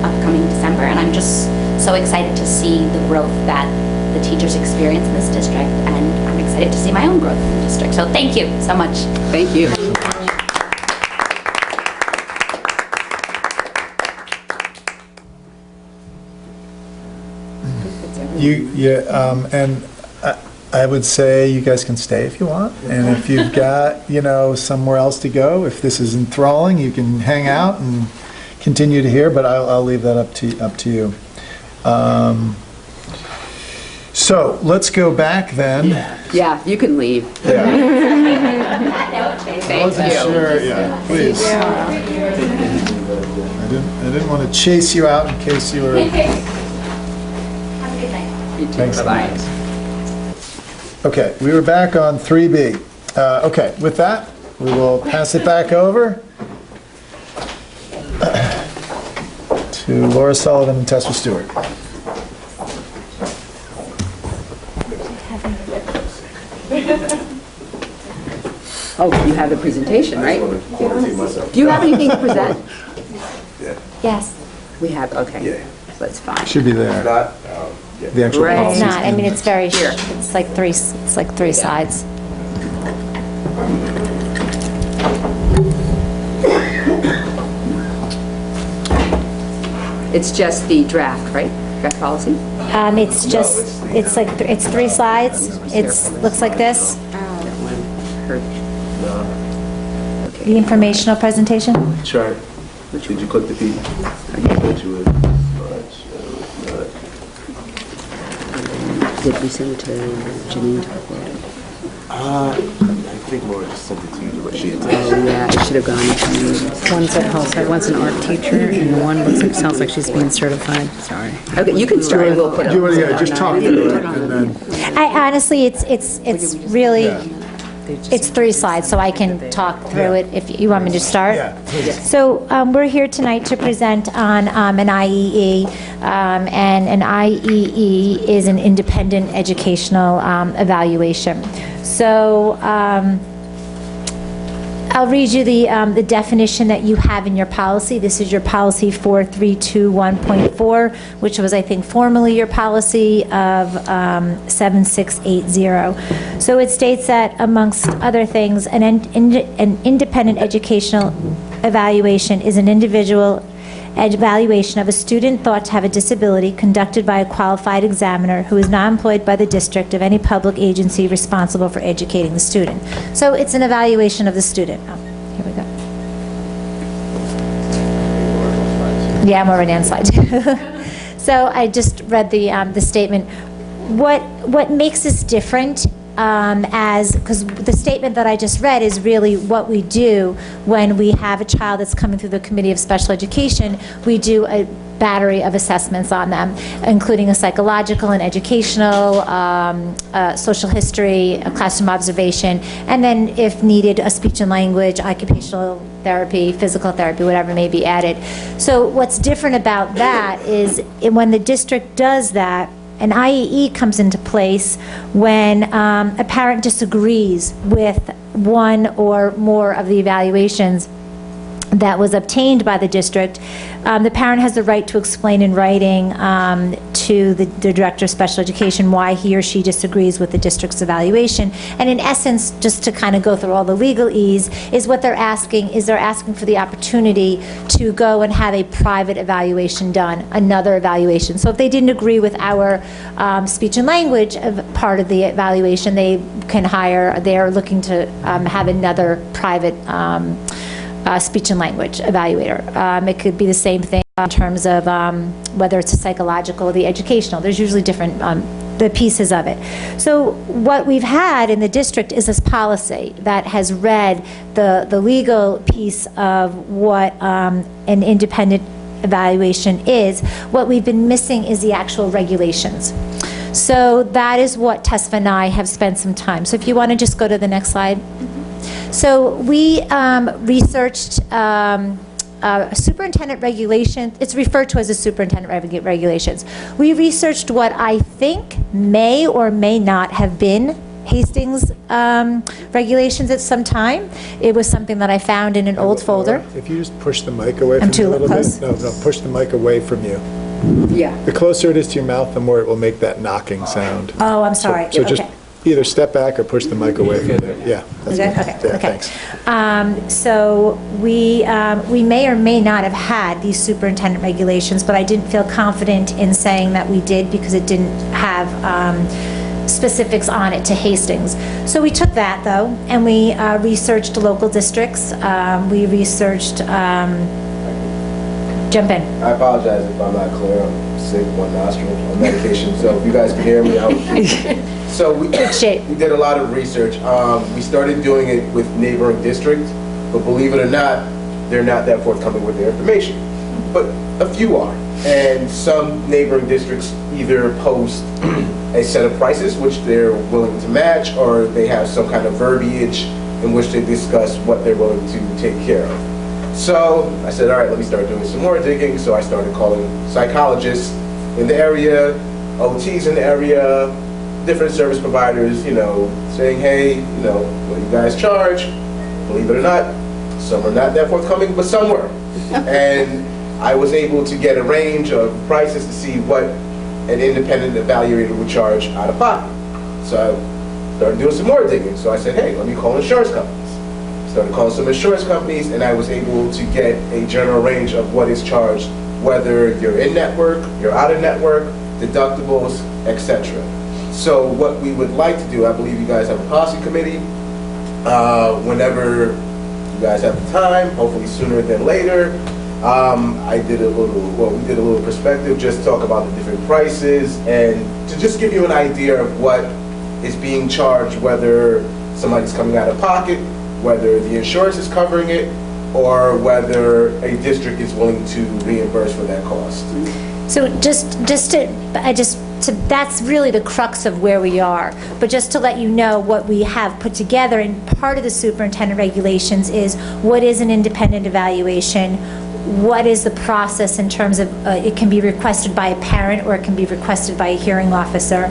[SPEAKER 12] upcoming December, and I'm just so excited to see the growth that the teachers experience in this district, and I'm excited to see my own growth in the district. So thank you so much.
[SPEAKER 2] Thank you.
[SPEAKER 1] And I would say you guys can stay if you want, and if you've got, somewhere else to go, if this is enthralling, you can hang out and continue to hear, but I'll leave that up to you. So let's go back then.
[SPEAKER 2] Yeah, you can leave.
[SPEAKER 1] Yeah.
[SPEAKER 2] Thank you.
[SPEAKER 1] Sure, yeah, please. I didn't want to chase you out in case you were.
[SPEAKER 12] Have a good night.
[SPEAKER 2] You too.
[SPEAKER 1] Thanks.
[SPEAKER 2] Bye-bye.
[SPEAKER 1] Okay, we were back on 3B. Okay, with that, we will pass it back over to Laura Sullivan and Tessa Stewart.
[SPEAKER 2] Oh, you have the presentation, right? Do you have anything to present?
[SPEAKER 11] Yes.
[SPEAKER 2] We have, okay. That's fine.
[SPEAKER 1] Should be there. The actual
[SPEAKER 2] Right.
[SPEAKER 11] It's
[SPEAKER 1] policy.
[SPEAKER 11] not. I mean, it's very. It's like three slides.
[SPEAKER 2] It's just the draft, right? Draft policy?
[SPEAKER 11] It's just. It's like it's 3 slides. Looks like this. The informational presentation.
[SPEAKER 13] Chart. Did you click the P?
[SPEAKER 2] Did we send it to Janine to upload it?
[SPEAKER 13] I think Laura just sent it to you, but she didn't.
[SPEAKER 2] Oh, yeah, it should have gone to...
[SPEAKER 14] One's at Hillside, one's an art teacher, and one sounds like she's being certified. Sorry.
[SPEAKER 2] Okay, you can start, and we'll put it
[SPEAKER 1] Do you want to,
[SPEAKER 2] on.
[SPEAKER 1] just talk through it, and then,
[SPEAKER 11] I honestly, it's really. It's 3 slides, so I can talk through it if you want me to start.
[SPEAKER 1] yeah, please.
[SPEAKER 11] So we're here tonight to present on an IEE, and an IEE is an independent educational evaluation. So I'll read you the definition that you have in your policy. This is your policy 4321.4, which was, I think, formerly your policy of 7680. So it states that, amongst other things, an independent educational evaluation is an individual
[SPEAKER 15] evaluation of a student thought to have a disability conducted by a qualified examiner who is not employed by the district of any public agency responsible for educating the student. So it's an evaluation of the student. Oh, here we go. Yeah, I'm already on slide 2. So I just read the statement. What makes this different, because the statement that I just read is really what we do when we have a child that's coming through the Committee of Special Education. We do a battery of assessments on them, including a psychological and educational, social history, a classroom observation, and then, if needed, a speech and language, occupational therapy, physical therapy, whatever may be added. So what's different about that is when the district does that, an IEE comes into place when a parent disagrees with one or more of the evaluations that was obtained by the district. The parent has the right to explain in writing to the Director of Special Education why he or she disagrees with the district's evaluation. And in essence, just to kind of go through all the legalese, is what they're asking for the opportunity to go and have a private evaluation done, another evaluation. So if they didn't agree with our speech and language part of the evaluation, they can they're looking to have another private speech and language evaluator. It could be the same thing in terms of whether it's a psychological or the educational. There's usually different the pieces of it. So what we've had in the district is this policy that has read the legal piece of what an independent evaluation is. What we've been missing is the actual regulations. So that is what Tesfa and I have spent some time. So if you want to just go to the next slide. So we researched superintendent regulation. It's referred to as the superintendent regulations. We researched what I think may or may not have been Hastings regulations at some time. It was something that I found in an old folder.
[SPEAKER 1] If you just push the mic away from
[SPEAKER 15] I'm too
[SPEAKER 1] you a little
[SPEAKER 15] close?
[SPEAKER 1] bit. No, push the mic away from you.
[SPEAKER 2] Yeah.
[SPEAKER 1] The closer it is to your mouth, the more it will make that knocking sound.
[SPEAKER 15] Oh, I'm sorry.
[SPEAKER 1] So just
[SPEAKER 15] Okay.
[SPEAKER 1] either step back or push the mic away from there. Yeah.
[SPEAKER 15] Is
[SPEAKER 1] that's
[SPEAKER 15] that,
[SPEAKER 1] good.
[SPEAKER 15] okay,
[SPEAKER 1] Yeah,
[SPEAKER 15] okay.
[SPEAKER 1] thanks.
[SPEAKER 15] So we may or may not have had these superintendent regulations, but I didn't feel confident in saying that we did because it didn't have specifics on it to Hastings. So we took that though, and we researched local districts. We researched, jump in.
[SPEAKER 13] I apologize if I'm not clear. I'm sick, one nostril, on medication. So if you guys can hear me, So we did a lot of research. We started doing it with neighboring districts, but believe it or not, they're not that forthcoming with their information. But a few are. And some neighboring districts either post a set of prices, which they're willing to match, or they have some kind of verbiage in which they discuss what they're willing to take care of. So I said, all right, let me start doing some more digging. So I started calling psychologists in the area, OTs in the area, different service providers, saying, hey, what do you guys charge? Believe it or not, some are not that forthcoming, but some were. And I was able to get a range of prices to see what an independent evaluator would charge out of pocket. So I started doing some more digging. So I said, hey, let me call insurance companies. Started calling some insurance companies, and I was able to get a general range of what is charged, whether you're in network, you're out of network, deductibles, etc. So what we would like to do, I believe you guys have a policy committee. Whenever you guys have the time, hopefully sooner than later, we did a little perspective, just talk about the different prices, and to just give you an idea of what is being charged, whether somebody's coming out of pocket, whether the insurance is covering it, or whether a district is willing to reimburse for that cost.
[SPEAKER 15] So that's really the crux of where we are. But just to let you know what we have put together, and part of the superintendent regulations is what is an independent evaluation, what is the process in terms of, it can be requested by a parent or it can be requested by a hearing officer.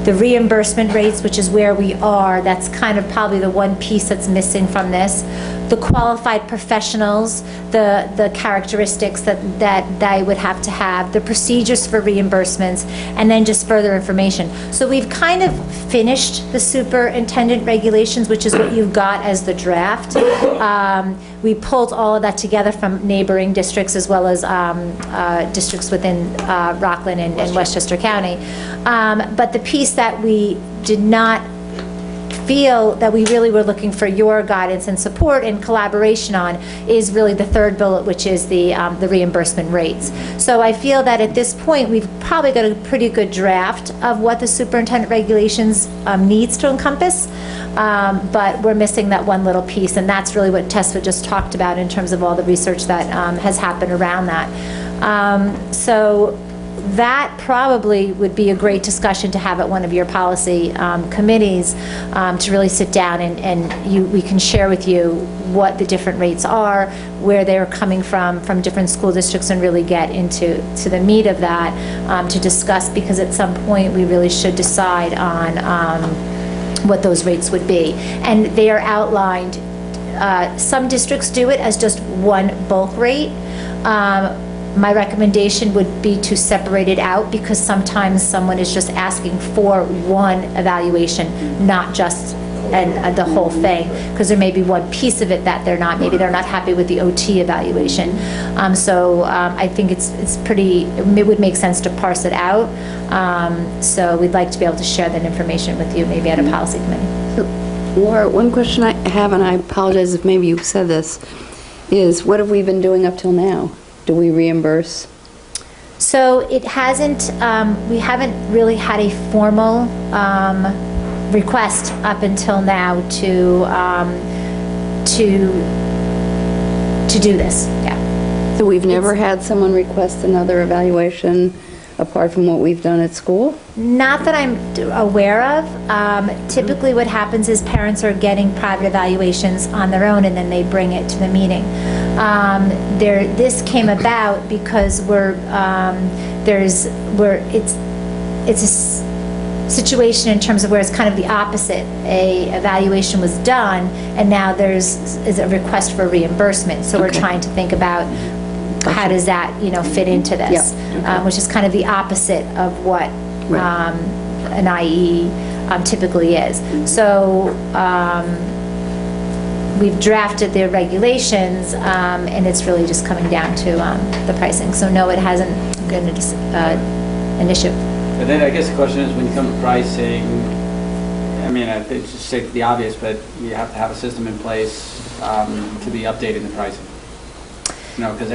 [SPEAKER 15] The reimbursement rates, which is where we are, that's kind of probably the one piece that's missing from this. the qualified professionals, the characteristics that they would have to have, the procedures for reimbursements, and then just further information. So we've kind of finished the superintendent regulations, which is what you've got as the draft. We pulled all of that together from neighboring districts as well as districts within Rockland and Westchester County. But the piece that we did not feel that we really were looking for your guidance and support and collaboration on is really the third bullet, which is the reimbursement rates. So I feel that at this point, we've probably got a pretty good draft of what the superintendent regulations needs to encompass, but we're missing that one little piece, and that's really what Tessa just talked about in terms of all the research that has happened around that. So that probably would be a great discussion to have at one of your policy committees, to really sit down and we can share with you what the different rates are, where they're coming from different school districts, and really get into the meat of that to discuss, because at some point we really should decide on what those rates would be. And they are outlined. Some districts do it as just one bulk rate. My recommendation would be to separate it out, because sometimes someone is just asking for one evaluation, not just the whole thing, because there may be one piece of it that maybe they're not happy with the OT evaluation. So I think it would make sense to parse it out. So we'd like to be able to share that information with you, maybe at a policy committee.
[SPEAKER 10] Laura, one question I have, and I apologize if maybe you said this, is what have we been doing up till now? Do we reimburse?
[SPEAKER 15] So it hasn't, we haven't really had a formal request up until now to do this, yeah.
[SPEAKER 10] So we've never had someone request another evaluation apart from what we've done at school?
[SPEAKER 15] Not that I'm aware of. Typically what happens is parents are getting private evaluations on their own, and then they bring it to the meeting. This came about because it's a situation in terms of where it's kind of the opposite. A evaluation was done, and now is a request for reimbursement. So we're trying to think about how does that, fit into this, which is kind of the opposite of what an IE typically is. So we've drafted their regulations, and it's really just coming down to the pricing. So no, it hasn't been an issue.
[SPEAKER 8] But then I guess the question is, when you come to pricing, I mean, I think just state the obvious, but you have to have a system in place to be updating the pricing. Because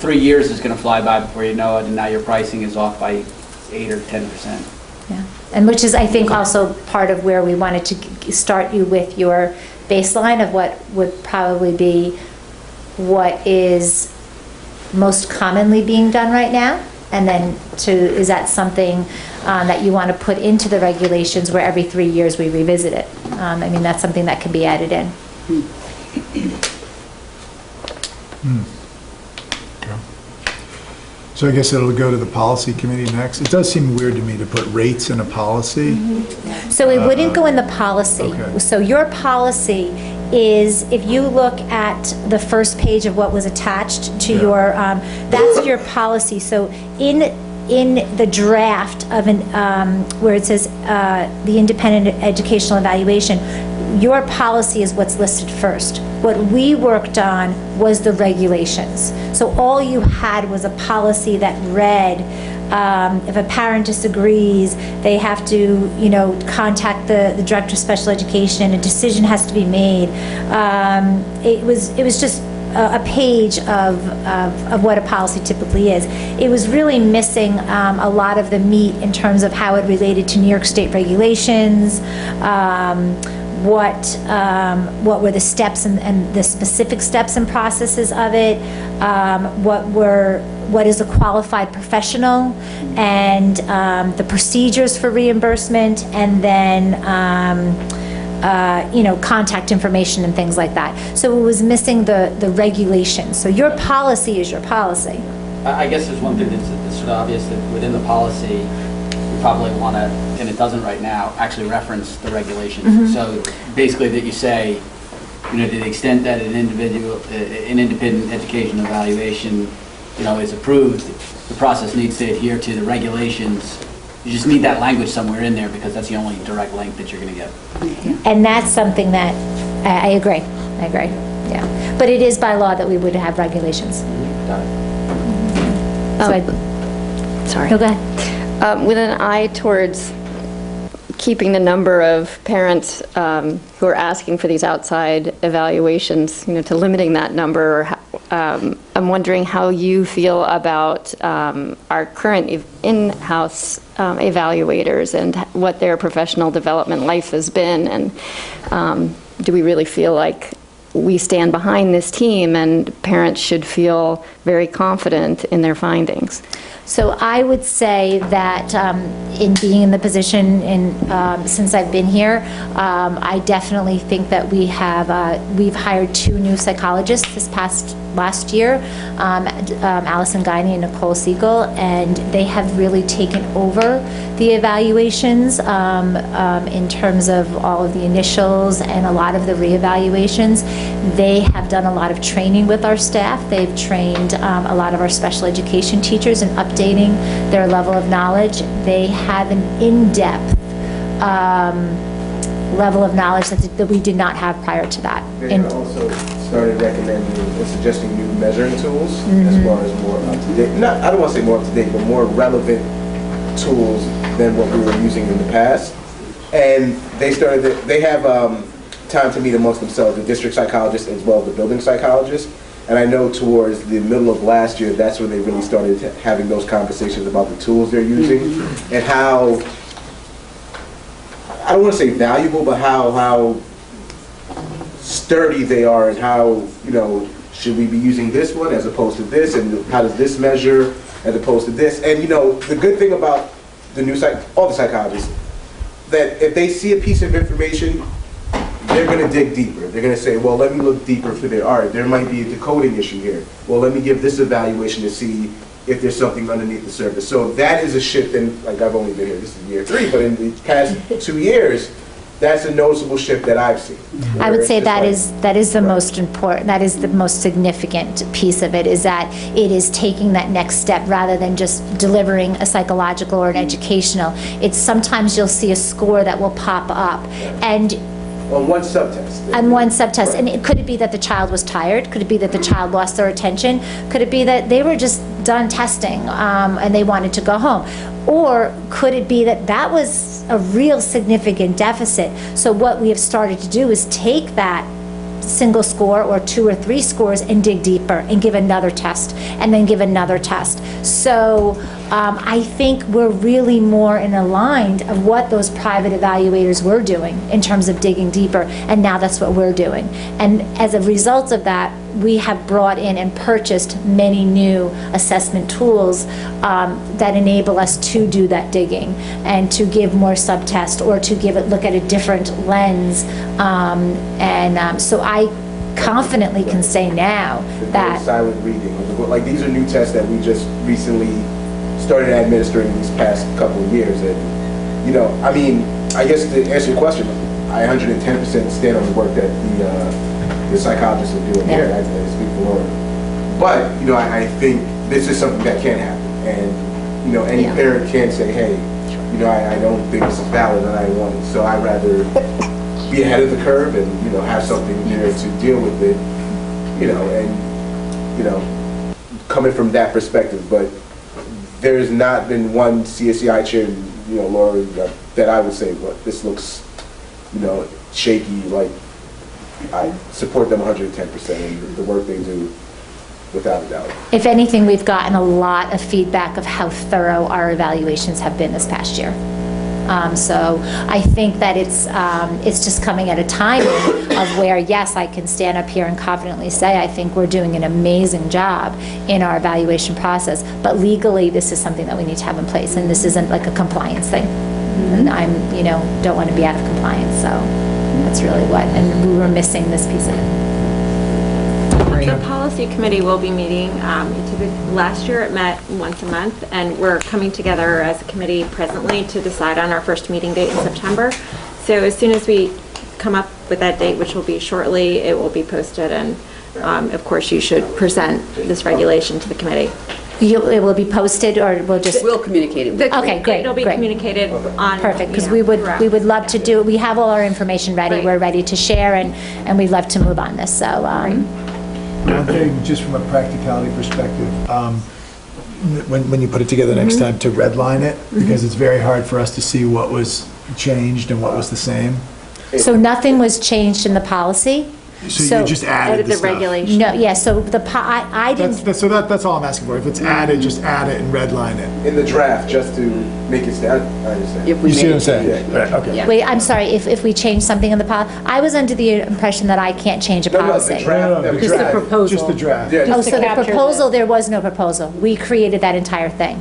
[SPEAKER 8] 3 years is going to fly by before you know it, and now your pricing is off by 8 or 10%.
[SPEAKER 15] Yeah, and which is, I think, also part of where we wanted to start you with your baseline of what would probably be what is most commonly being done right now, and then is that something that you want to put into the regulations where every 3 years we revisit it? I mean, that's something that can be added in.
[SPEAKER 1] Okay. So I guess it'll go to the policy committee next. It does seem weird to me to put rates in a policy.
[SPEAKER 15] So it wouldn't go in the policy.
[SPEAKER 1] Okay.
[SPEAKER 15] So your policy is, if you look at the first page of what was attached to your, that's your policy. So in the draft of where it says the independent educational evaluation, your policy is what's listed first. What we worked on was the regulations. So all you had was a policy that read, if a parent disagrees, they have to, contact the director of special education, a decision has to be made. It was just a page of what a policy typically is. It was really missing a lot of the meat in terms of how it related to New York State regulations, what were the steps and the specific steps and processes of it, what is a qualified professional, and the procedures for reimbursement, and then contact information and things like that. So it was missing the regulations. So your policy is your policy.
[SPEAKER 8] I guess there's one thing that's sort of obvious, that within the policy, we probably want to, and it doesn't right now, actually reference the regulations. So basically that you say,
[SPEAKER 5] you know, to the extent that an independent education evaluation, you know, is approved, the process needs to adhere to the regulations. You just need that language somewhere in there because that's the only direct link that you're going to get.
[SPEAKER 15] And that's something that, I agree, yeah. But it is by law that we would have regulations.
[SPEAKER 9] Sorry.
[SPEAKER 15] No, go ahead.
[SPEAKER 9] With an eye towards keeping the number of parents who are asking for these outside evaluations, you know, to limiting that number, I'm wondering how you feel about our current in-house evaluators and what their professional development life has been, and do we really feel like we stand behind this team and parents should feel very confident in their findings?
[SPEAKER 15] So I would say that in being in the position since I've been here, I definitely think that we've hired 2 new psychologists last year, Allison Guiney and Nicole Siegel, and they have really taken over the evaluations in terms of all of the initials and a lot of the reevaluations. They have done a lot of training with our staff. They've trained a lot of our special education teachers in updating their level of knowledge. They have an in-depth level of knowledge that we did not have prior to that.
[SPEAKER 13] They also started recommending and suggesting new measuring tools as far as more up-to-date, I don't want to say more up-to-date, but more relevant tools than what we were using in the past. And they have time to meet amongst themselves, the district psychologist as well as the building psychologist. And I know towards the middle of last year, that's when they really started having those conversations about the tools they're using and how, I don't want to say valuable, but how sturdy they are and how, you know, should we be using this one as opposed to this, and how does this measure as opposed to this? And, you know, the good thing about all the psychologists, that if they see a piece of information, they're going to dig deeper. They're going to say, well, let me look deeper for their art. There might be a decoding issue here. Well, let me give this evaluation to see if there's something underneath the surface. So that is a shift in, like, I've only been here, this is year 3, but in the past 2 years, that's a noticeable shift that I've seen.
[SPEAKER 15] I would say that is the most important, that is the most significant piece of it, is that it is taking that next step rather than just delivering a psychological or an educational. It's sometimes you'll see a score that will pop up and
[SPEAKER 13] on one subtest.
[SPEAKER 15] On one subtest. And could it be that the child was tired? Could it be that the child lost their attention? Could it be that they were just done testing and they wanted to go home? Or could it be that that was a real significant deficit? So what we have started to do is take that single score or 2 or 3 scores and dig deeper and give another test and then give another test. So I think we're really more in aligned of what those private evaluators were doing in terms of digging deeper, and now that's what we're doing. And as a result of that, we have brought in and purchased many new assessment tools that enable us to do that digging and to give more subtests or to look at a different lens. So I confidently can say now that
[SPEAKER 13] silent reading, like these are new tests that we just recently started administering these past couple of years. And, you know, I mean, I guess to answer your question, I 110% stand on the work that the psychologists are doing here. I speak for Laura. But, you know, I think this is something that can happen. And, you know, any parent can say, hey, you know, I don't think this is valid and I want it. So I'd rather be ahead of the curve and, you know, have something there to deal with it, you know, and, you know, coming from that perspective. But there's not been one CSEI chair, you know, Laura, that I would say, well, this looks, you know, shaky. Like, I support them 110% in the work they do, without a doubt.
[SPEAKER 15] if anything, we've gotten a lot of feedback of how thorough our evaluations have been this past year. So I think that it's just coming at a time of where, yes, I can stand up here and confidently say I think we're doing an amazing job in our evaluation process, but legally this is something that we need to have in place, and this isn't like a compliance thing. And I'm, you know, don't want to be out of compliance, so that's really what, and we were missing this piece of it.
[SPEAKER 7] The policy committee will be meeting, last year it met once a month, and we're coming together as a committee presently to decide on our first meeting date in September. So as soon as we come up with that date, which will be shortly, it will be posted, and of course, you should present this regulation to the committee.
[SPEAKER 15] It will be posted, or we'll just?
[SPEAKER 2] We'll communicate it.
[SPEAKER 15] Okay, great,
[SPEAKER 7] It'll be
[SPEAKER 15] great.
[SPEAKER 7] communicated on.
[SPEAKER 15] Perfect, because
[SPEAKER 7] you
[SPEAKER 15] we
[SPEAKER 7] know,
[SPEAKER 15] would love to do, we have all our information ready,
[SPEAKER 7] Right.
[SPEAKER 15] we're ready to share, and we'd love to move on this, so.
[SPEAKER 1] One thing, just from a practicality perspective, when you put it together next time, to redline it, because it's very hard for us to see what was changed and what was the same.
[SPEAKER 15] So nothing was changed in the policy?
[SPEAKER 1] So you just added the stuff.
[SPEAKER 7] regulation.
[SPEAKER 15] No, yeah, so I didn't,
[SPEAKER 1] That's all I'm asking for. If it's added, just add it and redline it.
[SPEAKER 13] In the draft, just to make it stand, I understand.
[SPEAKER 2] If we
[SPEAKER 1] You see what I'm
[SPEAKER 2] made-
[SPEAKER 1] saying? Right, okay.
[SPEAKER 2] Yeah.
[SPEAKER 15] wait, I'm sorry, if we change something in the policy, I was under the impression that I can't change a
[SPEAKER 13] No, no, the
[SPEAKER 15] policy.
[SPEAKER 13] draft, the
[SPEAKER 14] Just the
[SPEAKER 13] draft.
[SPEAKER 14] proposal.
[SPEAKER 1] Just the draft.
[SPEAKER 13] Yeah,
[SPEAKER 15] Oh,
[SPEAKER 13] just-
[SPEAKER 15] so the proposal, there was no proposal. We created that entire thing.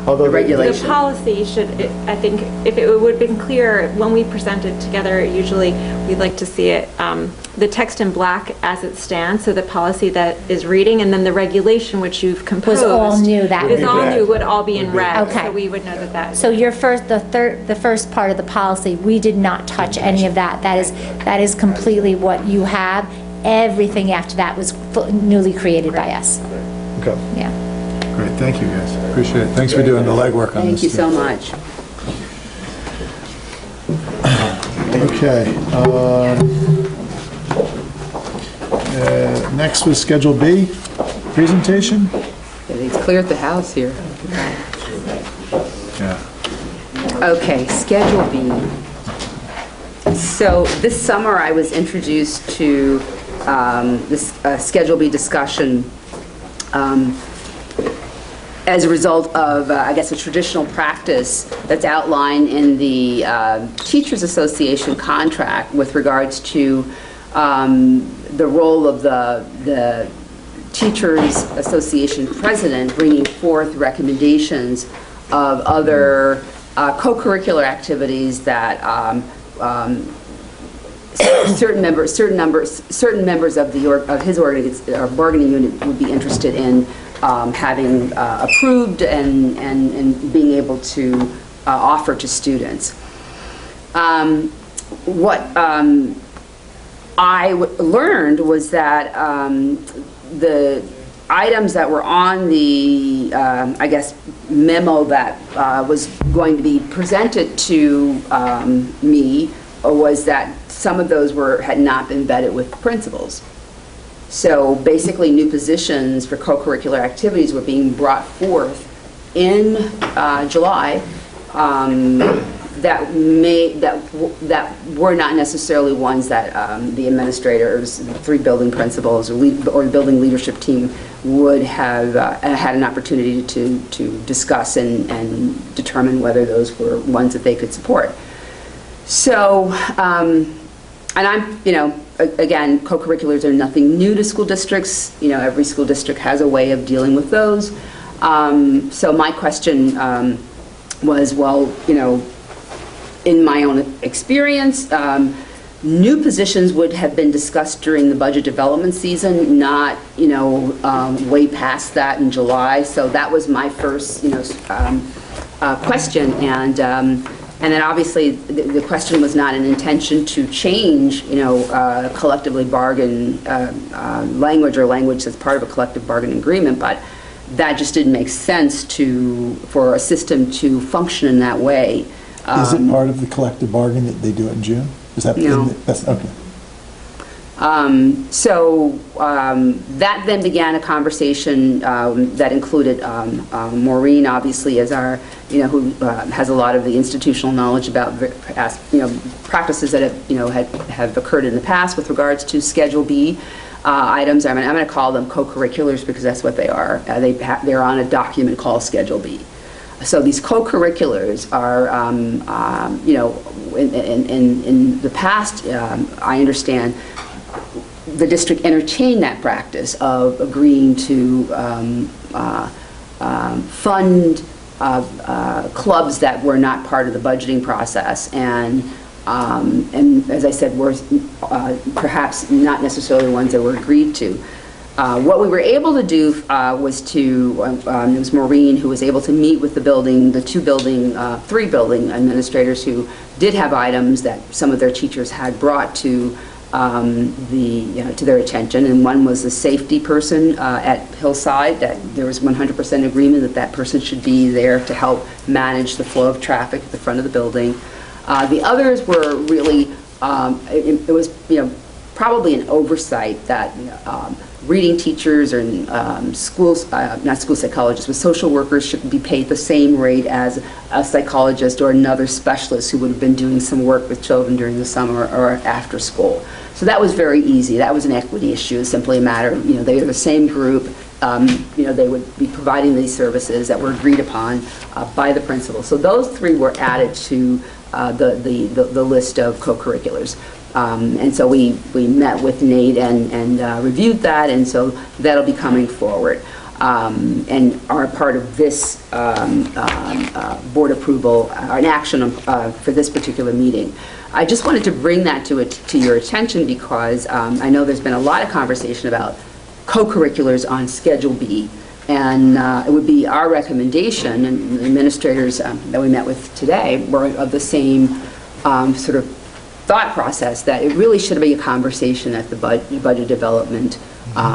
[SPEAKER 1] Although
[SPEAKER 2] The regulation.
[SPEAKER 7] The policy should, I think, if it would have been clear, when we present it together, usually we'd like to see it, the text in black as it stands, so the policy that is reading, and then the regulation which you've composed.
[SPEAKER 15] all new, that
[SPEAKER 7] Is
[SPEAKER 15] would
[SPEAKER 7] all
[SPEAKER 1] be red.
[SPEAKER 7] new, would all be in red,
[SPEAKER 15] Okay.
[SPEAKER 7] so we would know that.
[SPEAKER 15] So your first, the first part of the policy, we did not touch any of that. That is completely what you have. Everything after that was newly created by us.
[SPEAKER 1] Okay,
[SPEAKER 15] Yeah.
[SPEAKER 1] great, thank you guys, appreciate it. Thanks for doing the legwork on this.
[SPEAKER 2] Thank you so much.
[SPEAKER 1] Okay. Next was Schedule B, presentation?
[SPEAKER 2] It's clear at the house here.
[SPEAKER 1] Yeah.
[SPEAKER 2] Okay, Schedule B. So this summer, I was introduced to this Schedule B discussion as a result of, I guess, a traditional practice that's outlined in the Teachers Association contract with regards to the role of the Teachers Association president bringing forth recommendations of other co-curricular activities that certain members of his bargaining unit would be interested in having approved and being able to offer to students. What I learned was that the items that were on the, I guess, memo that was going to be presented to me was that some of those had not been vetted with principals. So basically, new positions for co-curricular activities were being brought forth in July that were not necessarily ones that the administrators, the 3 building principals, or the building leadership team would have had an opportunity to discuss and determine whether those were ones that they could support. So, and I'm, again, co-curriculars are nothing new to school districts. Every school district has a way of dealing with those. So my question was, well, in my own experience, new positions would have been discussed during the budget development season, not, way past that in July. So that was my first, question. And then obviously the question was not an intention to change, collectively bargain language or language that's part of a collective bargaining agreement, but that just didn't make sense for a system to function in that way.
[SPEAKER 1] Is it part of the collective bargain that they do it in June? Is that?
[SPEAKER 2] No.
[SPEAKER 1] That's, okay.
[SPEAKER 2] So that then began a conversation that included Maureen, obviously, as our, who has a lot of the institutional knowledge about, practices that have occurred in the past with regards to Schedule B items. I'm going to call them co-curriculars because that's what they are. They're on a document called Schedule B. So these co-curriculars are, in the past, I understand, the district entertained that practice of agreeing to fund clubs that were not part of the budgeting process, and as I said, were perhaps not necessarily ones that were agreed to. What we were able to do was it was Maureen who was able to meet with the three building administrators who did have items that some of their teachers had brought to to their attention, and one was the safety person at Hillside, that there was 100% agreement that that person should be there to help manage the flow of traffic at the front of the building. The others were really, it was probably an oversight that reading teachers and not school psychologists, but social workers should be paid the same rate as a psychologist or another specialist who would have been doing some work with children during the summer or after school. So that was very easy. That was an equity issue. It's simply a matter of, they are the same group. They would be providing these services that were agreed upon by the principal. So those three were added to the list of co-curriculars. And so we met with Nate and reviewed that, and so that'll be coming forward and are part of this board approval, an action for this particular meeting. I just wanted to bring that to your attention because I know there's been a lot of conversation about co-curriculars on Schedule B, and it would be our recommendation, and the administrators that we met with today were of the same sort of thought process, that it really should be a conversation at the budget development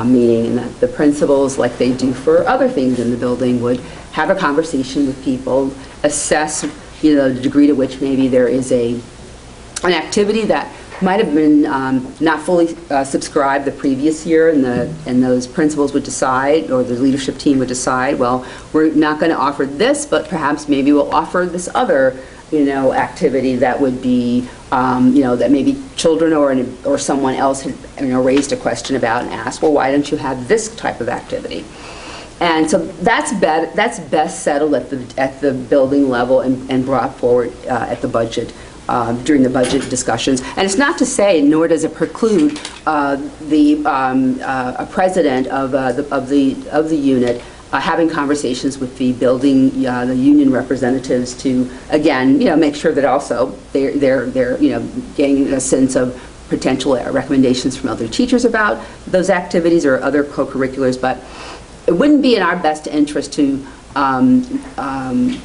[SPEAKER 2] meeting, and that the principals, like they do for other things in the building, would have a conversation with people, assess the degree to which maybe there is an activity that might have been not fully subscribed the previous year, and those principals would decide, or the leadership team would decide, well, we're not going to offer this, but perhaps maybe we'll offer this other activity that would be, that maybe children or someone else had, raised a question about and asked, well, why don't you have this type of activity? And so that's best settled at the building level and brought forward at the budget, during the budget discussions. And it's not to say, nor does it preclude a president of the unit having conversations with the building, the union representatives to, again, make sure that also they're getting a sense of potential recommendations from other teachers about those activities or other co-curriculars. But it wouldn't be in our best interest to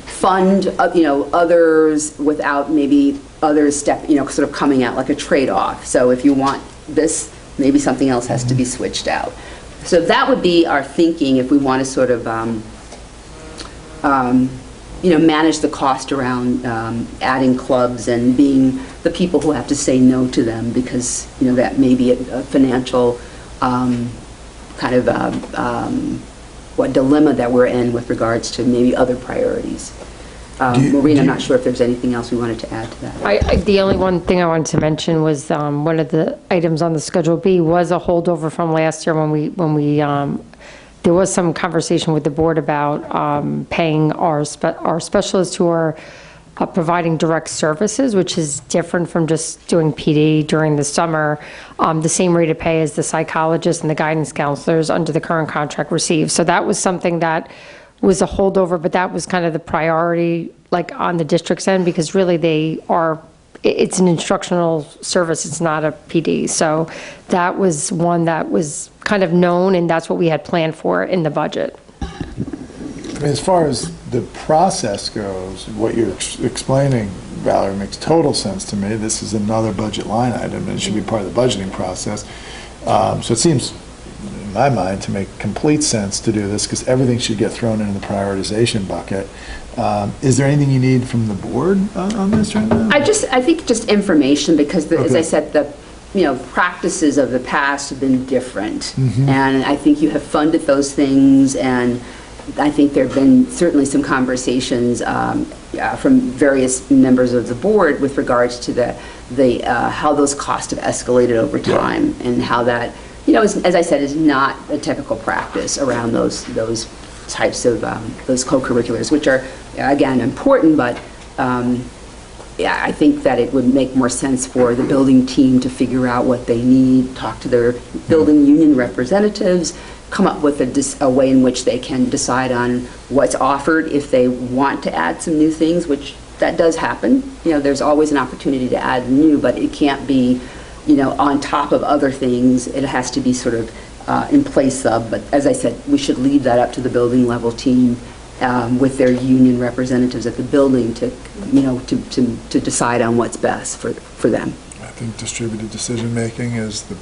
[SPEAKER 2] fund, others without maybe others sort of coming out like a trade-off. So if you want this, maybe something else has to be switched out. So that would be our thinking if we want to sort of, manage the cost around adding clubs and being the people who have to say no to them, because, that may be a financial kind of dilemma that we're in with regards to maybe other priorities. Maureen, I'm not sure if there's anything else we wanted to add to that.
[SPEAKER 4] The only one thing I wanted to mention was one of the items on the Schedule B was a holdover from last year when we there was some conversation with the board about paying our specialists who are providing direct services, which is different from just doing PD during the summer, the same rate of pay as the psychologists and the guidance counselors under the current contract receive. So that was something that was a holdover, but that was kind of the priority, like on the district's end, because really it's an instructional service, it's not a PD. So that was one that was kind of known, and that's what we had planned for in the budget.
[SPEAKER 1] As far as the process goes, what you're explaining, Valerie, makes total sense to me. This is another budget line item, and it should be part of the budgeting process. So it seems, in my mind, to make complete sense to do this, because everything should get thrown into the prioritization bucket. Is there anything you need from the board on this right now?
[SPEAKER 2] I think just information, because as I said, the practices of the past have been different, and I think you have funded those things, and I think there have been certainly some conversations from various members of the board with regards to how those costs have escalated over time, and how that, as I said, is not a typical practice around those types of those co-curriculars, which are, again, important, but I think that it would make more sense for the building team to figure out what they need, talk to their building union representatives, come up with a way in which they can decide on what's offered if they want to add some new things, which that does happen. There's always an opportunity to add new, but it can't be, on top of other things. It has to be sort of in place of, but as I said, we should leave that up to the building level team with their union representatives at the building to, to decide on what's best for them.
[SPEAKER 1] I think distributed decision-making is the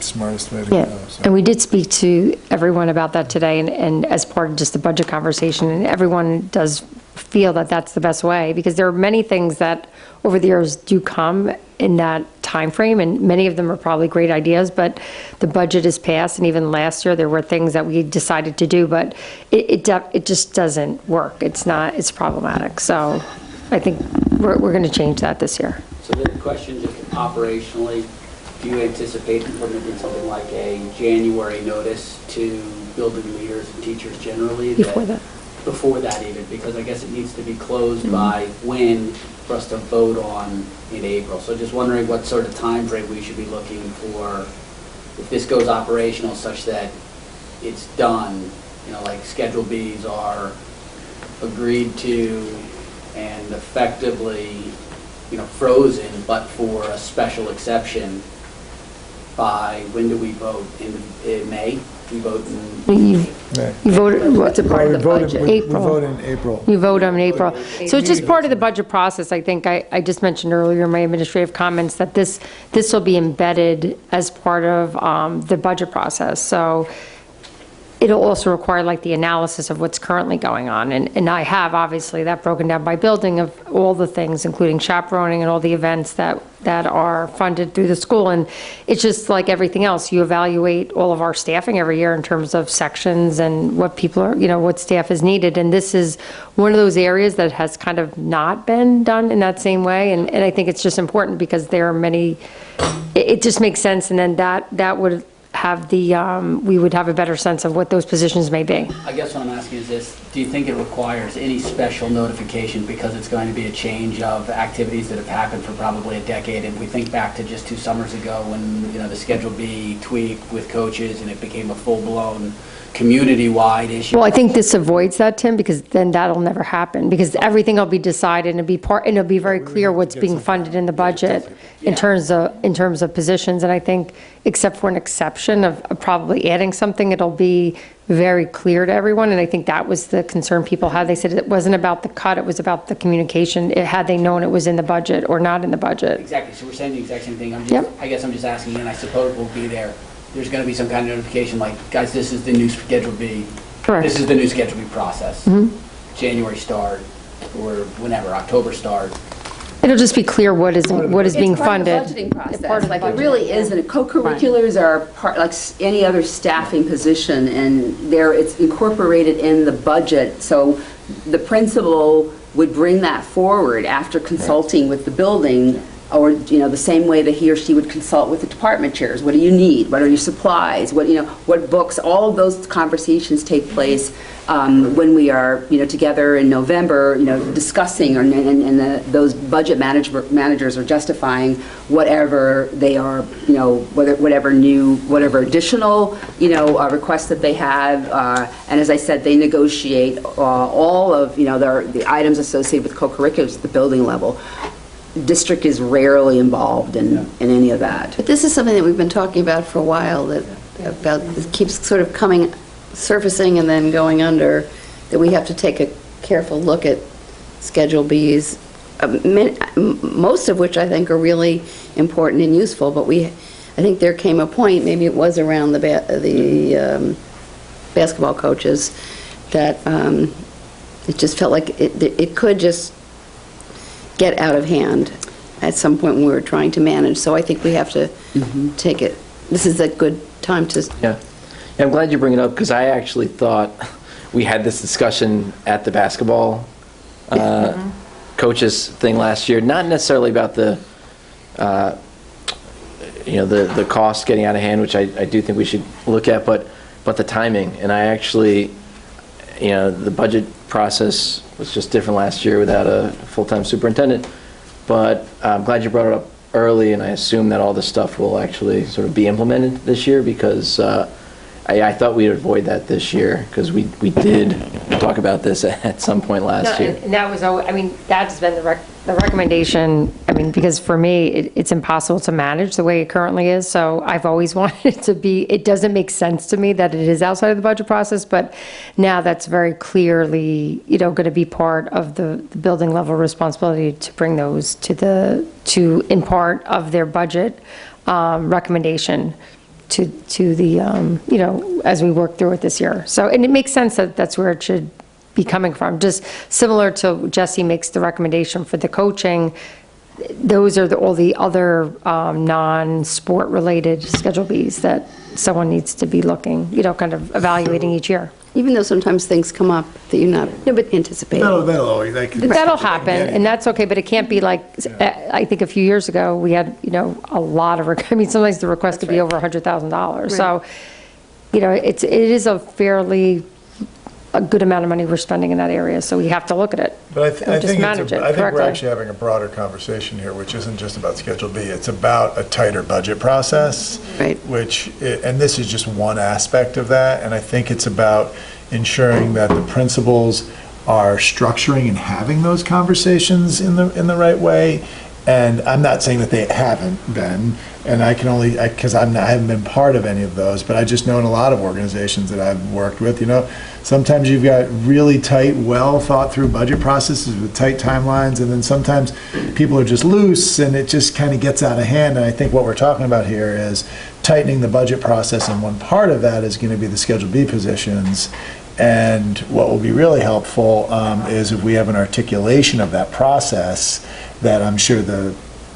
[SPEAKER 1] smartest way to
[SPEAKER 4] Yeah,
[SPEAKER 1] go. So.
[SPEAKER 4] and we did speak to everyone about that today, and as part of just the budget conversation, and everyone does feel that that's the best way, because there are many things that over the years do come in that time frame, and many of them are probably great ideas, but the budget is passed, and even last year, there were things that we decided to do, but it just doesn't work. It's problematic. So I think we're going to change that this year.
[SPEAKER 5] So the question, just operationally, do you anticipate implementing something like a January notice to building leaders and teachers generally?
[SPEAKER 4] Before that.
[SPEAKER 5] Before that even, because I guess it needs to be closed by when for us to vote on in April. So just wondering what sort of time frame we should be looking for if this goes operational such that it's done, like Schedule Bs are agreed to and effectively, frozen, but for a special exception by, when do we vote? In May? We vote in...
[SPEAKER 4] You voted, what's a part of the
[SPEAKER 1] budget?
[SPEAKER 4] budget? April.
[SPEAKER 1] We vote in April.
[SPEAKER 4] You vote on April. So it's just part of the budget process. I think I just mentioned earlier in my administrative comments that this will be embedded as part of the budget process. So it'll also require like the analysis of what's currently going on. And I have obviously that broken down by building of all the things, including chaperoning and all the events that are funded through the school. And it's just like everything else. You evaluate all of our staffing every year in terms of sections and what people are, what staff is needed. And this is one of those areas that has kind of not been done in that same way. And I think it's just important because there are many, it just makes sense. And then that would have we would have a better sense of what those positions may be.
[SPEAKER 5] I guess what I'm asking is this, do you think it requires any special notification because it's going to be a change of activities that have happened for probably a decade? And we think back to just 2 summers ago when, the Schedule B tweaked with coaches and it became a full-blown community-wide issue.
[SPEAKER 4] Well, I think this avoids that, Tim, because then that'll never happen, because everything will be decided and it'll be very clear what's being funded in the budget in terms of positions. And I think, except for an exception of probably adding something, it'll be very clear to everyone. And I think that was the concern people had. They said it wasn't about the cut, it was about the communication. Had they known it was in the budget or not in the budget.
[SPEAKER 5] Exactly. So we're saying the exact same thing.
[SPEAKER 4] Yep.
[SPEAKER 5] I guess I'm just asking, and I suppose we'll be there. There's going to be some kind of notification like, guys, this is the new Schedule B.
[SPEAKER 4] Correct.
[SPEAKER 5] This is the new Schedule B process. January start or whenever, October start.
[SPEAKER 4] It'll just be clear what is being funded.
[SPEAKER 2] It's part of the budgeting process. Like, it really isn't. Co-curriculars are part, like any other staffing position, and it's incorporated in the budget. So the principal would bring that forward after consulting with the building, or, the same way that he or she would consult with the department chairs. What do you need? What are your supplies? What books? All of those conversations take place when we are, together in November, discussing, and those budget managers are justifying whatever they are, whatever additional, requests that they have. And as I said, they negotiate all of, the items associated with co-curriculars at the building level. District is rarely involved in any of that.
[SPEAKER 10] But this is something that we've been talking about for a while, it keeps sort of surfacing and then going under, that we have to take a careful look at Schedule Bs, most of which I think are really important and useful, but I think there came a point, maybe it was around the basketball coaches, that it just felt like it could just get out of hand at some point when we were trying to manage. So I think we have to take it. This is a good time to...
[SPEAKER 6] Yeah, I'm glad you bring it up, because I actually thought we had this discussion at the basketball coaches thing last year, not necessarily about the cost getting out of hand, which I do think we should look at, but the timing. And I actually, the budget process was just different last year without a full-time superintendent, but I'm glad you brought it up early, and I assume that all this stuff will actually sort of be implemented this year, because I thought we'd avoid that this year, because we did talk about this at some point last year.
[SPEAKER 4] And that was, that's been The recommendation, I mean, because for me, it's impossible to manage the way it currently is, so I've always wanted it to be, it doesn't make sense to me that it is outside of the budget process, but now that's very clearly, going to be part of the building level responsibility to bring those in part of their budget recommendation to the, as we work through it this year. So, and it makes sense that that's where it should be coming from, just similar to Jesse makes the recommendation for the coaching. Those are all the other non-sport related Schedule Bs that someone needs to be looking, kind of evaluating each year.
[SPEAKER 10] Even though sometimes things come up that you're not anticipating.
[SPEAKER 1] That'll always,
[SPEAKER 4] That'll happen, and that's okay, but it can't be like, I think a few years ago, we had, a lot of, sometimes the request could be over $100,000. So, it is a fairly a good amount of money we're spending in that area, so we have to look at it.
[SPEAKER 1] But I
[SPEAKER 4] and just
[SPEAKER 1] think
[SPEAKER 4] manage it
[SPEAKER 1] I think we're
[SPEAKER 4] correctly.
[SPEAKER 1] actually having a broader conversation here, which isn't just about Schedule B. It's about a tighter budget process,
[SPEAKER 10] Right.
[SPEAKER 1] And this is just one aspect of that. And I think it's about ensuring that the principals are structuring and having those conversations in the right way. And I'm not saying that they haven't been, and I can only, because I haven't been part of any of those, but I just know in a lot of organizations that I've worked with, sometimes you've got really tight, well thought through budget processes with tight timelines, and then sometimes people are just loose and it just kind of gets out of hand. And I think what we're talking about here is tightening the budget process, and one part of that is going to be the Schedule B positions. And what will be really helpful is if we have an articulation of that process that I'm sure the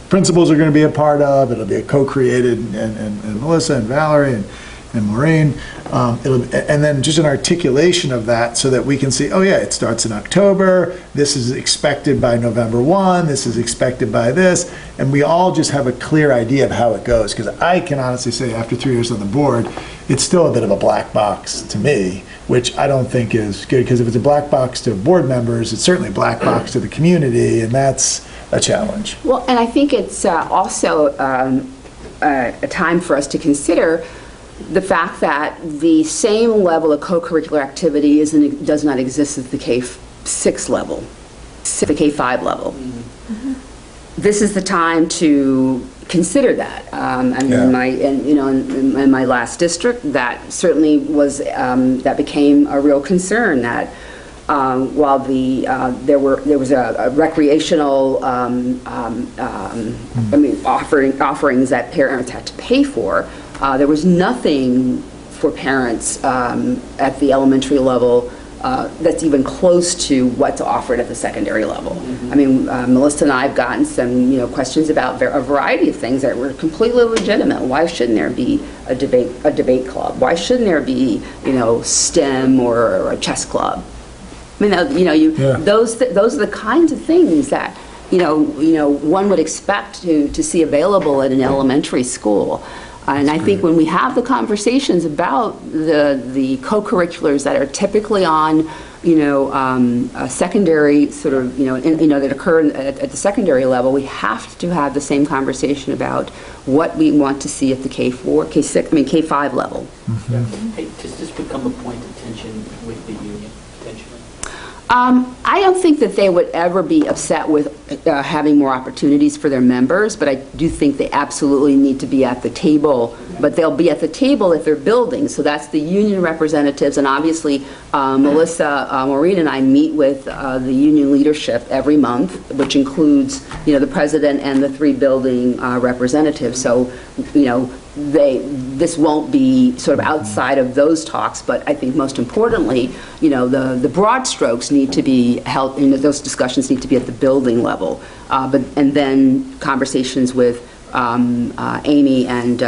[SPEAKER 1] principals are going to be a part of. It'll be a co-created, and Melissa and Valerie and Maureen. And then just an articulation of that so that we can see, oh yeah, it starts in October. This is expected by November 1. This is expected by this. And we all just have a clear idea of how it goes. Because I can honestly say after 3 years on the board, it's still a bit of a black box to me, which I don't think is good. Because if it's a black box to board members, it's certainly a black box to the community. And that's a challenge.
[SPEAKER 2] Well, and I think it's also a time for us to consider the fact that the same level of co-curricular activity does not exist at the K-6 level, the K-5 level. Mm-hmm. This is the time to consider that. In my last district, that certainly was that became a real concern. That while there was a recreational offerings that parents had to pay for. There was nothing for parents at the elementary level that's even close to what's offered at the secondary level. Mm-hmm. I mean, Melissa and I have gotten some, questions about a variety of things that were completely legitimate. Why shouldn't there be a debate club? Why shouldn't there be, STEM or a chess club? I mean, those are the kinds of things that one would expect to see available at an elementary school. And I think when we have the conversations about the co-curriculars that are typically on, a secondary sort of, that occur at the secondary level, we have to have the same conversation about what we want to see at the K4, K6, K5 level.
[SPEAKER 5] Mm-hmm. Yeah. Hey, does this become a point of tension with the union, potentially?
[SPEAKER 2] I don't think that they would ever be upset with having more opportunities for their members, but I do think they absolutely need to be at the table. But they'll be at the table if they're building, so that's the union representatives. And obviously, Melissa, Maureen, and I meet with the union leadership every month, which includes, the president and the 3 building representatives. So, this won't be sort of outside of those talks, but I think most importantly, the broad strokes need to be held, those discussions need to be at the building level. And then conversations with Amy and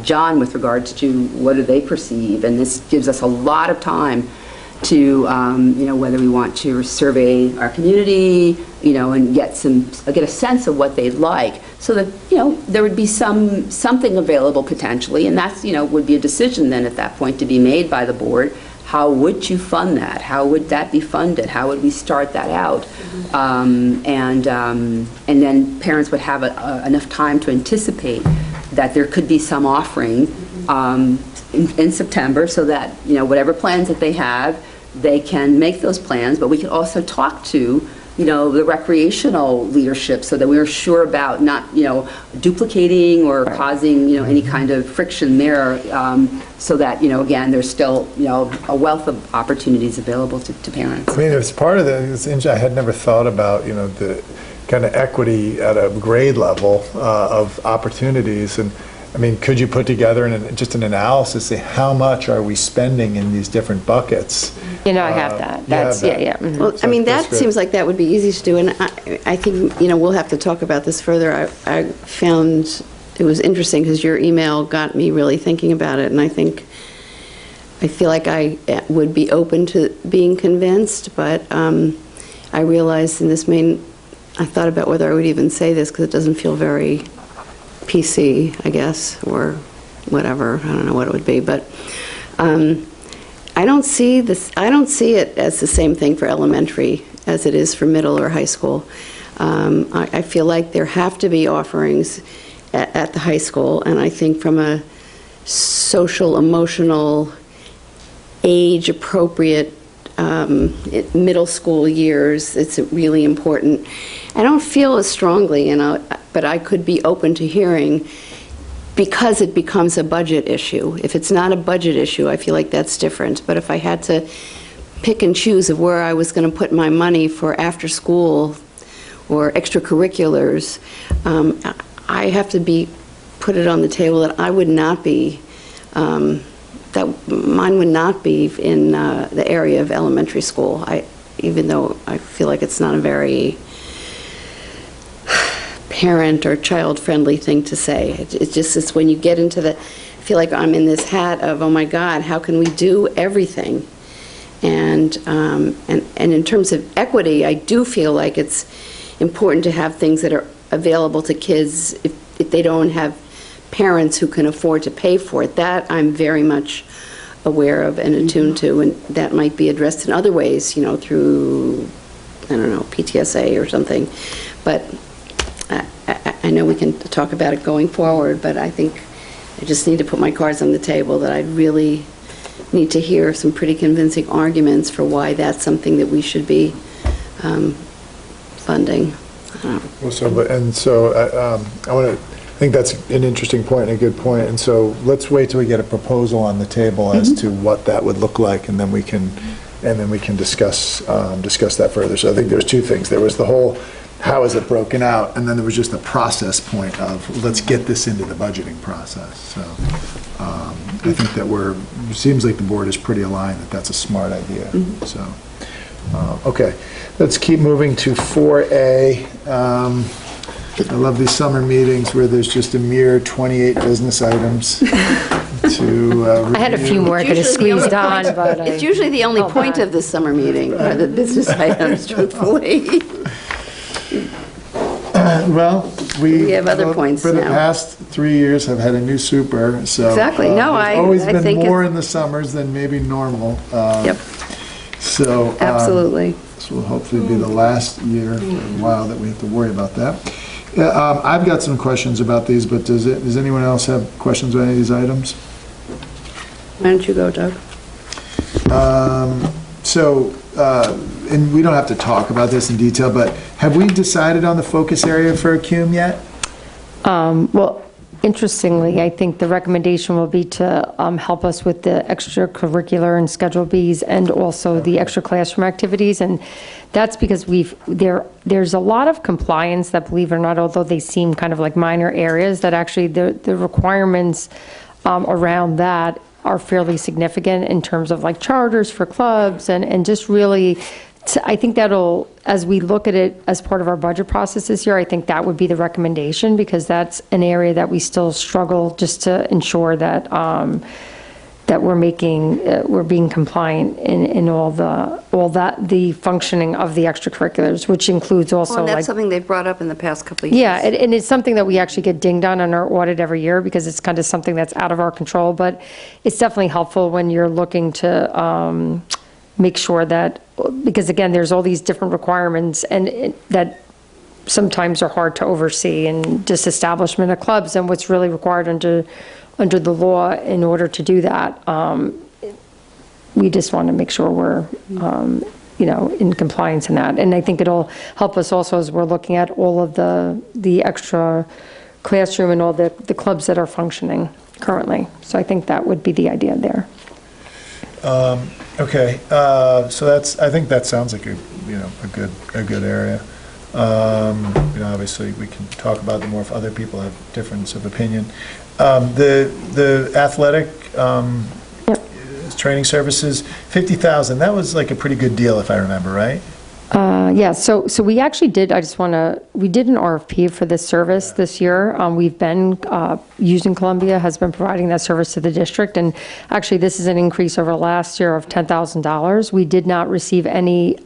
[SPEAKER 2] John with regards to what do they perceive, and this gives us a lot of time to, whether we want to survey our community, and get a sense of what they'd like, so that, there would be something available potentially, and that's, would be a decision then at that point to be made by the board. How would you fund that? How would that be funded? How would we start that out? Mm-hmm. And then parents would have enough time to anticipate that there could be some offering in September, so that, whatever plans that they have, they can make those plans, but we can also talk to the recreational leadership so that we're sure about not, duplicating or causing, any kind of friction there, so that, again, there's still, a wealth of opportunities available to parents.
[SPEAKER 1] I mean, it's part of I had never thought about, the kind of equity at a grade level of opportunities. And I mean, could you put together just an analysis, say how much are we spending in these different buckets?
[SPEAKER 4] I have that. That's, yeah. Mhm.
[SPEAKER 10] Well, I mean, that seems like that would be easy to do, and I think, we'll have to talk about this further. I found it was interesting because your email got me really thinking about it, and I feel like I would be open to being convinced, but I realized, and I thought about whether I would even say this because it doesn't feel very PC, I guess, or whatever. I don't know what it would be, but I don't see it as the same thing for elementary as it is for middle or high school. I feel like there have to be offerings at the high school, and I think from a social, emotional, age-appropriate middle school years, it's really important. I don't feel as strongly, but I could be open to hearing, because it becomes a budget issue. If it's not a budget issue, I feel like that's different. But if I had to pick and choose of where I was going to put my money for after school or extracurriculars, I have to put it on the table that I would not be, that mine would not be in the area of elementary school. Even though I feel like it's not a very parent or child-friendly thing to say. It's when you get into I feel like I'm in this hat of, oh my God, how can we do everything? And in terms of equity, I do feel like it's important to have things that are available to kids if they don't have parents who can afford to pay for it. That I'm very much aware of and attuned to, and that might be addressed in other ways, through, I don't know, PTSA or something. But I know we can talk about it going forward, but I think I just need to put my cards on the table that I really need to hear some pretty convincing arguments for why that's something that we should be funding.
[SPEAKER 1] Well, I think that's an interesting point and a good point. And so let's wait till we get a proposal on the table as to what that would look like, and then we can discuss that further. So I think there's two things. There was the whole, how is it broken out? And then there was just the process point of, let's get this into the budgeting process. So I think that seems like the board is pretty aligned that that's a smart idea. So, okay, let's keep moving to 4A. I love these summer meetings where there's just a mere 28 business items to
[SPEAKER 4] I had a few more I could have squeezed on, but
[SPEAKER 10] it's usually the only point of the summer meeting, are the business items, truthfully.
[SPEAKER 1] Well, we
[SPEAKER 10] have other points
[SPEAKER 1] for the
[SPEAKER 10] now.
[SPEAKER 1] past 3 years have had a new super, so
[SPEAKER 10] Exactly. No,
[SPEAKER 1] there's always
[SPEAKER 10] I
[SPEAKER 1] been
[SPEAKER 10] think
[SPEAKER 1] more in the summers than maybe normal.
[SPEAKER 10] Yep.
[SPEAKER 1] So
[SPEAKER 10] Absolutely.
[SPEAKER 1] This will hopefully be the last year for a while that we have to worry about that. I've got some questions about these, but does anyone else have questions on any of these items?
[SPEAKER 10] Why don't you go, Doug?
[SPEAKER 1] And we don't have to talk about this in detail, but have we decided on the focus area for a CUME yet?
[SPEAKER 4] Well, interestingly, I think the recommendation will be to help us with the extracurricular and Schedule Bs and also the extra classroom activities. And that's because there's a lot of compliance that, believe it or not, although they seem kind of like minor areas, that actually the requirements around that are fairly significant in terms of like charters for clubs and just really, I think that'll, as we look at it as part of our budget process this year, I think that would be the recommendation, because that's an area that we still struggle just to ensure that that we're being compliant in the functioning of the extracurriculars, which includes also
[SPEAKER 10] Well, and that's
[SPEAKER 4] like.
[SPEAKER 10] something they've brought up in the past couple of years.
[SPEAKER 4] Yeah, and it's something that we actually get dinged on our audit every year, because it's kind of something that's out of our control, but it's definitely helpful when you're looking to make sure that, because again, there's all these different requirements and that sometimes are hard to oversee, and just establishment of clubs and what's really required under the law in order to do that. We just want to make sure we're in compliance in that. And I think it'll help us also as we're looking at all of the extra classroom and all the clubs that are functioning currently. So I think that would be the idea there.
[SPEAKER 1] Okay, so I think that sounds like a good area. Obviously, we can talk about it more if other people have difference of opinion. The athletic training services, 50,000, that was like a pretty good deal if I remember, right?
[SPEAKER 4] Yeah, so we actually did, we did an RFP for this service this year. We've been using Columbia, has been providing that service to the district, and actually this is an increase over last year of $10,000. We did not receive any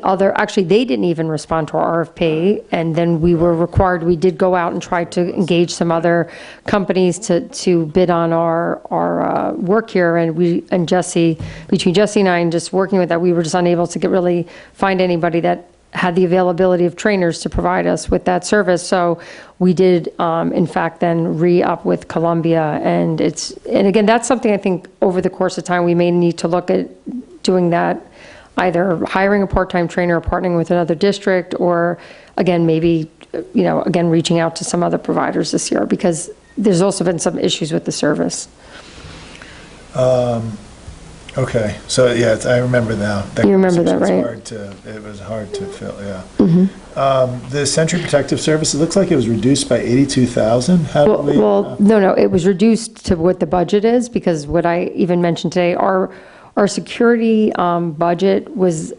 [SPEAKER 4] other, actually, they didn't even respond to our RFP, and then we did go out and try to engage some other companies to bid on our work here, and between Jesse and I, and just working with that, we were just unable to really find anybody that had the availability of trainers to provide us with that service. So we did, in fact, then re-up with Columbia, and again, that's something I think over the course of time, we may need to look at doing that, either hiring a part-time trainer or partnering with another district, or again, maybe, again, reaching out to some other providers this year, because there's also been some issues with the service.
[SPEAKER 1] Okay, so yeah, I remember now.
[SPEAKER 4] You remember that, right?
[SPEAKER 1] It was hard to fill, yeah.
[SPEAKER 4] Mm-hmm.
[SPEAKER 1] The Century Protective Service, it looks like it was reduced by 82,000. How did we?
[SPEAKER 4] Well, no, it was reduced to what the budget is, because what I even mentioned today, our security budget was,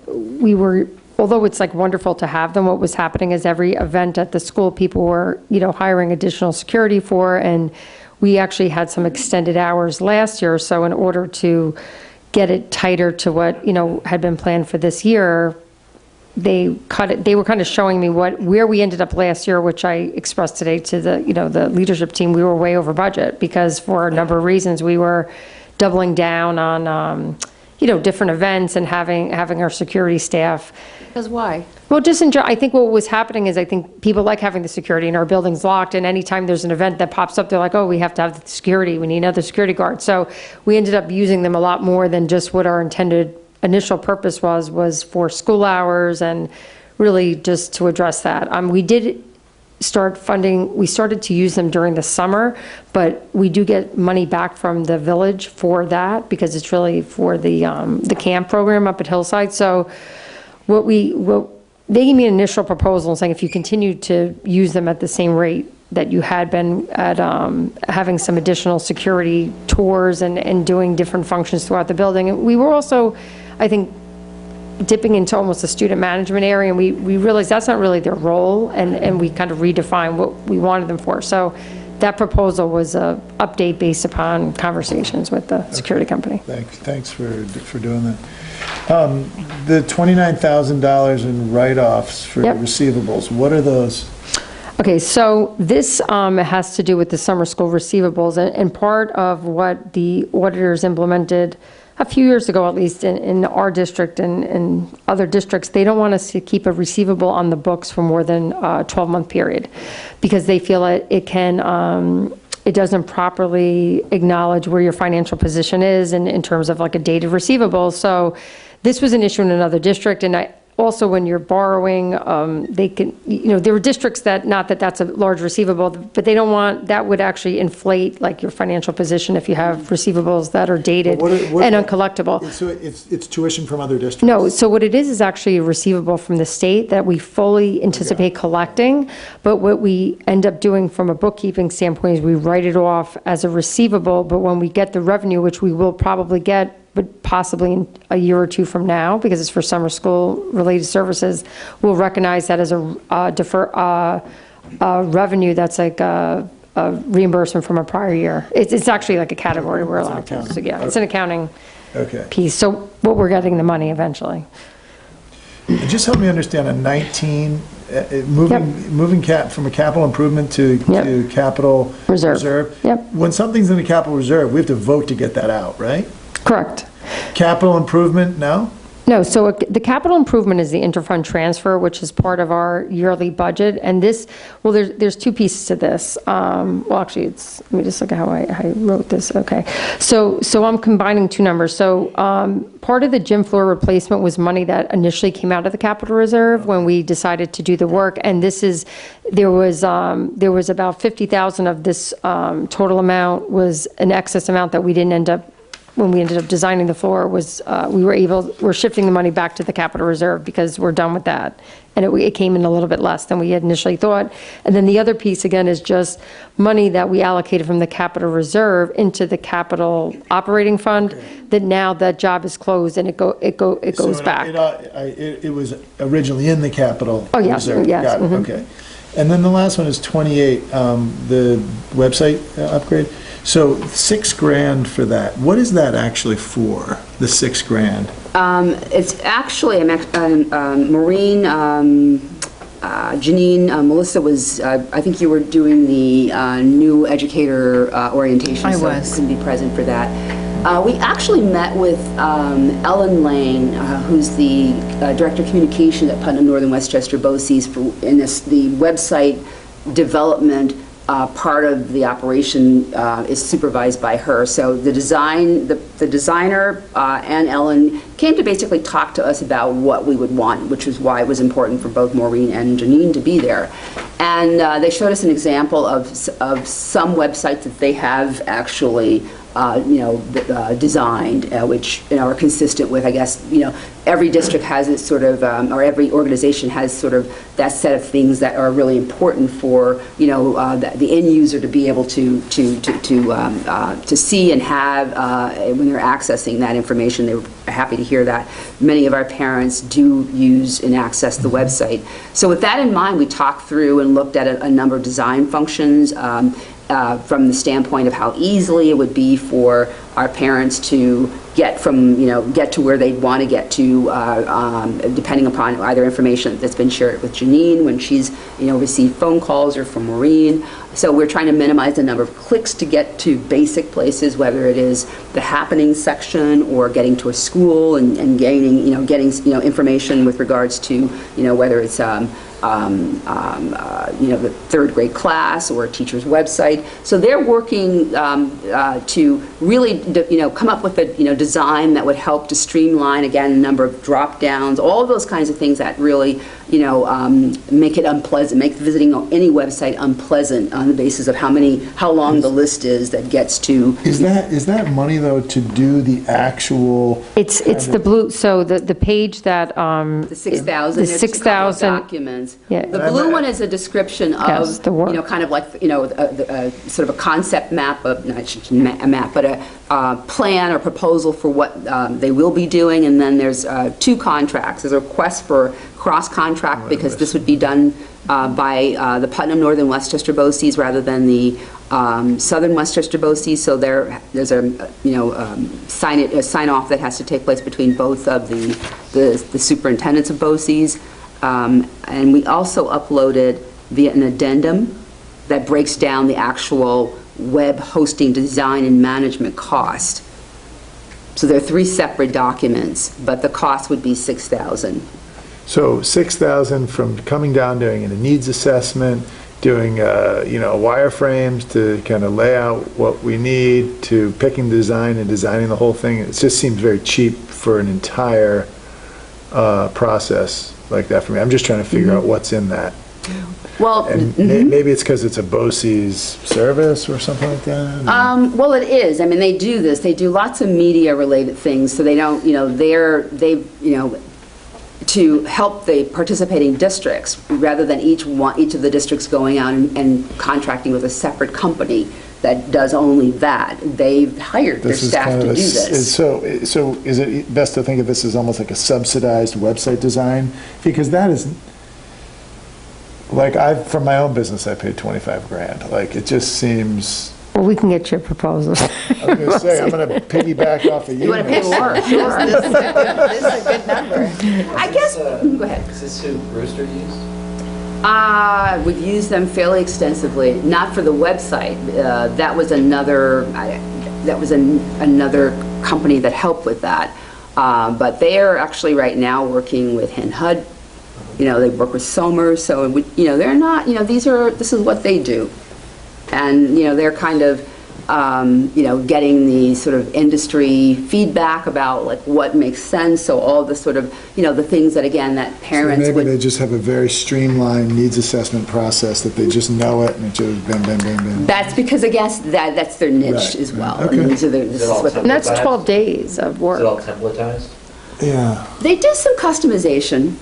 [SPEAKER 4] although it's like wonderful to have them, what was happening is every event at the school, people were, hiring additional security for, and we actually had some extended hours last year. So in order to get it tighter to what, had been planned for this year, they cut it. They were kind of showing me where we ended up last year, which I expressed today to the leadership team. We were way over budget because for a number of reasons we were doubling down on, different events and having our security staff.
[SPEAKER 10] Because why?
[SPEAKER 4] Well, I think what was happening is I think people like having the security and our building's locked, and anytime there's an event that pops up, they're like, oh, we have to have the security, we need another security guard. So we ended up using them a lot more than just what our intended initial purpose was for school hours, and really just to address that. We did start funding, we started to use them during the summer, but we do get money back from the village for that, because it's really for the camp program up at Hillside. So they gave me an initial proposal saying if you continue to use them at the same rate that you had been at, having some additional security tours and doing different functions throughout the building. And we were also, I think, dipping into almost a student management area, and we realized that's not really their role, and we kind of redefined what we wanted them for. So that proposal was a update based upon conversations with the security company.
[SPEAKER 1] Thanks for doing that. The $29,000 in write-offs for receivables, what are those?
[SPEAKER 4] Okay, so this has to do with the summer school receivables, and part of what the auditors implemented a few years ago, at least in our district and other districts, they don't want us to keep a receivable on the books for more than a 12-month period, because they feel it doesn't properly acknowledge where your financial position is in terms of like a dated receivable. So this was an issue in another district, and also when you're borrowing, they can, there were districts that, not that that's a large receivable, but they don't want, that would actually inflate like your financial position if you have receivables that are dated and uncollectible.
[SPEAKER 1] So it's tuition from other districts?
[SPEAKER 4] No, so what it is actually a receivable from the state that we fully anticipate collecting, but what we end up doing from a bookkeeping standpoint is we write it off as a receivable, but when we get the revenue, which we will probably get, but possibly in a year or two from now, because it's for summer school related services, we'll recognize that as a revenue that's like a reimbursement from a prior year. It's actually like a category we're allowed to. So yeah, it's an accounting piece. So what we're getting the money eventually.
[SPEAKER 1] And just help me understand a 19, moving from a capital improvement to capital reserve.
[SPEAKER 4] Yep.
[SPEAKER 1] When something's in a capital reserve, we have to vote to get that out, right?
[SPEAKER 4] Correct.
[SPEAKER 1] Capital improvement, no?
[SPEAKER 4] No, so the capital improvement is the interfund transfer, which is part of our yearly budget, and this, well, there's two pieces to this. Well, actually, let me just look at how I wrote this, okay. So I'm combining two numbers. So part of the gym floor replacement was money that initially came out of the capital reserve when we decided to do the work, and this is, there was about 50,000 of this total amount was an excess amount that we didn't end up, when we ended up designing the floor, was we're shifting the money back to the capital reserve because we're done with that. And it came in a little bit less than we had initially thought. And then the other piece, again, is just money that we allocated from the capital reserve into the capital operating fund, that now that job is closed and it goes back.
[SPEAKER 1] It was originally in the capital
[SPEAKER 4] Oh, yes,
[SPEAKER 1] reserve.
[SPEAKER 4] yes,
[SPEAKER 1] Got it,
[SPEAKER 4] mhm.
[SPEAKER 1] okay. And then the last one is 28, the website upgrade. So $6,000 for that. What is that actually for, the $6,000?
[SPEAKER 2] It's actually, Maureen, Janine, Melissa was, I think you were doing the new educator orientation.
[SPEAKER 14] I
[SPEAKER 2] so
[SPEAKER 14] was.
[SPEAKER 2] couldn't be present for that. We actually met with Ellen Lane, who's the Director of Communication at Putnam Northern Westchester BOCES, in the website development. Part of the operation is supervised by her. So the designer and Ellen came to basically talk to us about what we would want, which is why it was important for both Maureen and Janine to be there. And they showed us an example of some websites that they have actually designed, which are consistent with, I guess, every district has its sort of, or every organization has sort of that set of things that are really important for, the end user to be able to see and have when they're accessing that information. They were happy to hear that. Many of our parents do use and access the website. So with that in mind, we talked through and looked at a number of design functions. From the standpoint of how easily it would be for our parents to get to where they'd want to get to, depending upon either information that's been shared with Janine when she's, received phone calls, or from Maureen. So we're trying to minimize the number of clicks to get to basic places, whether it is the happening section or getting to a school and getting information with regards to, whether it's the third grade class or a teacher's website. So they're working to really, come up with a, design that would help to streamline, again, a number of drop downs, all of those kinds of things that really, make it unpleasant, make visiting any website unpleasant on the basis of how long the list is that gets to.
[SPEAKER 1] Is that money, though, to do the actual?
[SPEAKER 4] It's the blue, so the page that.
[SPEAKER 2] The 6,000.
[SPEAKER 4] The 6,000.
[SPEAKER 2] Documents.
[SPEAKER 4] Yeah.
[SPEAKER 2] The blue one is a description of,
[SPEAKER 4] Yes, the work.
[SPEAKER 2] Kind of like, sort of a concept map of, not a map, but a plan or proposal for what they will be doing. And then there's two contracts. There's a request for cross-contract, because this would be done by the Putnam Northern Westchester BOCES rather than the Southern Westchester BOCES. So there's a sign-off that has to take place between both of the superintendents of BOCES. And we also uploaded an addendum that breaks down the actual web hosting design and management cost. So there are 3 separate documents, but the cost would be $6,000.
[SPEAKER 1] So $6,000 from coming down, doing a needs assessment, doing wireframes to kind of lay out what we need, to picking the design and designing the whole thing. It just seems very cheap for an entire process like that for me. I'm just trying to figure out what's in that.
[SPEAKER 2] Well,
[SPEAKER 1] and maybe it's because it's a BOCES service or something like that.
[SPEAKER 2] Well, it is. I mean, they do this. They do lots of media-related things, so they don't. To help the participating districts, rather than each of the districts going out and contracting with a separate company that does only that. They've hired their staff to do this.
[SPEAKER 1] So is it best to think of this as almost like a subsidized website design? Because that is, like, from my own business, I paid $25,000. Like, it just seems.
[SPEAKER 4] Well, we can get your proposals.
[SPEAKER 1] I was going to say, I'm going to piggyback off of you.
[SPEAKER 2] You want to pay more? Sure.
[SPEAKER 3] This is a good number.
[SPEAKER 2] I guess, go ahead.
[SPEAKER 6] Is this who Brewster used?
[SPEAKER 2] We've used them fairly extensively, not for the website. That was another company that helped with that. But they are actually right now working with HID. They work with Somers, so, they're not, this is what they do. And, they're kind of, getting the sort of industry feedback about like what makes sense, so all the sort of, the things that, again, that parents
[SPEAKER 1] So maybe
[SPEAKER 2] would...
[SPEAKER 1] they just have a very streamlined needs assessment process that they just know it and it just bam, bam, bam, bam.
[SPEAKER 2] That's because, I guess, that's their niche
[SPEAKER 1] Right,
[SPEAKER 2] as well.
[SPEAKER 1] right, okay.
[SPEAKER 2] And these are this is what
[SPEAKER 4] And that's 12 days of
[SPEAKER 6] Is it all
[SPEAKER 4] work.
[SPEAKER 6] templatized?
[SPEAKER 1] Yeah.
[SPEAKER 2] They do some customization,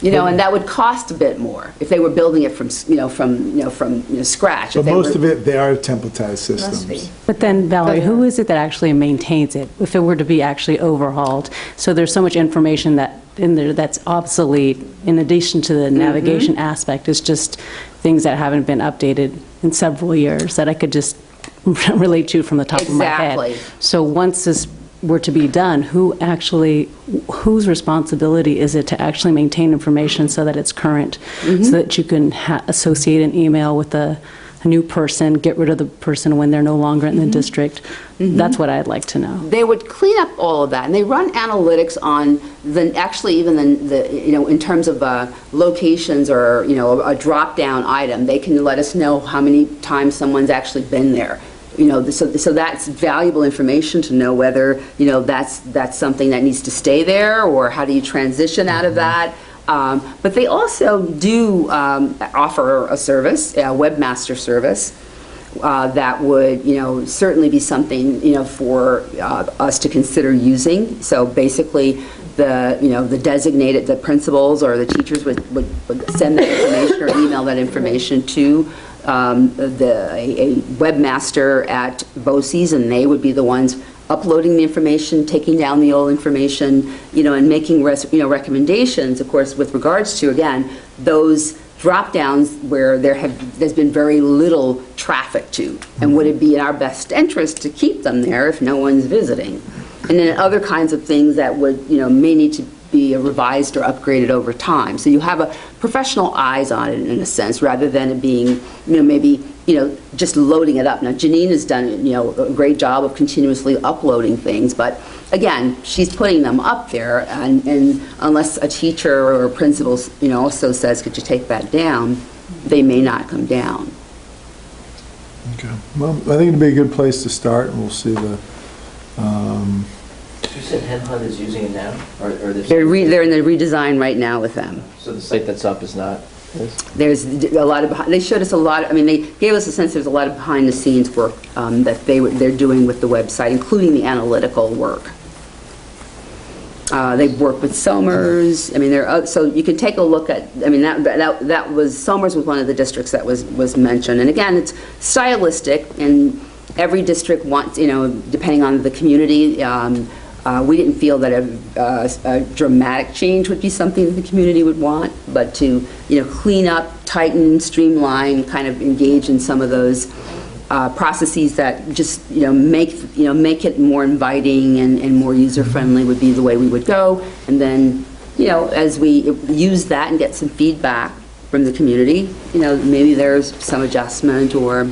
[SPEAKER 2] and that would cost a bit more if they were building it from scratch.
[SPEAKER 1] But
[SPEAKER 2] If they
[SPEAKER 1] most
[SPEAKER 2] were-
[SPEAKER 1] of it, they are templatized systems.
[SPEAKER 14] But then, Valerie, who is it that actually maintains it, if it were to be actually overhauled? So there's so much information that in there that's obsolete, in addition to the navigation aspect, it's just things that haven't been updated in several years that I could just relate to from the top of my head.
[SPEAKER 2] Exactly.
[SPEAKER 14] So once this were to be done, whose responsibility is it to actually maintain information so that it's current, so that you can associate an email with a new person, get rid of the person when they're no longer in the district? That's what I'd like to know.
[SPEAKER 2] They would clean up all of that, and they run analytics on in terms of locations or, a drop-down item. They can let us know how many times someone's actually been there. So that's valuable information to know whether, that's something that needs to stay there, or how do you transition out of that. But they also do offer a service, a webmaster service, that would, certainly be something, for us to consider using. So basically, the designated, the principals or the teachers would send that information or email that information to a webmaster at BOCES, and they would be the ones uploading the information, taking down the old information, and making recommendations, of course, with regards to, again, those drop-downs where there's been very little traffic to, and would it be in our best interest to keep them there if no one's visiting? And then other kinds of things that would, may need to be revised or upgraded over time. So you have a professional eyes on it in a sense, rather than it being, maybe, just loading it up. Now, Janine has done, a great job of continuously uploading things, but again, she's putting them up there, and unless a teacher or a principal, also says, could you take that down, they may not come down.
[SPEAKER 1] Okay. Well, I think it'd be a good place to start, and we'll see the,
[SPEAKER 6] You said HID is using it now? Or
[SPEAKER 2] They're in the redesign right now with them.
[SPEAKER 6] So the site that's up is not?
[SPEAKER 2] There's a lot of, they showed us a lot, they gave us a sense there's a lot of behind-the-scenes work that they're doing with the website, including the analytical work. They work with Somers, so you can take a look at, that was, Somers was one of the districts that was mentioned. And again, it's stylistic, and every district wants, depending on the community, we didn't feel that a dramatic change would be something that the community would want, but to, clean up, tighten, streamline, kind of engage in some of those processes that just, make it more inviting and more user-friendly would be the way we would go. And then, as we use that and get some feedback from the community, maybe there's some adjustment, or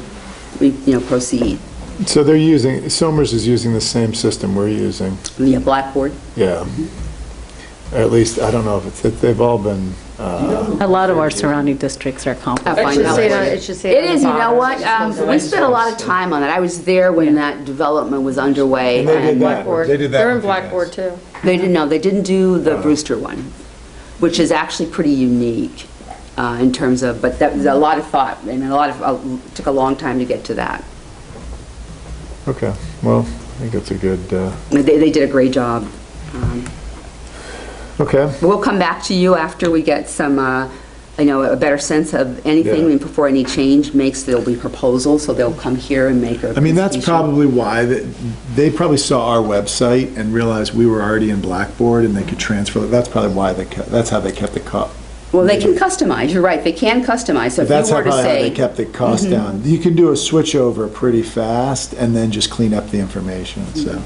[SPEAKER 2] we, proceed.
[SPEAKER 1] so Somers is using the same system we're using.
[SPEAKER 2] Yeah, Blackboard.
[SPEAKER 1] Yeah. At least, I don't know if they've all been,
[SPEAKER 14] A lot of our surrounding districts are comparable.
[SPEAKER 2] It is, you know what? We spent a lot of
[SPEAKER 4] Bottom.
[SPEAKER 2] time on it. I was there when that development was underway.
[SPEAKER 1] And they did
[SPEAKER 2] and-
[SPEAKER 1] that. They did that
[SPEAKER 4] They're in
[SPEAKER 1] with you guys.
[SPEAKER 4] Blackboard, too.
[SPEAKER 2] They didn't do the Brewster one, which is actually pretty unique in terms of, but that was a lot of thought, and took a long time to get to that.
[SPEAKER 1] okay, well, I think it's a good,
[SPEAKER 2] They did a great job.
[SPEAKER 1] okay.
[SPEAKER 2] We'll come back to you after we get some, a better sense of anything,
[SPEAKER 1] Yeah.
[SPEAKER 2] and before any change there'll be proposals, so they'll come here and make a
[SPEAKER 1] I mean, that's
[SPEAKER 2] presentation.
[SPEAKER 1] probably why, they probably saw our website and realized we were already in Blackboard and they could transfer, that's probably why that's how they kept the cost.
[SPEAKER 2] Well, they can customize, you're right, they can customize, so if
[SPEAKER 1] That's
[SPEAKER 2] you were to
[SPEAKER 1] probably how they
[SPEAKER 2] say,
[SPEAKER 1] kept the cost down. You can do a switch over pretty fast and then just clean up the information, so.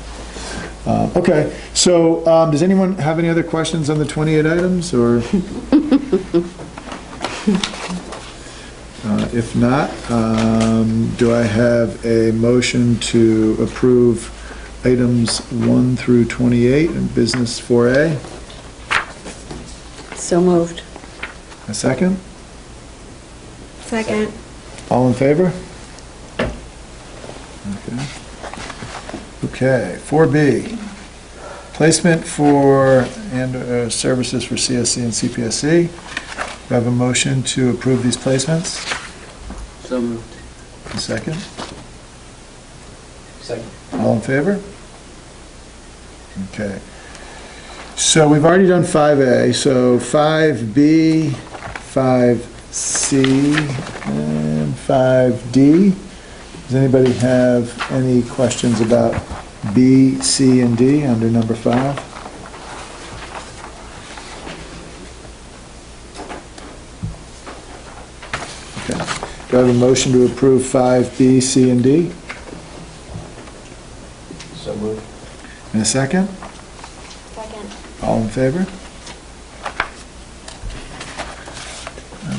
[SPEAKER 1] Okay, so does anyone have any other questions on the 28 items, or? If not, do I have a motion to approve items 1 through 28 and business 4A.
[SPEAKER 10] So moved.
[SPEAKER 1] A second?
[SPEAKER 7] Second.
[SPEAKER 1] All in favor? Okay, 4B, placement for and services for CSC and CPSC. Do I have a motion to approve these placements?
[SPEAKER 5] So moved.
[SPEAKER 1] A second?
[SPEAKER 6] Second.
[SPEAKER 1] All in favor? Okay. So we've already done 5A, so 5B, 5C, and 5D. Does anybody have any questions about B, C, and D under number 5? Okay. Do I have a motion to approve 5B, C, and D?
[SPEAKER 6] So moved.
[SPEAKER 1] In a second?
[SPEAKER 7] Second.
[SPEAKER 1] All in favor?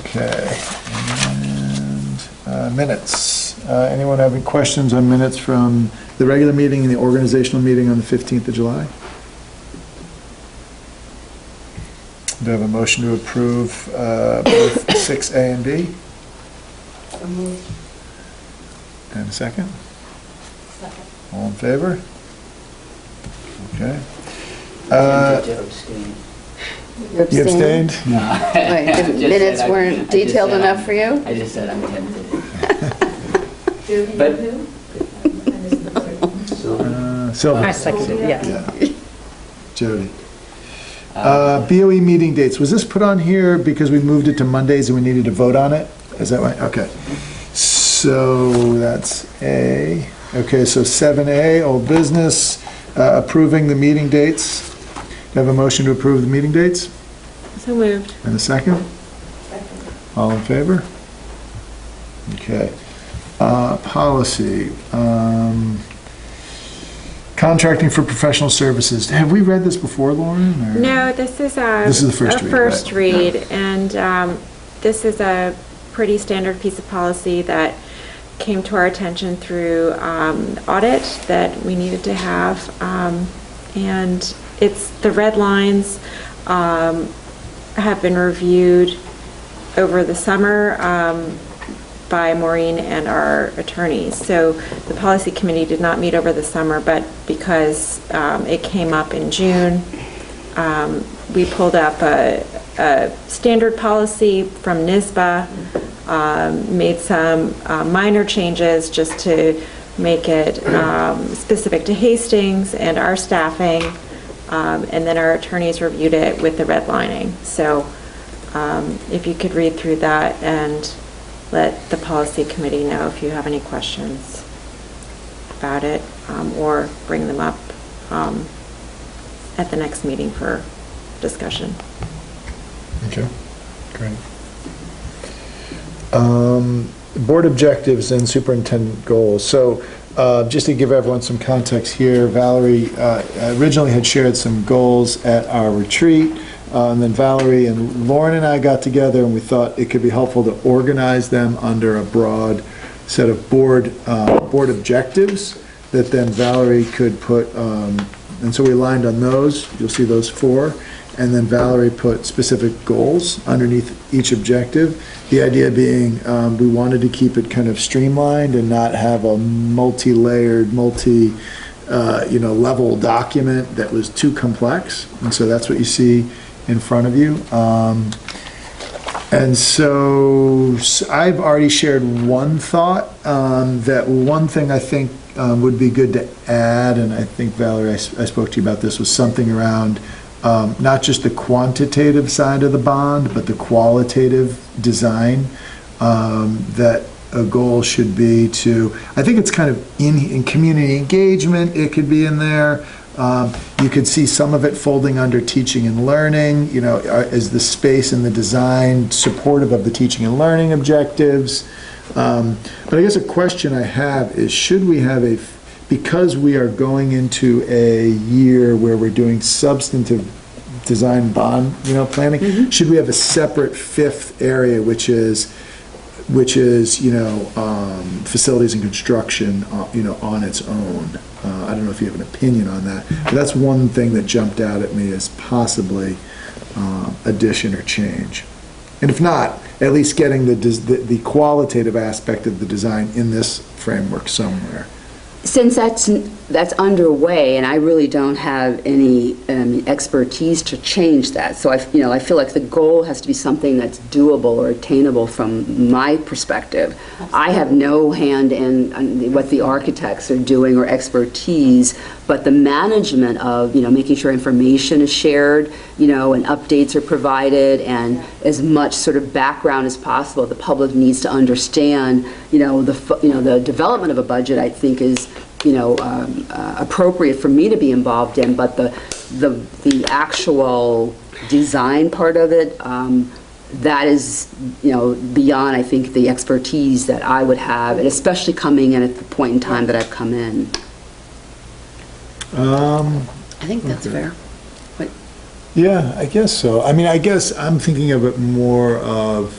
[SPEAKER 1] Okay. And minutes. Anyone have any questions on minutes from the regular meeting and the organizational meeting on the 15th of July? Do I have a motion to approve both 6A and B?
[SPEAKER 10] So moved.
[SPEAKER 1] And a second? Second. All in favor? Okay.
[SPEAKER 10] You
[SPEAKER 1] You abstained?
[SPEAKER 10] Wait, the minutes weren't detailed enough for you?
[SPEAKER 5] I just said I'm tempted.
[SPEAKER 1] Sylvia.
[SPEAKER 4] I seconded, yes.
[SPEAKER 1] Yeah. Jody. BOE meeting dates, was this put on here because we moved it to Mondays and we needed to vote on it? Is that right? Okay. So that's A. Okay, so 7A, old business, approving the meeting dates. Do I have a motion to approve the meeting dates?
[SPEAKER 7] So moved.
[SPEAKER 1] And a second? All in favor? Okay. Policy. Contracting for professional services. Have we read this before, Lauren? Or?
[SPEAKER 7] No, this is
[SPEAKER 1] This is the first
[SPEAKER 7] a
[SPEAKER 1] read,
[SPEAKER 7] first
[SPEAKER 1] right?
[SPEAKER 7] read, and this is a pretty standard piece of policy that came to our attention through audit that we needed to have, and it's the red lines have been reviewed over the summer by Maureen and our attorneys. So the policy committee did not meet over the summer, but because it came up in June, we pulled up a standard policy from NISBA, made some minor changes just to make it specific to Hastings and our staffing, and then our attorneys reviewed it with the redlining. So if you could read through that and let the policy committee know if you have any questions about it, or bring them up at the next meeting for discussion.
[SPEAKER 1] Okay, great. Board objectives and superintendent goals. So just to give everyone some context here, Valerie originally had shared some goals at our retreat. And then Valerie and Lauren and I got together and we thought it could be helpful to organize them under a broad set of board objectives that then Valerie could put, and so we aligned on those. You'll see those 4. And then Valerie put specific goals underneath each objective. The idea being we wanted to keep it kind of streamlined and not have a multi-layered, level document that was too complex. And so that's what you see in front of you. And so I've already shared one thought, that one thing I think would be good to add, and I think Valerie, I spoke to you about this, was something around not just the quantitative side of the bond, but the qualitative design, that a goal should be to, I think it's kind of in community engagement, it could be in there. You could see some of it folding under teaching and learning, is the space and the design supportive of the teaching and learning objectives? But I guess a question I have is, should we have because we are going into a year where we're doing substantive design bond, planning, should we have a separate 5th area, which is which is, facilities and construction, on its own. I don't know if you have an opinion on that, but that's one thing that jumped out at me as possibly addition or change. And if not, at least getting the qualitative aspect of the design in this framework somewhere.
[SPEAKER 2] Since that's underway, and I really don't have any expertise to change that, so I feel like the goal has to be something that's doable or attainable from my perspective. I have no hand in what the architects are doing or expertise, but the management of making sure information is shared, and updates are provided, and as much sort of background as possible the public needs to understand. The development of a budget, I think, is appropriate for me to be involved in, but the actual design part of it, that is beyond, I think, the expertise that I would have, and especially coming in at the point in time that I've come in.
[SPEAKER 10] I think that's fair.
[SPEAKER 1] Yeah, I guess so. I guess I'm thinking of it more of,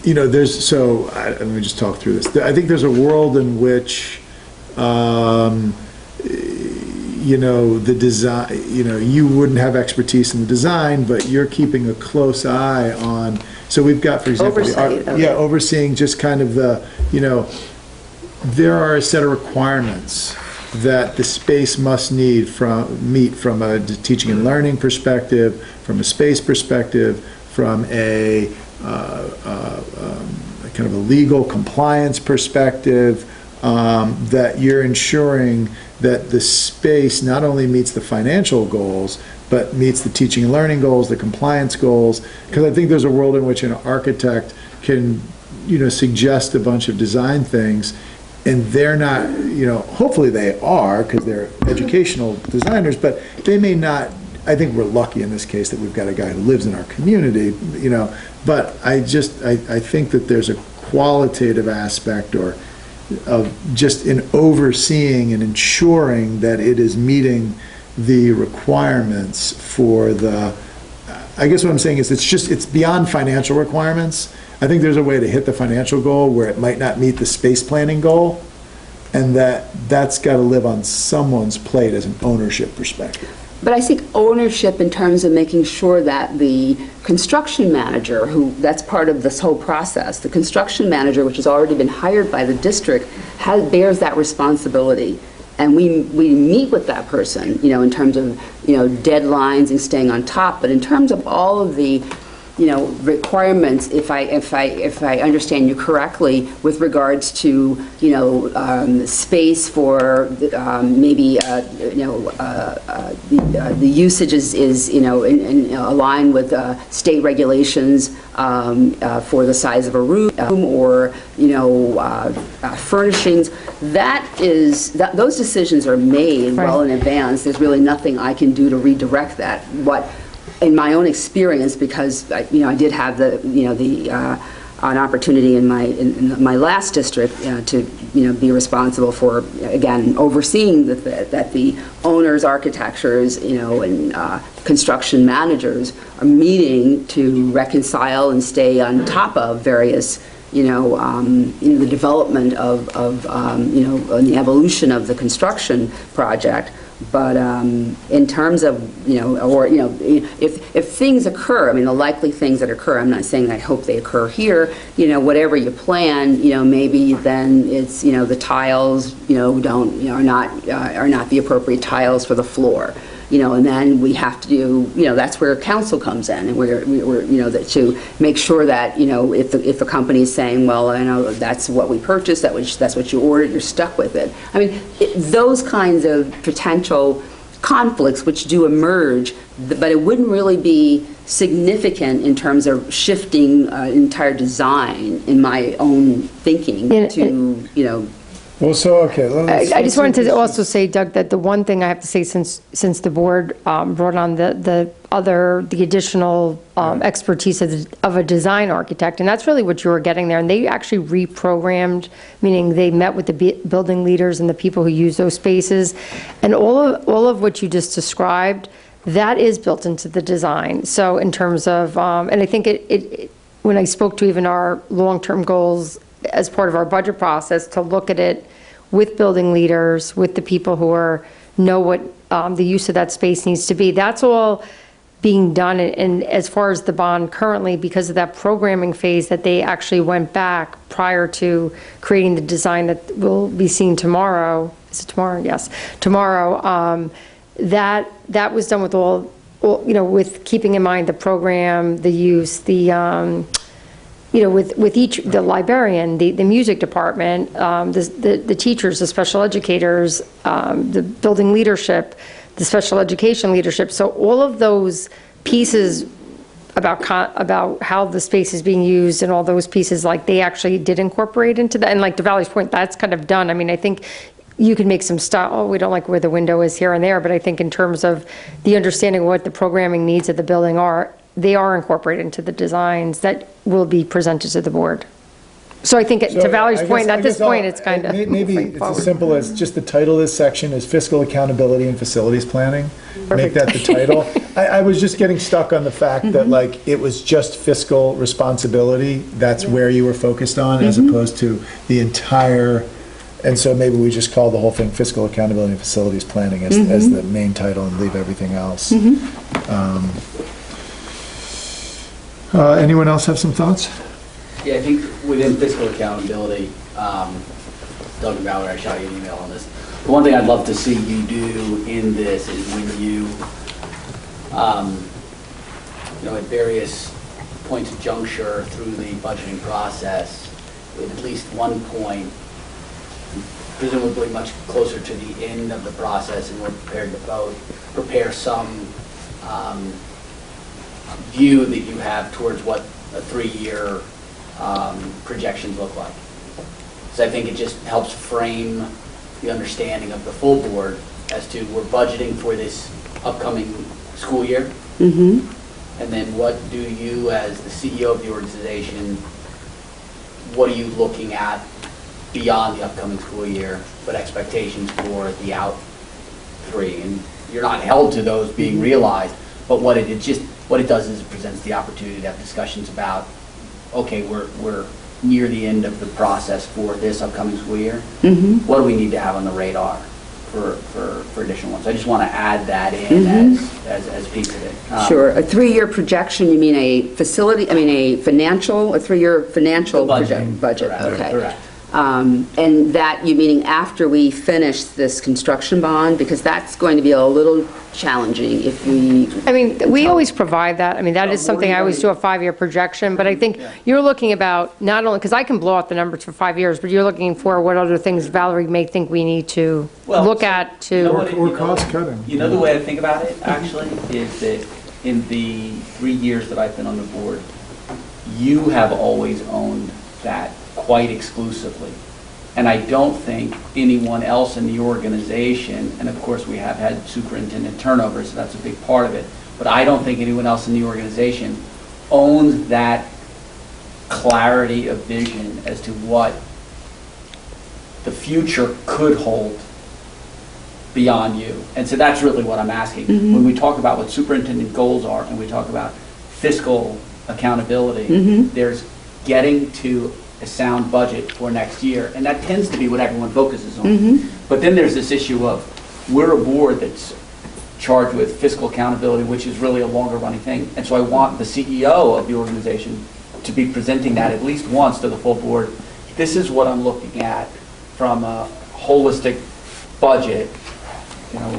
[SPEAKER 1] let me just talk through this. I think there's a world in which, the design, you wouldn't have expertise in the design, but you're keeping a close eye on, so we've got, for example, overseeing just kind of there are a set of requirements that the space must meet from a teaching and learning perspective, from a space perspective, from a kind of a legal compliance perspective, that you're ensuring that the space not only meets the financial goals, but meets the teaching and learning goals, the compliance goals, because I think there's a world in which an architect can, suggest a bunch of design things, and they're not, hopefully they are, because they're educational designers, but they may not. I think we're lucky in this case that we've got a guy who lives in our community, but I think that there's a qualitative aspect of just in overseeing and ensuring that it is meeting the requirements for I guess what I'm saying is it's beyond financial requirements. I think there's a way to hit the financial goal where it might not meet the space planning goal, and that's got to live on someone's plate as an ownership perspective.
[SPEAKER 2] But I think ownership in terms of making sure that the construction manager, that's part of this whole process, the construction manager, which has already been hired by the district, bears that responsibility. And we meet with that person, in terms of, deadlines and staying on top, but in terms of all of the requirements, if I understand you correctly, with regards to space for maybe the usage is in aligned with state regulations for the size of a room or furnishings. Those decisions are made well in advance. There's really nothing I can do to redirect that. In my own experience, because I did have an opportunity in my last district to be responsible for, again, overseeing that the owners, architects, and construction managers are meeting to reconcile and stay on top of various the development of the evolution of the construction project. But in terms of, if things occur, the likely things that occur, I'm not saying I hope they occur here, whatever you plan, maybe then it's, the tiles, are not the appropriate tiles for the floor. And then we have to do, that's where council comes in, and we're to make sure that, if a company is saying, well, I know that's what we purchased, that's what you ordered, you're stuck with it. Those kinds of potential conflicts which do emerge, but it wouldn't really be significant in terms of shifting entire design in my own thinking to,
[SPEAKER 1] Well, so, okay.
[SPEAKER 4] I just wanted to also say, Doug, that the one thing I have to say, since the board brought on the additional expertise of a design architect, and that's really what you were getting there, and they actually reprogrammed, meaning they met with the building leaders and the people who use those spaces, and all of what you just described, that is built into the design. So in terms of, and I think when I spoke to even our long-term goals as part of our budget process, to look at it with building leaders, with the people who know what the use of that space needs to be. That's all being done, and as far as the bond currently, because of that programming phase that they actually went back prior to creating the design that will be seen tomorrow. Is it tomorrow? Yes, tomorrow. That was done with all, with keeping in mind the program, the use, with each, the librarian, the music department, the teachers, the special educators, the building leadership, the special education leadership. So all of those pieces about how the space is being used and all those pieces, like they actually did incorporate into that. And like to Valerie's point, that's kind of done. I mean, I think you can make some stuff, we don't like where the window is here and there, but I think in terms of the understanding of what the programming needs of the building are, they are incorporated into the designs that will be presented to the board. So I think to Valerie's point, at this point, it's kind of
[SPEAKER 1] maybe it's as simple as just the title of this section is Fiscal Accountability and Facilities Planning. Make that the title. I was just getting stuck on the fact that like it was just fiscal responsibility. That's where you were focused on, as opposed to the entire. And so maybe we just call the whole thing Fiscal Accountability and Facilities Planning as the main title and leave everything else. Anyone else have some thoughts?
[SPEAKER 5] Yeah, I think within fiscal accountability, Doug and Valerie, I shot you an email on this. The one thing I'd love to see you do in this is when you, at various points of juncture through the budgeting process, at least one point, presumably much closer to the end of the process, and we're prepared to vote, prepare some view that you have towards what a 3-year projections look like. So I think it just helps frame the understanding of the full board as to we're budgeting for this upcoming school year. And then what do you, as the CEO of the organization, what are you looking at beyond the upcoming school year, but expectations for the out 3? And you're not held to those being realized, but what it does is it presents the opportunity to have discussions about, okay, we're near the end of the process for this upcoming school year. What do we need to have on the radar for additional ones? I just want to add that in as a piece of it.
[SPEAKER 2] Sure. A 3-year projection, you mean a 3-year financial budget? Okay.
[SPEAKER 5] Correct.
[SPEAKER 2] And that, you meaning after we finish this construction bond? Because that's going to be a little challenging if we...
[SPEAKER 4] I mean, we always provide that. I mean, that is something I always do, a 5-year projection. But I think you're looking about not only, because I can blow out the numbers for 5 years, but you're looking for what other things Valerie may think we need to look at to...
[SPEAKER 1] Or cost cutting.
[SPEAKER 8] You know the way I think about it, actually, is that in the 3 years that I've been on the board, you have always owned that quite exclusively. And I don't think anyone else in the organization, and of course we have had superintendent turnover, so that's a big part of it, but I don't think anyone else in the organization owns that clarity of vision as to what the future could hold beyond you. And so that's really what I'm asking. When we talk about what superintendent goals are and we talk about fiscal accountability, there's getting to a sound budget for next year, and that tends to be what everyone focuses on. But then there's this issue of we're a board that's charged with fiscal accountability, which is really a longer running thing. And so I want the CEO of the organization to be presenting that at least once to the full board. This is what I'm looking at from a holistic budget,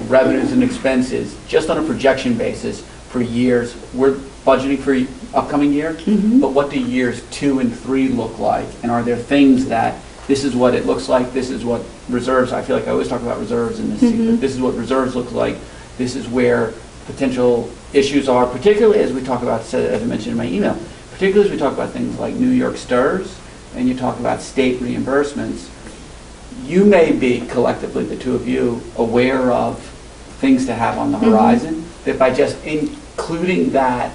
[SPEAKER 8] revenues and expenses, just on a projection basis for years. We're budgeting for upcoming year, but what do years 2 and 3 look like? And are there things that this is what it looks like, this is what reserves, I feel like I always talk about reserves in this sequence. This is what reserves look like, this is where potential issues are, particularly as we talk about, as I mentioned in my email, particularly as we talk about things like New York STRS and you talk about state reimbursements. You may be collectively, the two of you, aware of things to have on the horizon that by just including that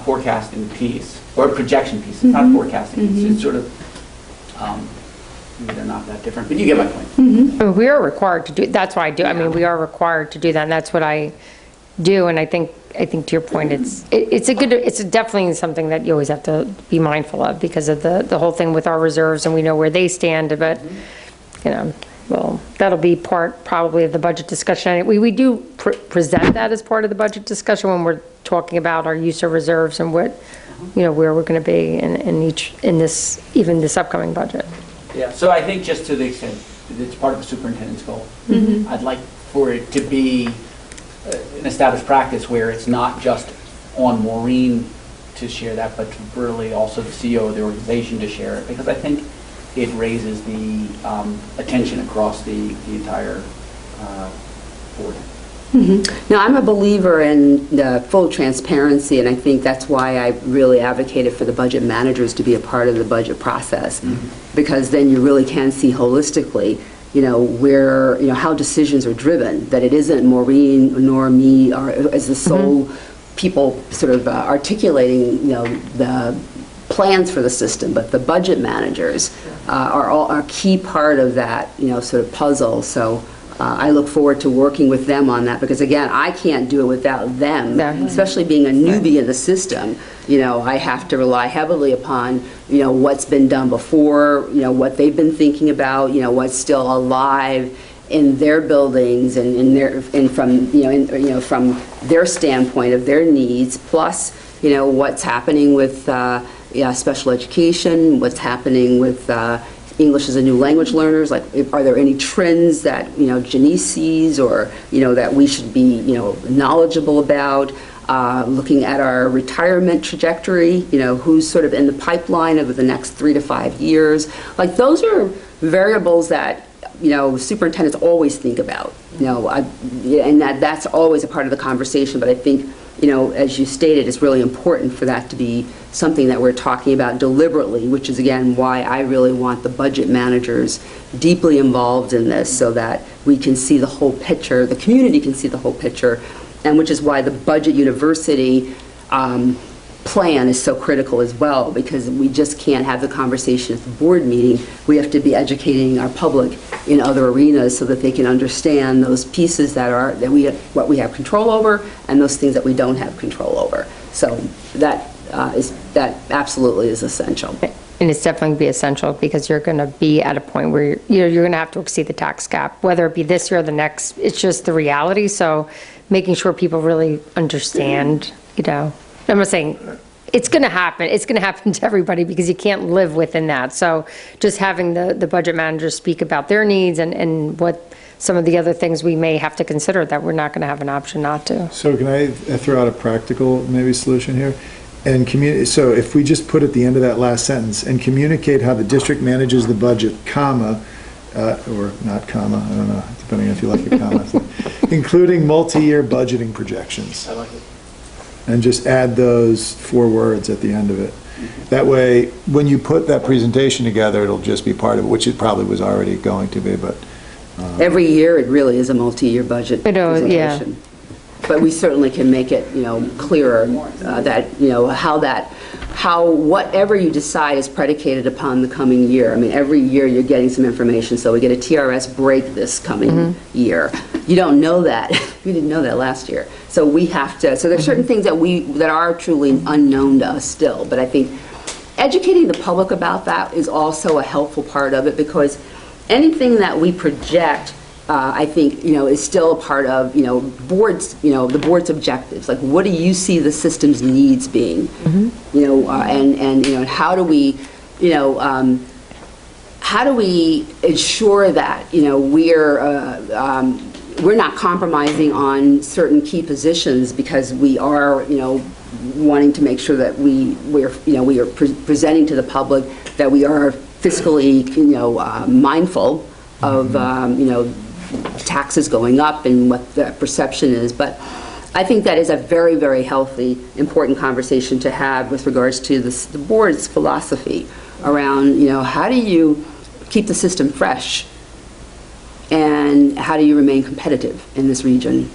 [SPEAKER 8] forecasting piece, or projection piece, it's not forecasting, it's sort of, maybe they're not that different, but you get my point.
[SPEAKER 4] We are required to do, that's why I do, I mean, we are required to do that, and that's what I do. And I think to your point, it's definitely something that you always have to be mindful of because of the whole thing with our reserves, and we know where they stand, but, well, that'll be part probably of the budget discussion. We do present that as part of the budget discussion when we're talking about our use of reserves and what, where we're going to be in this upcoming budget.
[SPEAKER 5] Yeah, so I think just to the extent that it's part of the superintendent's goal, I'd like for it to be an established practice where it's not just on Maureen to share that, but really also the CEO of the organization to share it, because I think it raises the attention across the entire board.
[SPEAKER 2] Now, I'm a believer in full transparency, and I think that's why I really advocated for the budget managers to be a part of the budget process, because then you really can see holistically, where, how decisions are driven, that it isn't Maureen nor me or as the sole people sort of articulating, the plans for the system, but the budget managers are a key part of that, sort of puzzle. So I look forward to working with them on that, because again, I can't do it without them, especially being a newbie in the system. I have to rely heavily upon, what's been done before, what they've been thinking about, what's still alive in their buildings and from their standpoint of their needs, plus, what's happening with special education, what's happening with English as a new language learners, like are there any trends that, Janice sees or, that we should be, knowledgeable about? Looking at our retirement trajectory, who's sort of in the pipeline over the next 3 to 5 years. Like those are variables that, superintendents always think about, and that's always a part of the conversation, but I think, as you stated, it's really important for that to be something that we're talking about deliberately, which is, again, why I really want the budget managers deeply involved in this so that we can see the whole picture, the community can see the whole picture, and which is why the budget university plan is so critical as well, because we just can't have the conversation at the board meeting. We have to be educating our public in other arenas so that they can understand those pieces what we have control over and those things that we don't have control over. So that absolutely is essential.
[SPEAKER 4] And it's definitely be essential because you're going to be at a point where you're going to have to exceed the tax cap, whether it be this year or the next. It's just the reality. So making sure people really understand, I'm not saying it's going to happen. It's going to happen to everybody because you can't live within that. So just having the budget managers speak about their needs and what some of the other things we may have to consider that we're not going to have an option not to.
[SPEAKER 1] So can I throw out a practical maybe solution here? And so if we just put at the end of that last sentence, and communicate how the district manages the budget, comma, or not comma, I don't know, depending if you like your comma, including multi-year budgeting projections.
[SPEAKER 5] I like it.
[SPEAKER 1] And just add those 4 words at the end of it. That way, when you put that presentation together, it'll just be part of it, which it probably was already going to be, but.
[SPEAKER 2] Every year, it really is a multi-year budget presentation. Yeah. But we certainly can make it, clearer that, how whatever you decide is predicated upon the coming year. I mean, every year you're getting some information, so we get a TRS break this coming year. You don't know that. We didn't know that last year. So we have to, so there's certain things that are truly unknown to us still, but I think educating the public about that is also a helpful part of it, because anything that we project, I think, is still a part of, boards, the board's objectives. Like, what do you see the system's needs being? And how do we, how do we ensure that, we're not compromising on certain key positions because we are, wanting to make sure that we are presenting to the public that we are fiscally, mindful of, taxes going up and what the perception is. But I think that is a very, very healthy, important conversation to have with regards to the board's philosophy around, how do you keep the system fresh and how do you remain competitive in this region?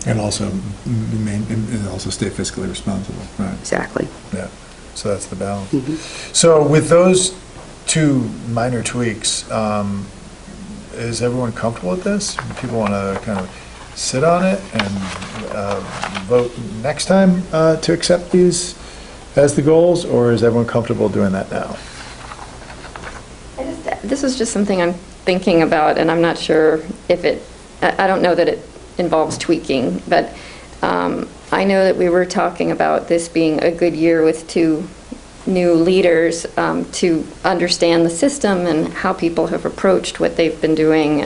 [SPEAKER 1] And also stay fiscally responsible, right?
[SPEAKER 2] Exactly.
[SPEAKER 1] Yeah, so that's the balance. So with those 2 minor tweaks, is everyone comfortable with this? People want to kind of sit on it and vote next time to accept these as the goals, or is everyone comfortable doing that now?
[SPEAKER 9] This is just something I'm thinking about, and I'm not sure if I don't know that it involves tweaking, but I know that we were talking about this being a good year with 2 new leaders to understand the system and how people have approached what they've been doing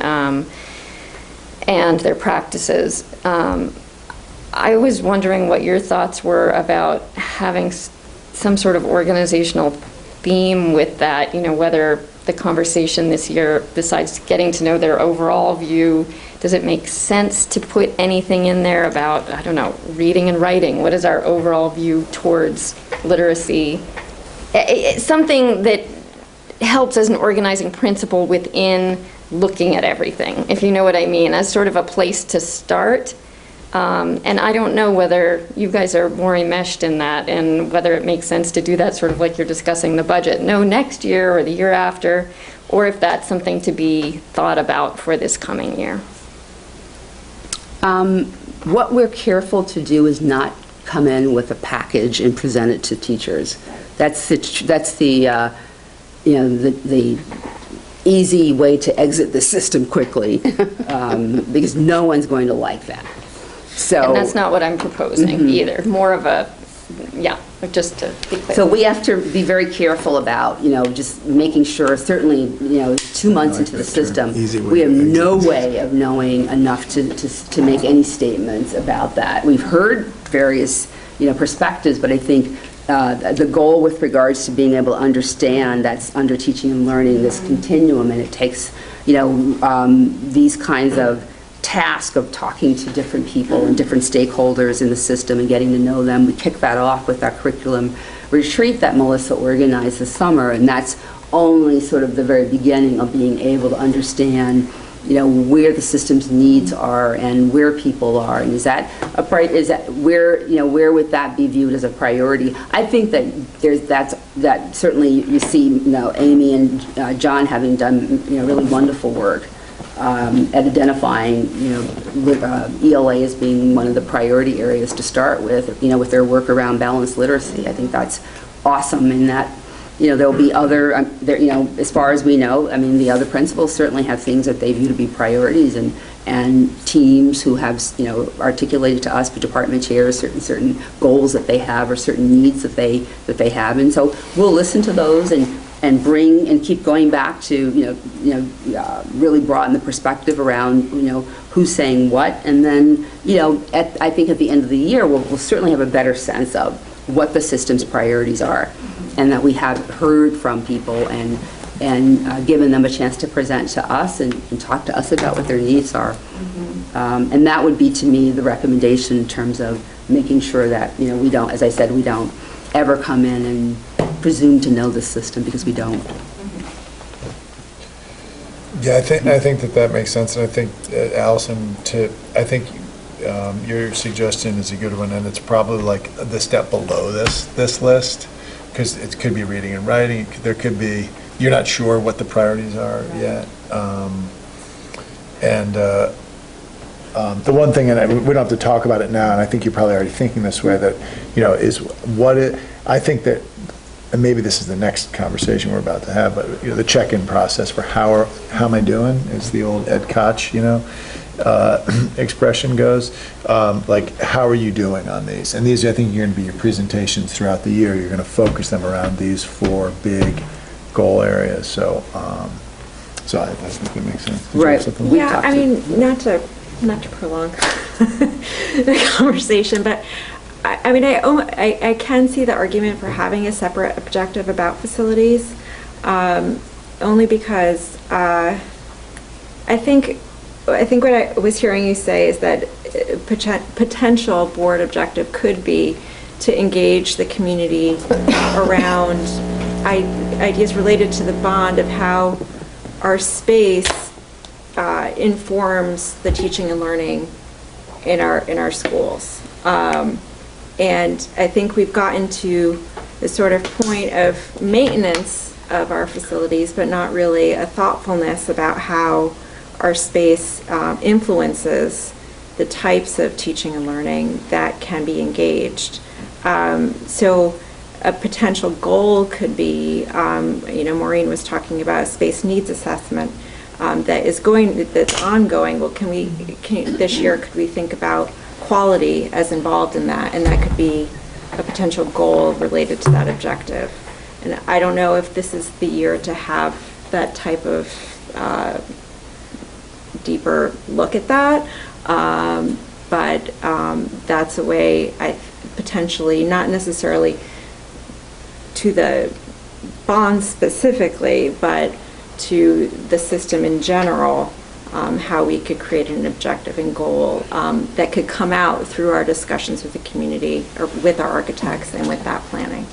[SPEAKER 9] and their practices. I was wondering what your thoughts were about having some sort of organizational theme with that, whether the conversation this year, besides getting to know their overall view, does it make sense to put anything in there about, I don't know, reading and writing? What is our overall view towards literacy? It's something that helps as an organizing principle within looking at everything, if you know what I mean, as sort of a place to start. And I don't know whether you guys are more enmeshed in that and whether it makes sense to do that sort of like you're discussing the budget, no, next year or the year after, or if that's something to be thought about for this coming year.
[SPEAKER 2] What we're careful to do is not come in with a package and present it to teachers. That's the easy way to exit the system quickly, because no one's going to like that. So,
[SPEAKER 9] and that's not what I'm proposing either. More of a, just to be clear.
[SPEAKER 2] So we have to be very careful about, just making sure, certainly, 2 months into the system, we have no way of knowing enough to make any statements about that. We've heard various, perspectives, but I think the goal with regards to being able to understand that's under teaching and learning, this continuum, and it takes, these kinds of task of talking to different people and different stakeholders in the system and getting to know them. We kick that off with our curriculum retreat that Melissa organized this summer, and that's only sort of the very beginning of being able to understand, where the system's needs are and where people are, and where would that be viewed as a priority? I think that certainly you see, Amy and John having done, really wonderful work at identifying, ELA as being one of the priority areas to start with, with their work around balanced literacy. I think that's awesome in that, there'll be other, as far as we know, the other principals certainly have things that they view to be priorities, and teams who have, articulated to us, the department chairs, certain goals that they have or certain needs that they have. And so we'll listen to those and bring and keep going back to, really broaden the perspective around, who's saying what. And then, I think at the end of the year, we'll certainly have a better sense of what the system's priorities are, and that we have heard from people and given them a chance to present to us and talk to us about what their needs are. And that would be, to me, the recommendation in terms of making sure that, we don't, as I said, we don't ever come in and presume to know the system, because we don't.
[SPEAKER 1] Yeah, I think that makes sense, and I think, Allison, your suggestion is a good one, and it's probably like the step below this list, because it could be reading and writing, there could be, you're not sure what the priorities are yet. The one thing, and we don't have to talk about it now, and I think you're probably already thinking this way, that, is what it, I think that, and maybe this is the next conversation we're about to have, but, the check-in process for how am I doing, as the old Ed Koch, expression goes, like, how are you doing on these? And these, I think, are going to be your presentations throughout the year. You're going to focus them around these 4 big goal areas. So I think that makes sense.
[SPEAKER 2] Right.
[SPEAKER 7] Yeah, not to prolong the conversation, but I can see the argument for having a separate objective about facilities, only because I think what I was hearing you say is that potential board objective could be to engage the community around ideas related to the bond of how our space informs the teaching and learning in our schools. And I think we've gotten to the sort of point of maintenance of our facilities, but not really a thoughtfulness about how our space influences the types of teaching and learning that can be engaged. So a potential goal could be, Maureen was talking about a space needs assessment that's ongoing. Well, this year, could we think about quality as involved in that? And that could be a potential goal related to that objective. And I don't know if this is the year to have that type of deeper look at that, but that's a way potentially, not necessarily to the bond specifically, but to the system in general, how we could create an objective and goal that could come out through our discussions with the community or with our architects and with that planning.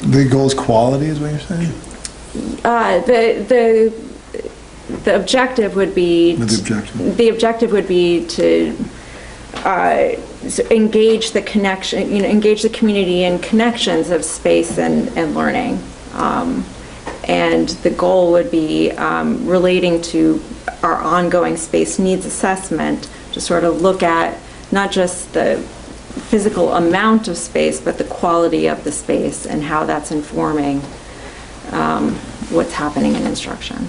[SPEAKER 1] The goal's quality is what you're saying?
[SPEAKER 7] The objective would be the objective would be to engage the connection, engage the community in connections of space and learning. And the goal would be relating to our ongoing space needs assessment to sort of look at not just the physical amount of space, but the quality of the space and how that's informing what's happening in instruction.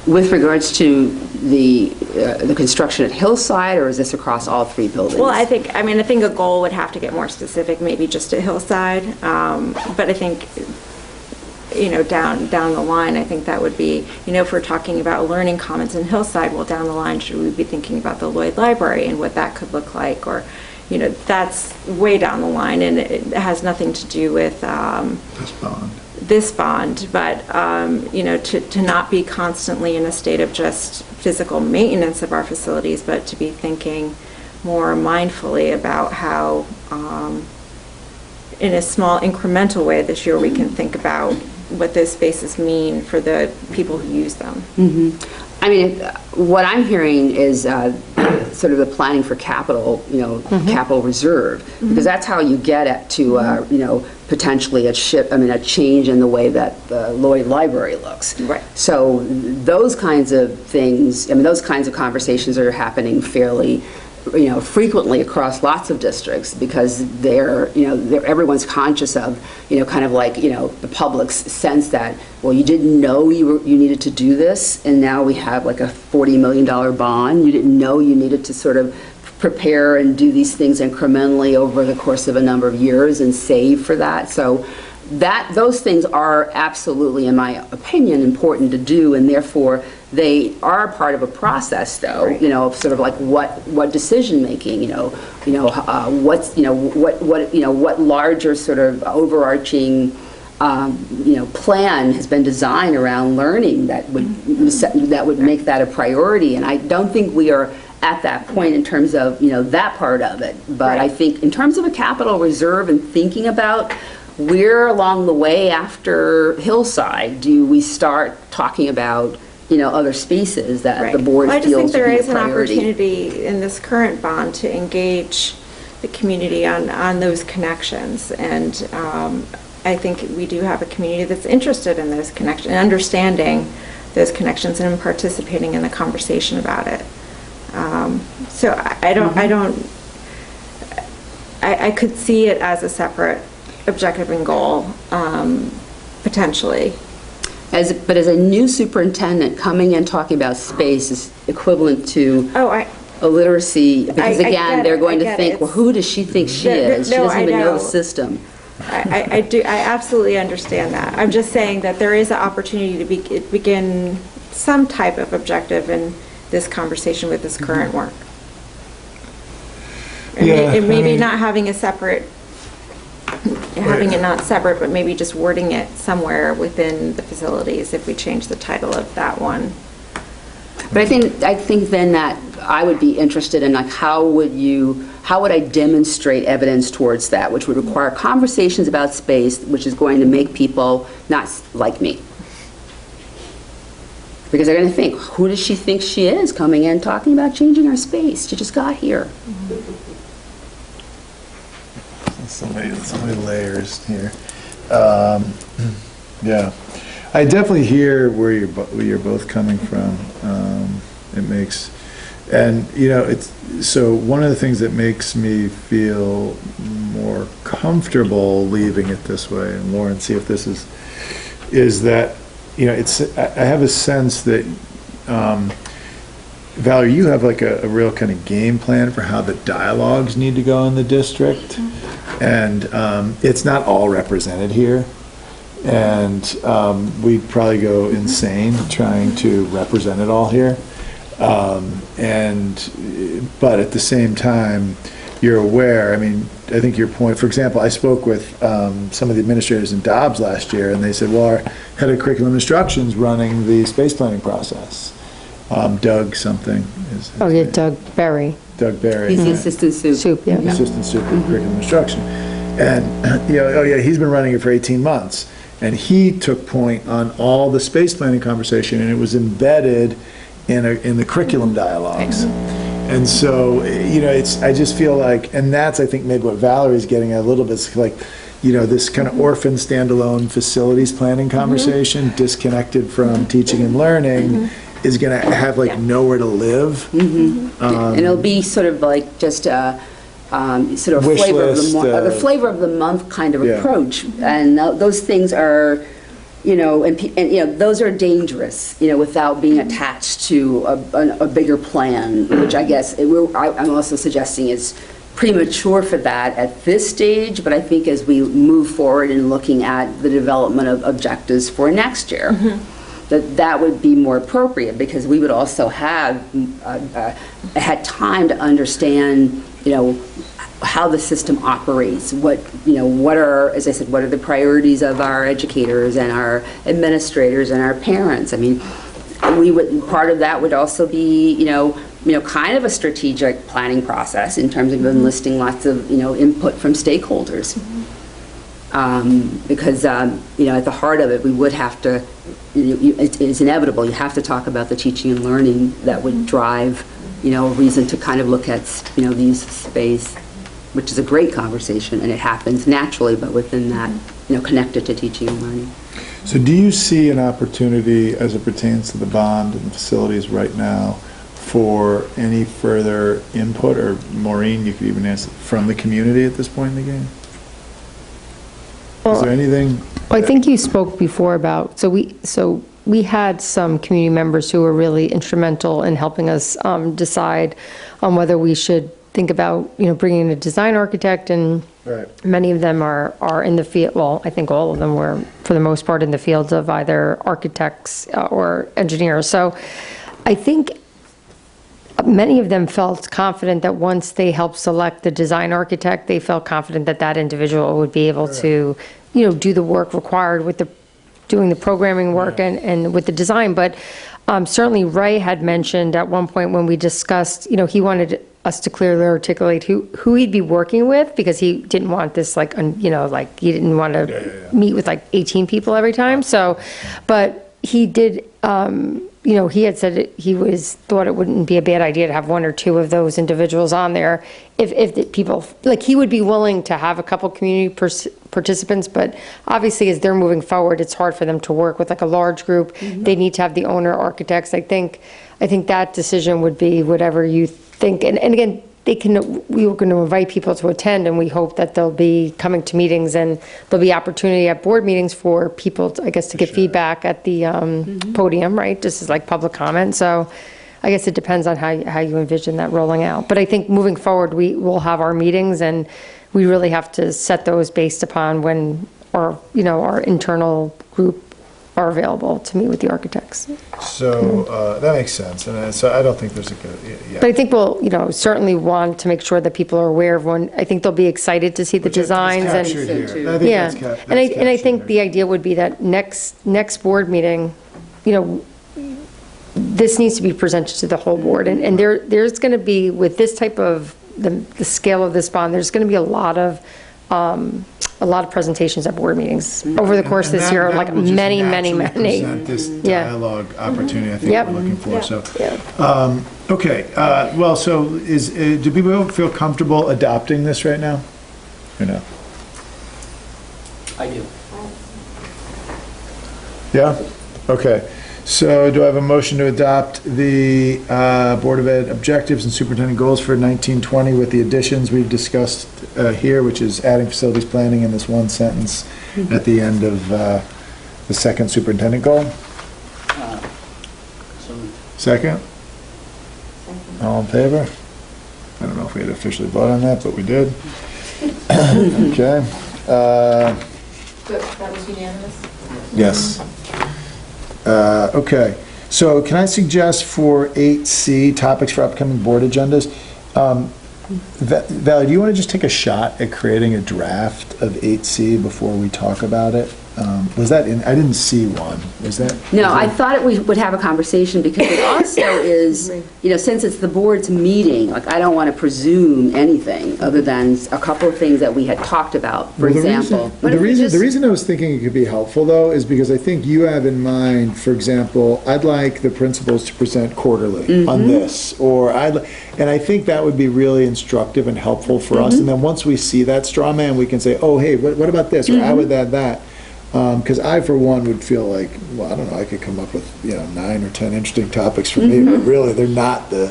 [SPEAKER 2] With regards to the construction at Hillside, or is this across all three buildings?
[SPEAKER 7] Well, I think a goal would have to get more specific, maybe just at Hillside. But I think, down the line, I think that would be, if we're talking about learning commons in Hillside, well, down the line, should we be thinking about the Lloyd Library and what that could look like? Or, that's way down the line, and it has nothing to do with this bond, but to not be constantly in a state of just physical maintenance of our facilities, but to be thinking more mindfully about how, in a small incremental way this year, we can think about what those spaces mean for the people who use them.
[SPEAKER 2] Mm-hmm. I mean, what I'm hearing is sort of the planning for capital, capital reserve, because that's how you get at to, potentially a change in the way that the Lloyd Library looks.
[SPEAKER 7] Right.
[SPEAKER 2] So those kinds of things, those kinds of conversations are happening fairly, frequently across lots of districts, because everyone's conscious of, kind of like, the public's sense that, well, you didn't know you needed to do this, and now we have like a $40 million bond. You didn't know you needed to sort of prepare and do these things incrementally over the course of a number of years and save for that. So those things are absolutely, in my opinion, important to do, and therefore they are part of a process, though. Right. Sort of like what decision making, what larger sort of overarching plan has been designed around learning that would make that a priority. And I don't think we are at that point in terms of that part of it. But right. I think in terms of a capital reserve and thinking about where along the way after Hillside do we start talking about other spaces that right. the board feels
[SPEAKER 7] I just think there is
[SPEAKER 2] an
[SPEAKER 7] opportunity in this current bond to engage the community on those connections, and I think we do have a community that's interested in those connections and understanding those connections and participating in the conversation about it. So I could see it as a separate objective and goal, potentially.
[SPEAKER 2] But as a new superintendent, coming in talking about space is equivalent to a literacy, because again, they're going to think, well, who does she think she is? She doesn't even know the system.
[SPEAKER 7] I absolutely understand that. I'm just saying that there is an opportunity to begin some type of objective in this conversation with this current work. And maybe not having a separate, having it not separate, but maybe just wording it somewhere within the facilities if we change the title of that one.
[SPEAKER 2] But I think then that I would be interested in, like, how would I demonstrate evidence towards that, which would require conversations about space, which is going to make people not like me. Because they're going to think, who does she think she is coming in talking about changing our space? She just got here.
[SPEAKER 1] So many layers here. Yeah, I definitely hear where you're both coming from. It makes, And, you know, so one of the things that makes me feel more comfortable leaving it this way, and Lauren, see if this is that, you know, I have a sense that, Valerie, you have like a real kind of game plan for how the dialogues need to go in the district. And it's not all represented here. And we'd probably go insane trying to represent it all here. But at the same time, you're aware, I mean, I think your point, for example, I spoke with some of the administrators in Dobbs last year, and they said, well, our head of curriculum instruction's running the space planning process. Doug something.
[SPEAKER 4] Oh, yeah, Doug Berry.
[SPEAKER 1] Doug Berry.
[SPEAKER 2] He's the assistant soup.
[SPEAKER 4] Yeah.
[SPEAKER 1] Assistant soup in curriculum instruction. And, you know, oh yeah, he's been running it for 18 months. And he took point on all the space planning conversation, and it was embedded in the curriculum dialogues. And so, you know, I just feel like, and that's, I think, maybe what Valerie's getting at a little bit, is like, you know, this kind of orphan standalone facilities planning conversation, disconnected from teaching and learning, is going to have like nowhere to live.
[SPEAKER 2] And it'll be sort of like just a sort of
[SPEAKER 1] Wish
[SPEAKER 2] flavor
[SPEAKER 1] list,
[SPEAKER 2] of the flavor of the month kind of
[SPEAKER 1] Yeah.
[SPEAKER 2] approach. And those things are, you know, and you know, those are dangerous, you know, without being attached to a bigger plan, which I guess I'm also suggesting is premature for that at this stage, but I think as we move forward in looking at the development of objectives for next year, that would be more appropriate, because we would also have had time to understand, you know, how the system operates, what are, as I said, what are the priorities of our educators and our administrators and our parents. I mean, part of that would also be, you know, kind of a strategic planning process in terms of enlisting lots of, you know, input from stakeholders. Because, you know, at the heart of it, we would have to, it's inevitable, you have to talk about the teaching and learning that would drive, you know, a reason to kind of look at, you know, the use of space, which is a great conversation, and it happens naturally, but within that, you know, connected to teaching and learning.
[SPEAKER 1] So do you see an opportunity as it pertains to the bond and the facilities right now for any further input, or Maureen, you could even ask, from the community at this point in the game? Is there anything?
[SPEAKER 4] Well, I think you spoke before about, so we had some community members who were really instrumental in helping us decide on whether we should think about, you know, bringing in a design architect, and many of them are in the field, well, I think all of them were, for the most part, in the fields of either architects or engineers. So I think many of them felt confident that once they helped select the design architect, they felt confident that that individual would be able to, you know, do the work required with doing the programming work and with the design. But certainly Ray had mentioned at one point when we discussed, you know, he wanted us to clearly articulate who he'd be working with, because he didn't want this, like, you know, like, he didn't want to meet with like 18 people every time. So, but he did, you know, he had said he thought it wouldn't be a bad idea to have one or two of those individuals on there if the people, like, he would be willing to have a couple community participants, but obviously as they're moving forward, it's hard for them to work with like a large group. They need to have the owner architects. I think that decision would be whatever you think. And again, we were going to invite people to attend, and we hope that they'll be coming to meetings, and there'll be opportunity at board meetings for people, to, I guess, to give feedback at the podium, right? Just as like public comment. So I guess it depends on how you envision that rolling out. But I think moving forward, we will have our meetings, and we really have to set those based upon when our internal group are available to meet with the architects.
[SPEAKER 1] So that makes sense, and so I don't think there's a good,
[SPEAKER 4] But I think we'll, certainly want to make sure that people are aware of when, I think they'll be excited to see the designs. And
[SPEAKER 1] captured here. I think
[SPEAKER 4] yeah,
[SPEAKER 1] that's
[SPEAKER 4] and I think the idea would be that next board meeting, this needs to be presented to the whole board, and there's going to be, with this type of the scale of this bond, there's going to be a lot of presentations at board meetings over the course of this year, like many.
[SPEAKER 1] Present this dialogue opportunity, I think we're looking for. So, okay. Well, so do people feel comfortable adopting this right now, or no?
[SPEAKER 5] I do.
[SPEAKER 1] Yeah. Okay. So do I have a motion to adopt the Board of Ed objectives and superintendent goals for 1920 with the additions we've discussed here, which is adding facilities planning in this one sentence at the end of the second superintendent goal? Second? All in favor? I don't know if we had to officially vote on that, but we did. Okay.
[SPEAKER 7] That was unanimous?
[SPEAKER 1] Yes. Okay, so can I suggest for 8C, topics for upcoming board agendas? Valerie, do you want to just take a shot at creating a draft of 8C before we talk about it? Was that in, I didn't see one, was that?
[SPEAKER 2] No, I thought we would have a conversation because it also is, since it's the board's meeting, like, I don't want to presume anything other than a couple of things that we had talked about, for example.
[SPEAKER 1] The reason I was thinking it could be helpful, though, is because I think you have in mind, for example, I'd like the principals to present quarterly on this, or and I think that would be really instructive and helpful for us. And then once we see that straw man, we can say, oh, hey, what about this, or I would add that. Because I, for one, would feel like, well, I don't know, I could come up with, 9 or 10 interesting topics for me, but really, they're not the,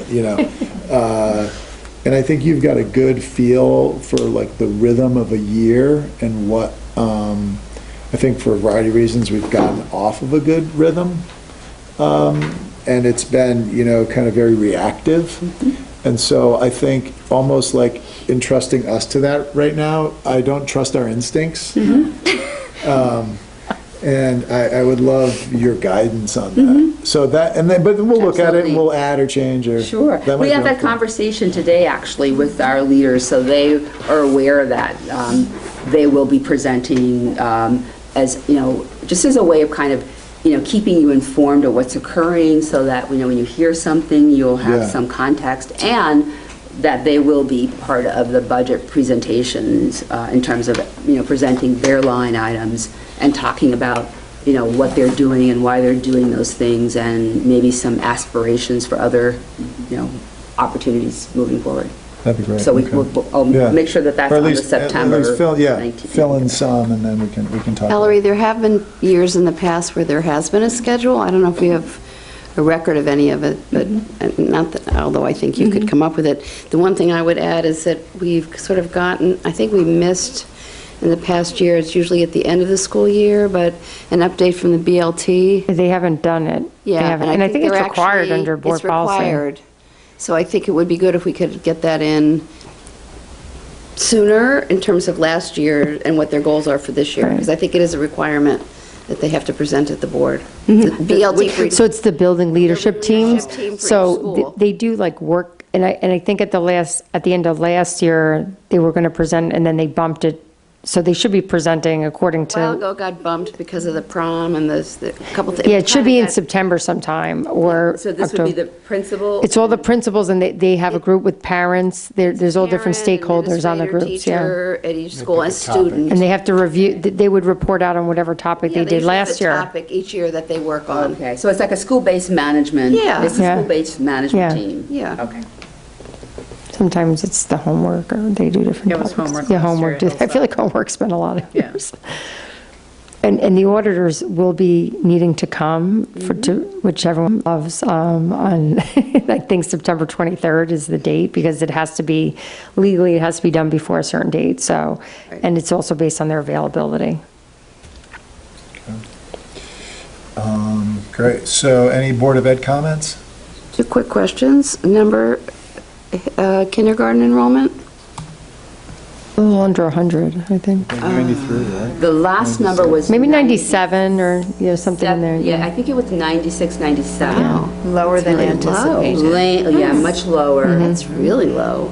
[SPEAKER 1] and I think you've got a good feel for, like, the rhythm of a year and what, I think for a variety of reasons, we've gotten off of a good rhythm. And it's been, kind of very reactive. And so I think almost like entrusting us to that right now, I don't trust our instincts. And I would love your guidance on that. So that, but we'll look at it and we'll add or change or.
[SPEAKER 2] Sure. We had that conversation today, actually, with our leaders, so they are aware that they will be presenting as, just as a way of kind of, keeping you informed of what's occurring so that, when you hear something, you'll have some context, and that they will be part of the budget presentations in terms of, presenting their line items and talking about, what they're doing and why they're doing those things, and maybe some aspirations for other, opportunities moving forward.
[SPEAKER 1] That'd be great.
[SPEAKER 2] So I'll make sure that that's
[SPEAKER 1] Or
[SPEAKER 2] on the
[SPEAKER 1] at least
[SPEAKER 2] September 19th.
[SPEAKER 1] fill in some, and then we can talk.
[SPEAKER 10] Valerie, there have been years in the past where there has been a schedule. I don't know if we have a record of any of it, but not that, although I think you could come up with it. The one thing I would add is that we've sort of gotten, I think we missed in the past year, it's usually at the end of the school year, but an update from the BLT.
[SPEAKER 4] They haven't done it.
[SPEAKER 10] Yeah,
[SPEAKER 4] They haven't. And I think it's
[SPEAKER 10] they're
[SPEAKER 4] required
[SPEAKER 10] actually-
[SPEAKER 4] under board policy.
[SPEAKER 10] It's required. So I think it would be good if we could get that in sooner in terms of last year and what their goals are for this year, because I think it is a requirement that they have to present at the board. The BLT for
[SPEAKER 4] So it's the building leadership teams.
[SPEAKER 10] team for each
[SPEAKER 4] So
[SPEAKER 10] school.
[SPEAKER 4] they do like work, and I think at the end of last year, they were going to present, and then they bumped it. So they should be presenting according
[SPEAKER 10] A while
[SPEAKER 4] to,
[SPEAKER 10] ago got bumped because of the prom and the couple things.
[SPEAKER 4] yeah, it should be in September sometime, or
[SPEAKER 2] So this would be
[SPEAKER 4] October.
[SPEAKER 2] the principal?
[SPEAKER 4] It's all the principals, and they have a group with parents. There's all different
[SPEAKER 10] Parent,
[SPEAKER 4] stakeholders on the
[SPEAKER 10] administrator,
[SPEAKER 4] groups, yeah.
[SPEAKER 10] teacher at each school, and
[SPEAKER 1] pick a topic.
[SPEAKER 10] student.
[SPEAKER 4] And they have to review, they would report out on whatever topic
[SPEAKER 10] Yeah,
[SPEAKER 4] they did
[SPEAKER 10] usually have
[SPEAKER 4] last
[SPEAKER 10] a
[SPEAKER 4] year.
[SPEAKER 10] topic each year that they work on.
[SPEAKER 2] Okay, so it's like a school-based management?
[SPEAKER 10] Yeah.
[SPEAKER 2] It's a
[SPEAKER 4] Yeah.
[SPEAKER 2] school-based management
[SPEAKER 4] Yeah.
[SPEAKER 2] team?
[SPEAKER 10] Yeah.
[SPEAKER 2] Okay.
[SPEAKER 4] Sometimes it's the homework, or they do different
[SPEAKER 16] It was
[SPEAKER 4] topics.
[SPEAKER 16] homework
[SPEAKER 4] Yeah,
[SPEAKER 16] last year
[SPEAKER 4] homework.
[SPEAKER 16] at
[SPEAKER 4] I feel like homework's been a lot of
[SPEAKER 16] Yeah.
[SPEAKER 4] years. And the auditors will be needing to come which everyone loves, on, I think September 23rd is the date, because it has to be, legally, it has to be done before a certain date, so, and it's also based on their availability.
[SPEAKER 1] Great, so any Board of Ed comments?
[SPEAKER 10] 2 quick questions. Kindergarten enrollment?
[SPEAKER 4] A little under 100, I think.
[SPEAKER 1] 93, right?
[SPEAKER 2] The last number was...
[SPEAKER 4] Maybe 97, or, something in there.
[SPEAKER 2] Yeah, I think it was 96, 97.
[SPEAKER 16] Lower than
[SPEAKER 10] really
[SPEAKER 16] anticipated.
[SPEAKER 2] Yeah, much lower.
[SPEAKER 10] That's really low.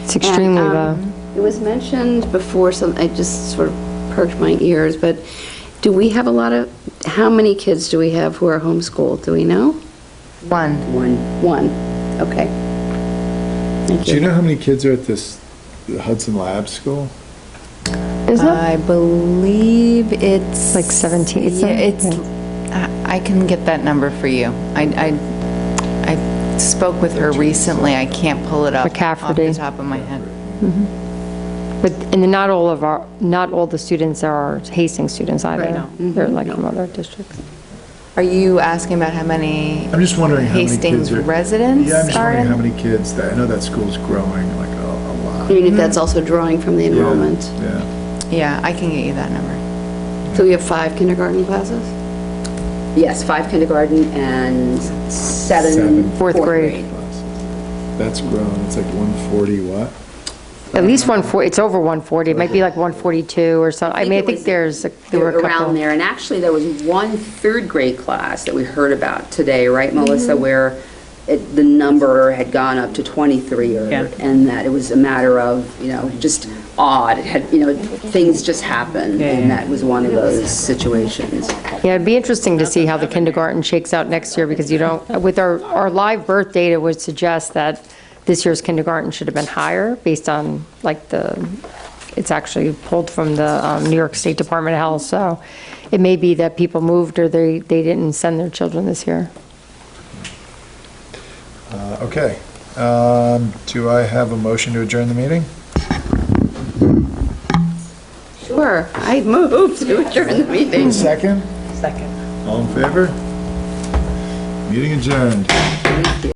[SPEAKER 4] It's extremely low.
[SPEAKER 10] It was mentioned before, it just sort of perked my ears, but do we have how many kids do we have who are homeschooled? Do we know?
[SPEAKER 16] One.
[SPEAKER 10] One. Okay. Thank
[SPEAKER 1] Do you know how many kids are at this Hudson Labs school?
[SPEAKER 4] Is that
[SPEAKER 16] I believe it's
[SPEAKER 4] like 17?
[SPEAKER 16] Yeah, it's. I can get that number for you. I spoke with her recently. I can't pull it up off
[SPEAKER 4] McCafferty.
[SPEAKER 16] the top of my head.
[SPEAKER 4] But, and not all the students are Hastings students either.
[SPEAKER 16] Right.
[SPEAKER 4] They're like from other districts.
[SPEAKER 16] Are you asking about how many
[SPEAKER 1] I'm just wondering how many
[SPEAKER 16] Hastings
[SPEAKER 1] kids are.
[SPEAKER 16] residents
[SPEAKER 1] Yeah, I'm just
[SPEAKER 16] are
[SPEAKER 1] wondering
[SPEAKER 16] in?
[SPEAKER 1] how many kids, I know that school's growing like a lot.
[SPEAKER 10] I mean, if that's also drawing from the
[SPEAKER 1] Yeah,
[SPEAKER 10] enrollment.
[SPEAKER 1] Yeah.
[SPEAKER 16] Yeah, I can get you that number.
[SPEAKER 10] So we have 5 kindergarten classes?
[SPEAKER 2] Yes, 5 kindergarten and 7
[SPEAKER 1] Seven.
[SPEAKER 4] Fourth grade.
[SPEAKER 1] That's grown, it's like 140 what?
[SPEAKER 4] At least 140, it's over 140, it might be like 142 or something. I mean, I think there were a couple.
[SPEAKER 2] around there, and actually, there was one 3rd grade class that we heard about today, right, Melissa, where the number had gone up to 23, and that it was a matter of, just odd. It had, things just happened, and that was one of those situations.
[SPEAKER 4] Yeah, it'd be interesting to see how the kindergarten shakes out next year, because with our live birth data would suggest that this year's kindergarten should have been higher based on it's actually pulled from the New York State Department of Health, so it may be that people moved or they didn't send their children this year.
[SPEAKER 1] Okay. Do I have a motion to adjourn the meeting?
[SPEAKER 10] Sure, I move to adjourn the meeting.
[SPEAKER 1] Second?
[SPEAKER 3] Second.
[SPEAKER 1] All in favor? Meeting adjourned.